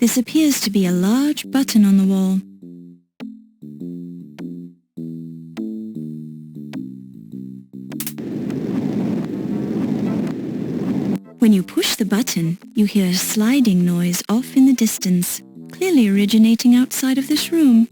This appears to be a large button on the wall. When you push the button, you hear a sliding noise off in the distance, clearly originating outside of this room.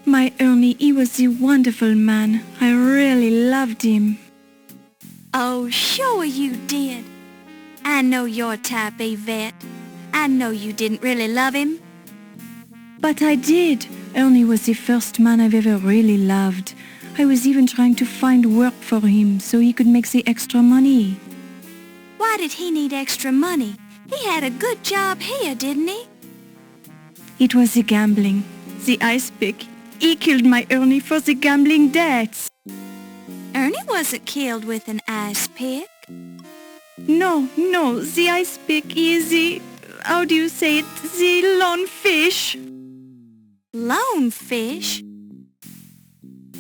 My Ernie, he was a wonderful man. I really loved him. Oh, sure you did. I know your type, Yvette. I know you didn't really love him. But I did. Ernie was the first man I've ever really loved. I was even trying to find work for him so he could make the extra money. Why did he need extra money? He had a good job here, didn't he? It was the gambling. The ice pick. He killed my Ernie for the gambling debts. Ernie wasn't killed with an ice pick. No, the ice pick is the... how do you say it? The lone fish. Lone fish?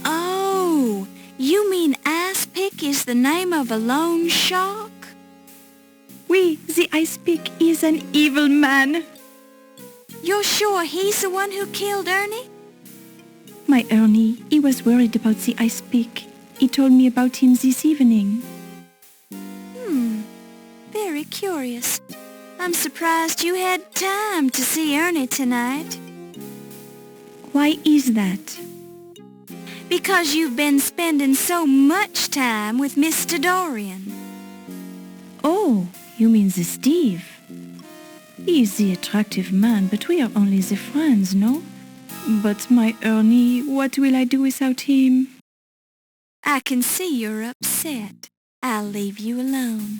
Oh, you mean ice pick is the name of a lone shark? Oui, the ice pick is an evil man. You're sure he's the one who killed Ernie? My Ernie, he was worried about the ice pick. He told me about him this evening. Very curious. I'm surprised you had time to see Ernie tonight. Why is that? Because you've been spending so much time with Mr. Dorian. Oh, you mean the Steve? He is the attractive man, but we are only the friends, no? But my Ernie, what will I do without him? I can see you're upset. I'll leave you alone.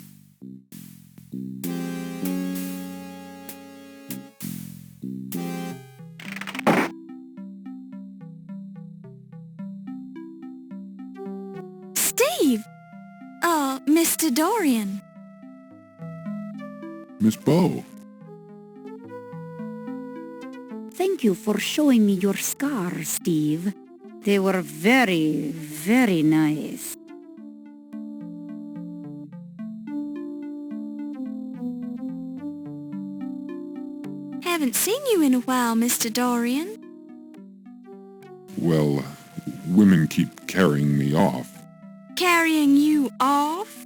Steve! Mr. Dorian. Miss Bow. Thank you for showing me your scars, Steve. They were very, very nice. Haven't seen you in a while, Mr. Dorian. Well, women keep carrying me off. Carrying you off?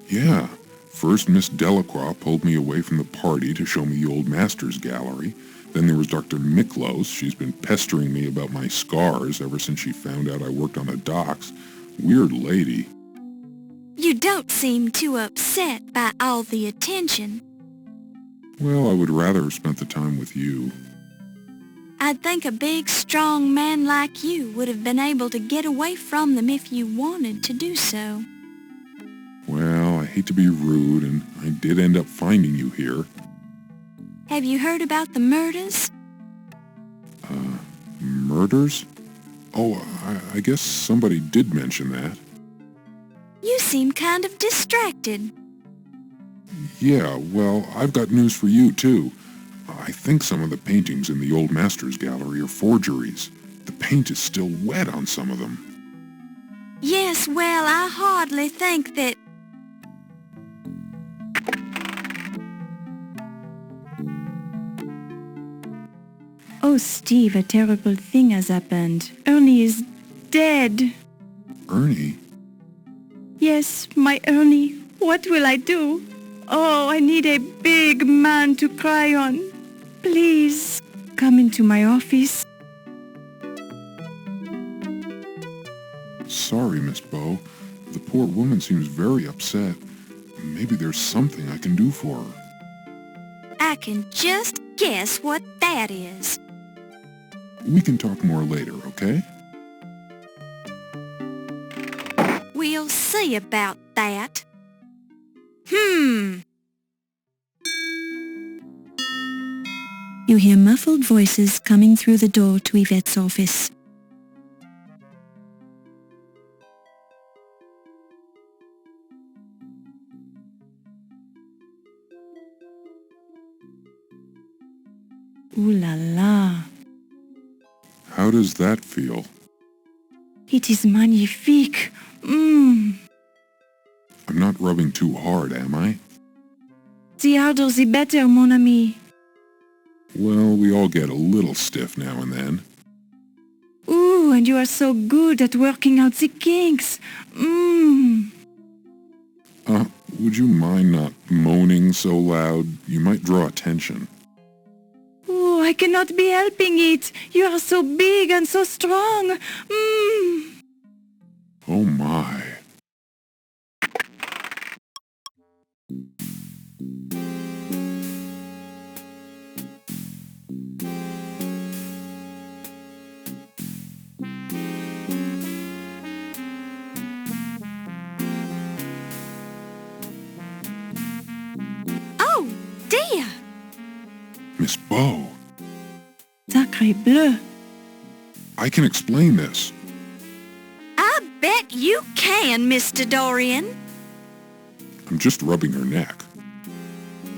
Yeah. First, Miss Delacroix pulled me away from the party to show me the old master's gallery. Then there was Dr. Miklos. She's been pestering me about my scars ever since she found out I worked on the docks. Weird lady. You don't seem too upset by all the attention. Well, I would rather have spent the time with you. I'd think a big, strong man like you would have been able to get away from them if you wanted to do so. Well, I hate to be rude, and I did end up finding you here. Have you heard about the murders? Murders? Oh, I guess somebody did mention that. You seem kind of distracted. Yeah, well, I've got news for you, too. I think some of the paintings in the old master's gallery are forgeries. The paint is still wet on some of them. Yes, well, I hardly think that... Oh, Steve, a terrible thing has happened. Ernie is dead. Ernie? Yes, my Ernie. What will I do? Oh, I need a big man to cry on. Please, come into my office. Sorry, Miss Bow. The poor woman seems very upset. Maybe there's something I can do for her. I can just guess what that is. We can talk more later, okay? We'll see about that. You hear muffled voices coming through the door to Yvette's office. Ooh la la. How does that feel? It is magnifique. I'm not rubbing too hard, am I? The harder the better, mon ami. Well, we all get a little stiff now and then. Ooh, and you are so good at working out the kinks. Would you mind not moaning so loud? You might draw attention. Oh, I cannot be helping it. You are so big and so strong. Oh my. Oh, dear. Miss Bow. Sacré bleu. I can explain this. I bet you can, Mr. Dorian. I'm just rubbing her neck.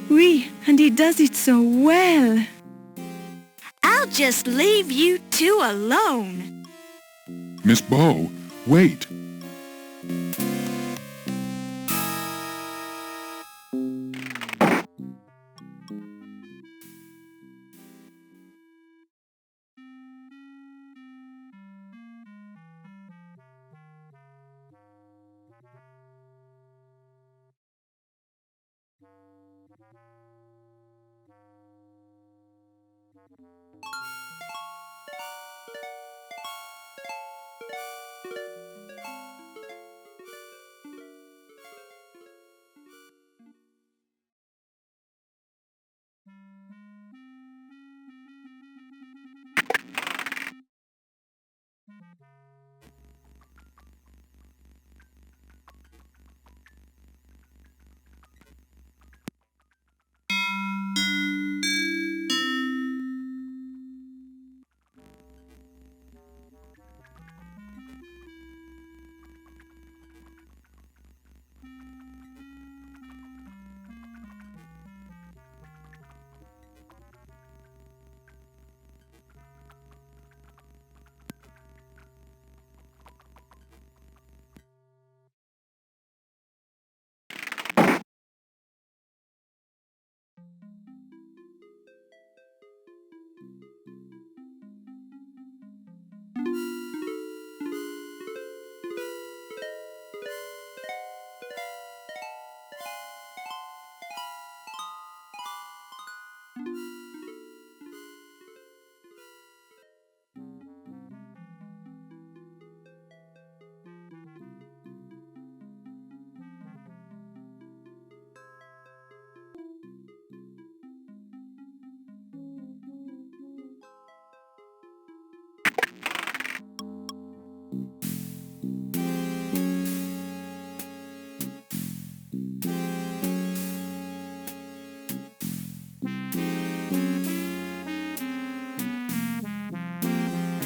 Oui, and he does it so well. I'll just leave you two alone. Miss Bow, wait.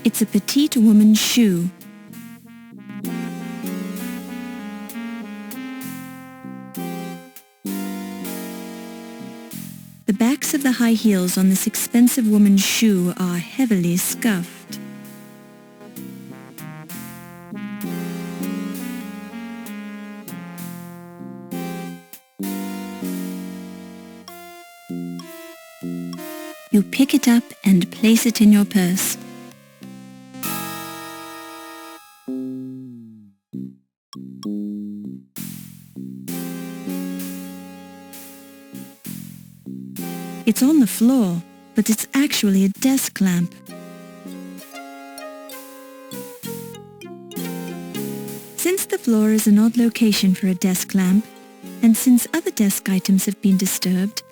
It's a petite woman's shoe. The backs of the high heels on this expensive woman's shoe are heavily scuffed. You pick it up and place it in your purse. It's on the floor, but it's actually a desk lamp. Since the floor is an odd location for a desk lamp, and since other desk items have been disturbed,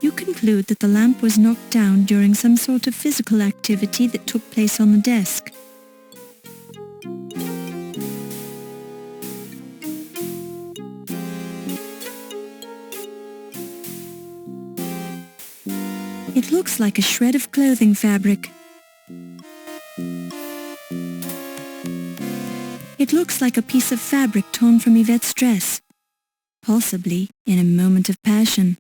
you conclude that the lamp was knocked down during some sort of physical activity that took place on the desk. It looks like a shred of clothing fabric. It looks like a piece of fabric torn from Yvette's dress, possibly in a moment of passion.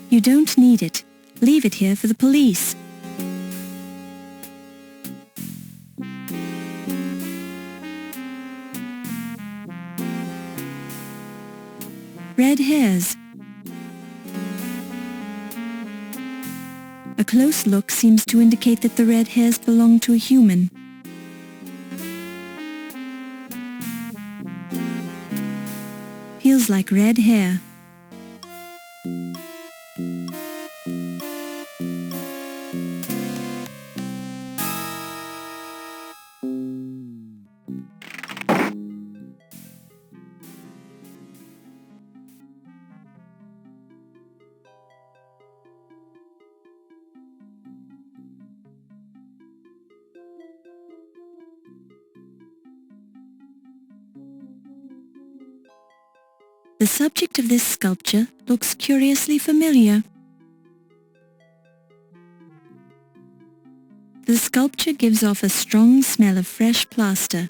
You don't need it. Leave it here for the police. Red hairs. A close look seems to indicate that the red hairs belong to a human. Feels like red hair. The subject of this sculpture looks curiously familiar. The sculpture gives off a strong smell of fresh plaster.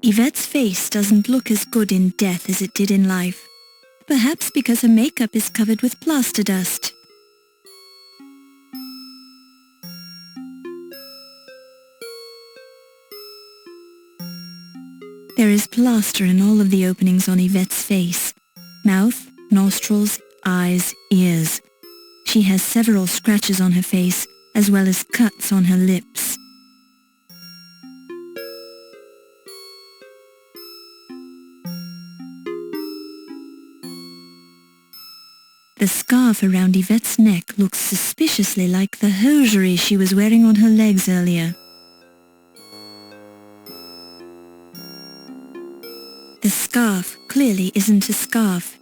Yvette's face doesn't look as good in death as it did in life, perhaps because her makeup is covered with plaster dust. There is plaster in all of the openings on Yvette's face: mouth, nostrils, eyes, ears. She has several scratches on her face, as well as cuts on her lips. The scarf around Yvette's neck looks suspiciously like the hosiery she was wearing on her legs earlier. The scarf clearly isn't a scarf.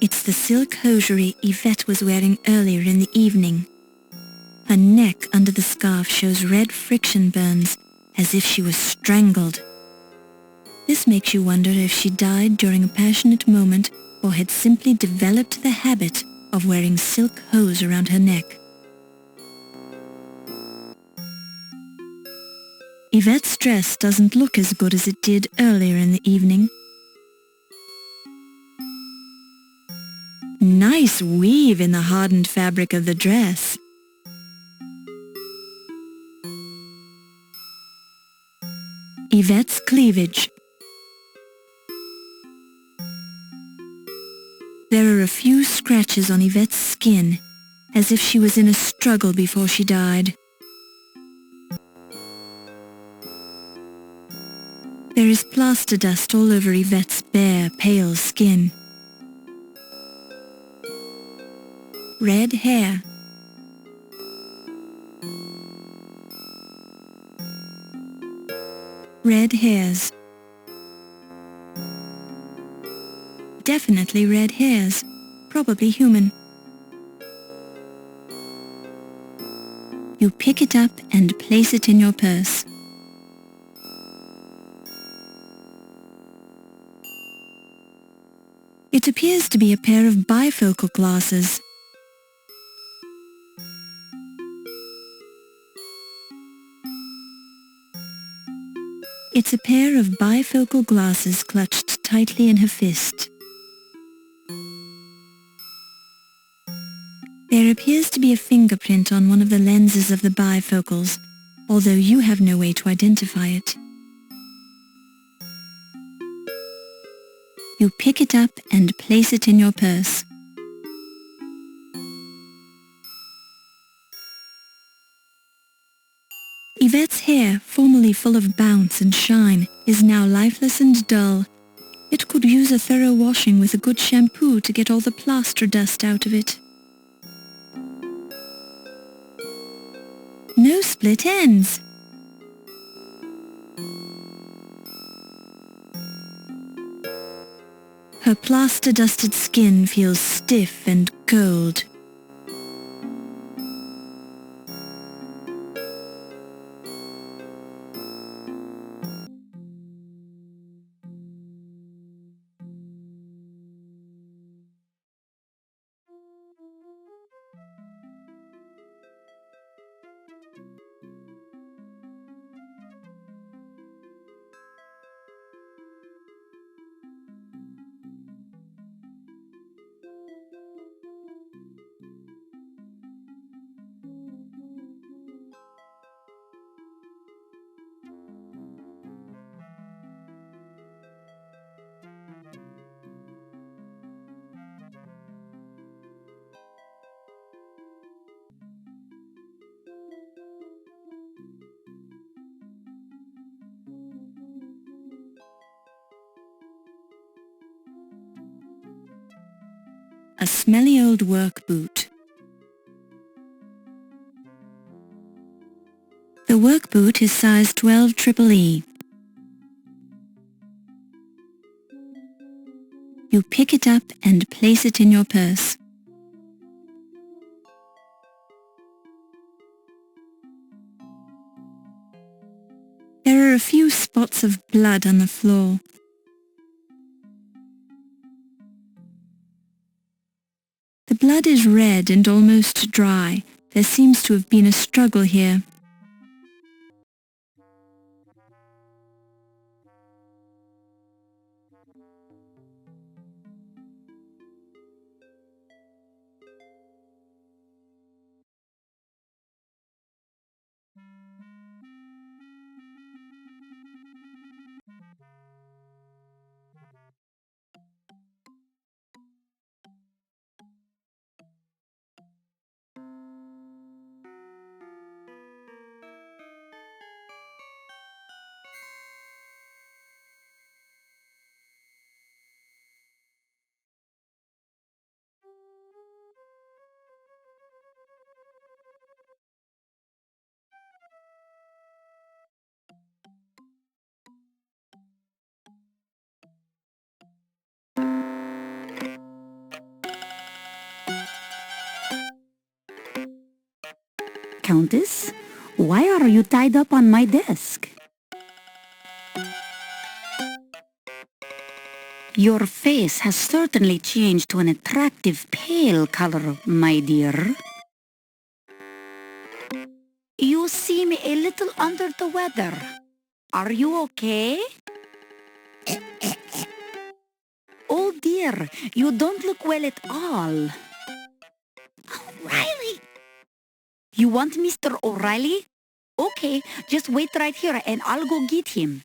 It's the silk hosiery Yvette was wearing earlier in the evening. Her neck under the scarf shows red friction burns, as if she was strangled. This makes you wonder if she died during a passionate moment or had simply developed the habit of wearing silk hose around her neck. Yvette's dress doesn't look as good as it did earlier in the evening. Nice weave in the hardened fabric of the dress. Yvette's cleavage. There are a few scratches on Yvette's skin, as if she was in a struggle before she died. There is plaster dust all over Yvette's bare, pale skin. red hair. Red hairs. Definitely red hairs, probably human. You pick it up and place it in your purse. It appears to be a pair of bifocal glasses. It's a pair of bifocal glasses clutched tightly in her fist. There appears to be a fingerprint on one of the lenses of the bifocals, although you have no way to identify it. You pick it up and place it in your purse. Yvette's hair, formerly full of bounce and shine, is now lifeless and dull. It could use a thorough washing with a good shampoo to get all the plaster dust out of it. No split ends! Her plaster-dusted skin feels stiff and cold. A smelly old work boot. The work boot is size 12 EEE. You pick it up and place it in your purse. There are a few spots of blood on the floor. The blood is red and almost dry. There seems to have been a struggle here. Countess, why are you tied up on my desk? Your face has certainly changed to an attractive pale color, my dear. You seem a little under the weather. Are you okay? Oh dear, you don't look well at all. O'Reilly! You want Mr. O'Reilly? Okay, just wait right here and I'll go get him.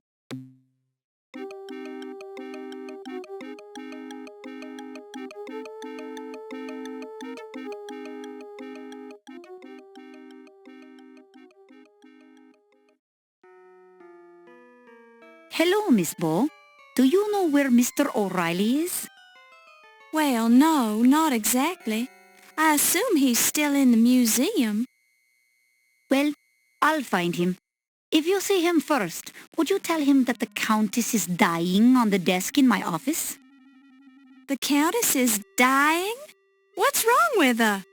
Hello, Miss Bo. Do you know where Mr. O'Reilly is? Well, no, not exactly. I assume he's still in the museum. Well, I'll find him. If you see him first, would you tell him that the Countess is dying on the desk in my office? The Countess is dying? What's wrong with her?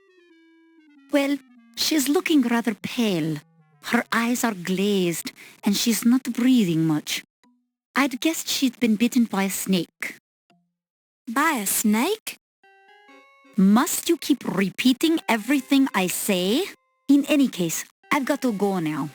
Well, she's looking rather pale. Her eyes are glazed, and she's not breathing much. I'd guessed she'd been bitten by a snake. By a snake? Must you keep repeating everything I say? In any case, I've got to go now.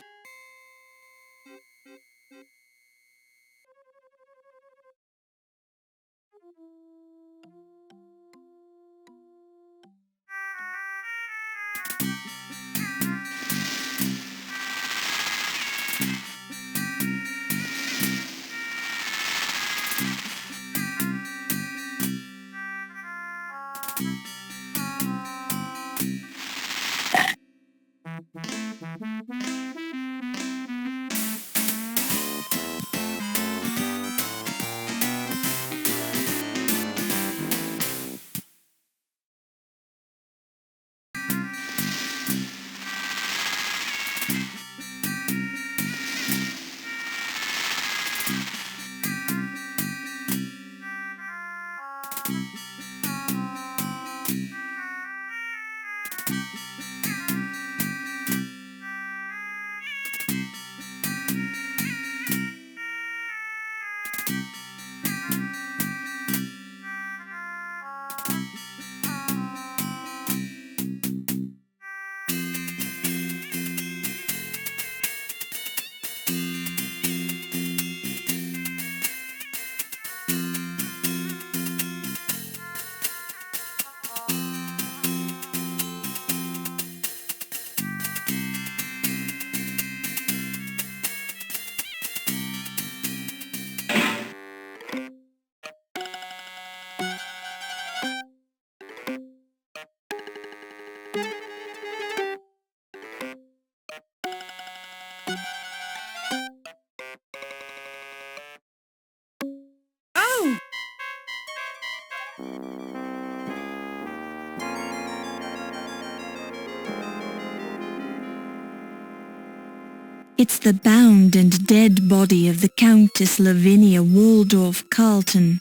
It's the bound and dead body of the Countess Lavinia Waldorf Carlton.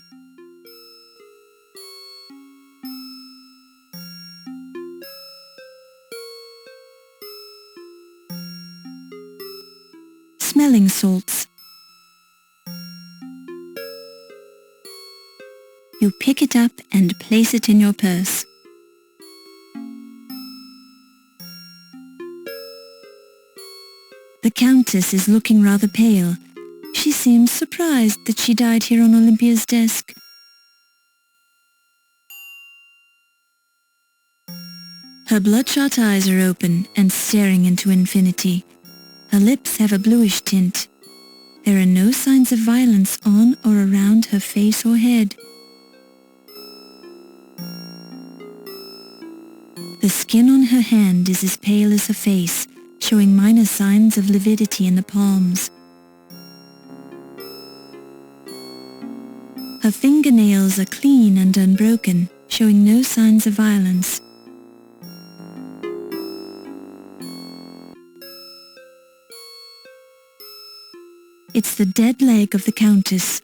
Smelling salts. You pick it up and place it in your purse. The Countess is looking rather pale. She seems surprised that she died here on Olympia's desk. Her bloodshot eyes are open and staring into infinity. Her lips have a bluish tint. There are no signs of violence on or around her face or head. The skin on her hand is as pale as her face, showing minor signs of lividity in the palms. Her fingernails are clean and unbroken, showing no signs of violence. It's the dead leg of the Countess.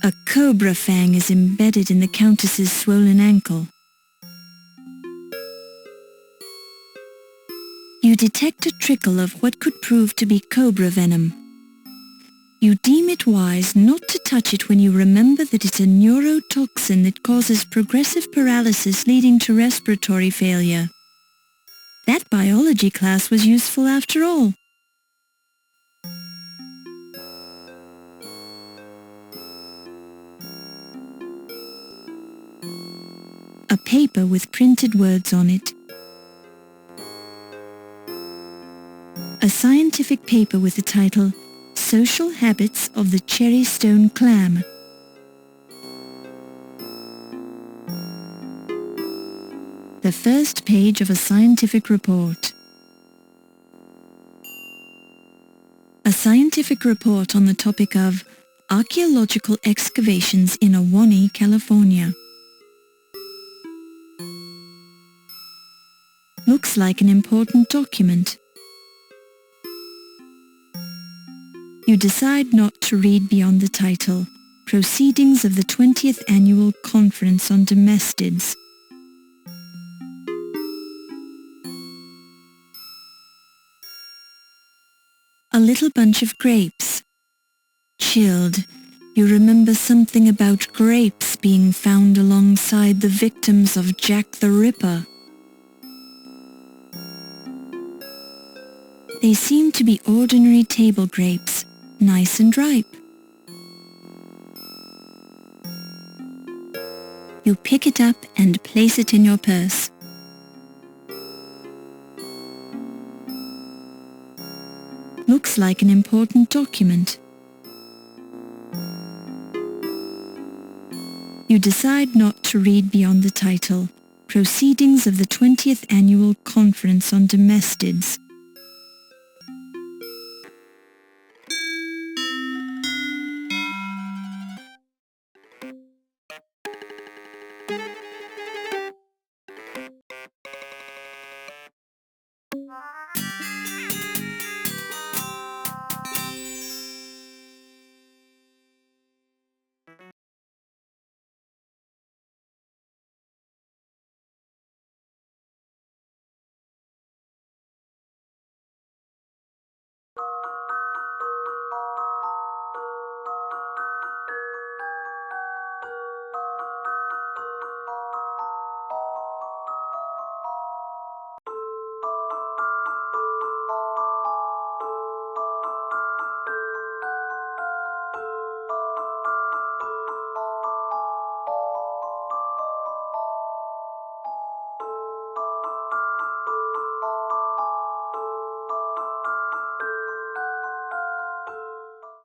A cobra fang is embedded in the Countess's swollen ankle. You detect a trickle of what could prove to be cobra venom. You deem it wise not to touch it when you remember that it's a neurotoxin that causes progressive paralysis leading to respiratory failure. That biology class was useful after all. A paper with printed words on it. A scientific paper with the title Social Habits of the Cherrystone Clam. The first page of a scientific report. A scientific report on the topic of archaeological excavations in Ahwahnee, California. Looks like an important document. You decide not to read beyond the title, Proceedings of the 20th Annual Conference on Domestids. A little bunch of grapes. Chilled, you remember something about grapes being found alongside the victims of Jack the Ripper. They seem to be ordinary table grapes, nice and ripe. You pick it up and place it in your purse. Looks like an important document. You decide not to read beyond the title, Proceedings of the 20th Annual Conference on Domestids.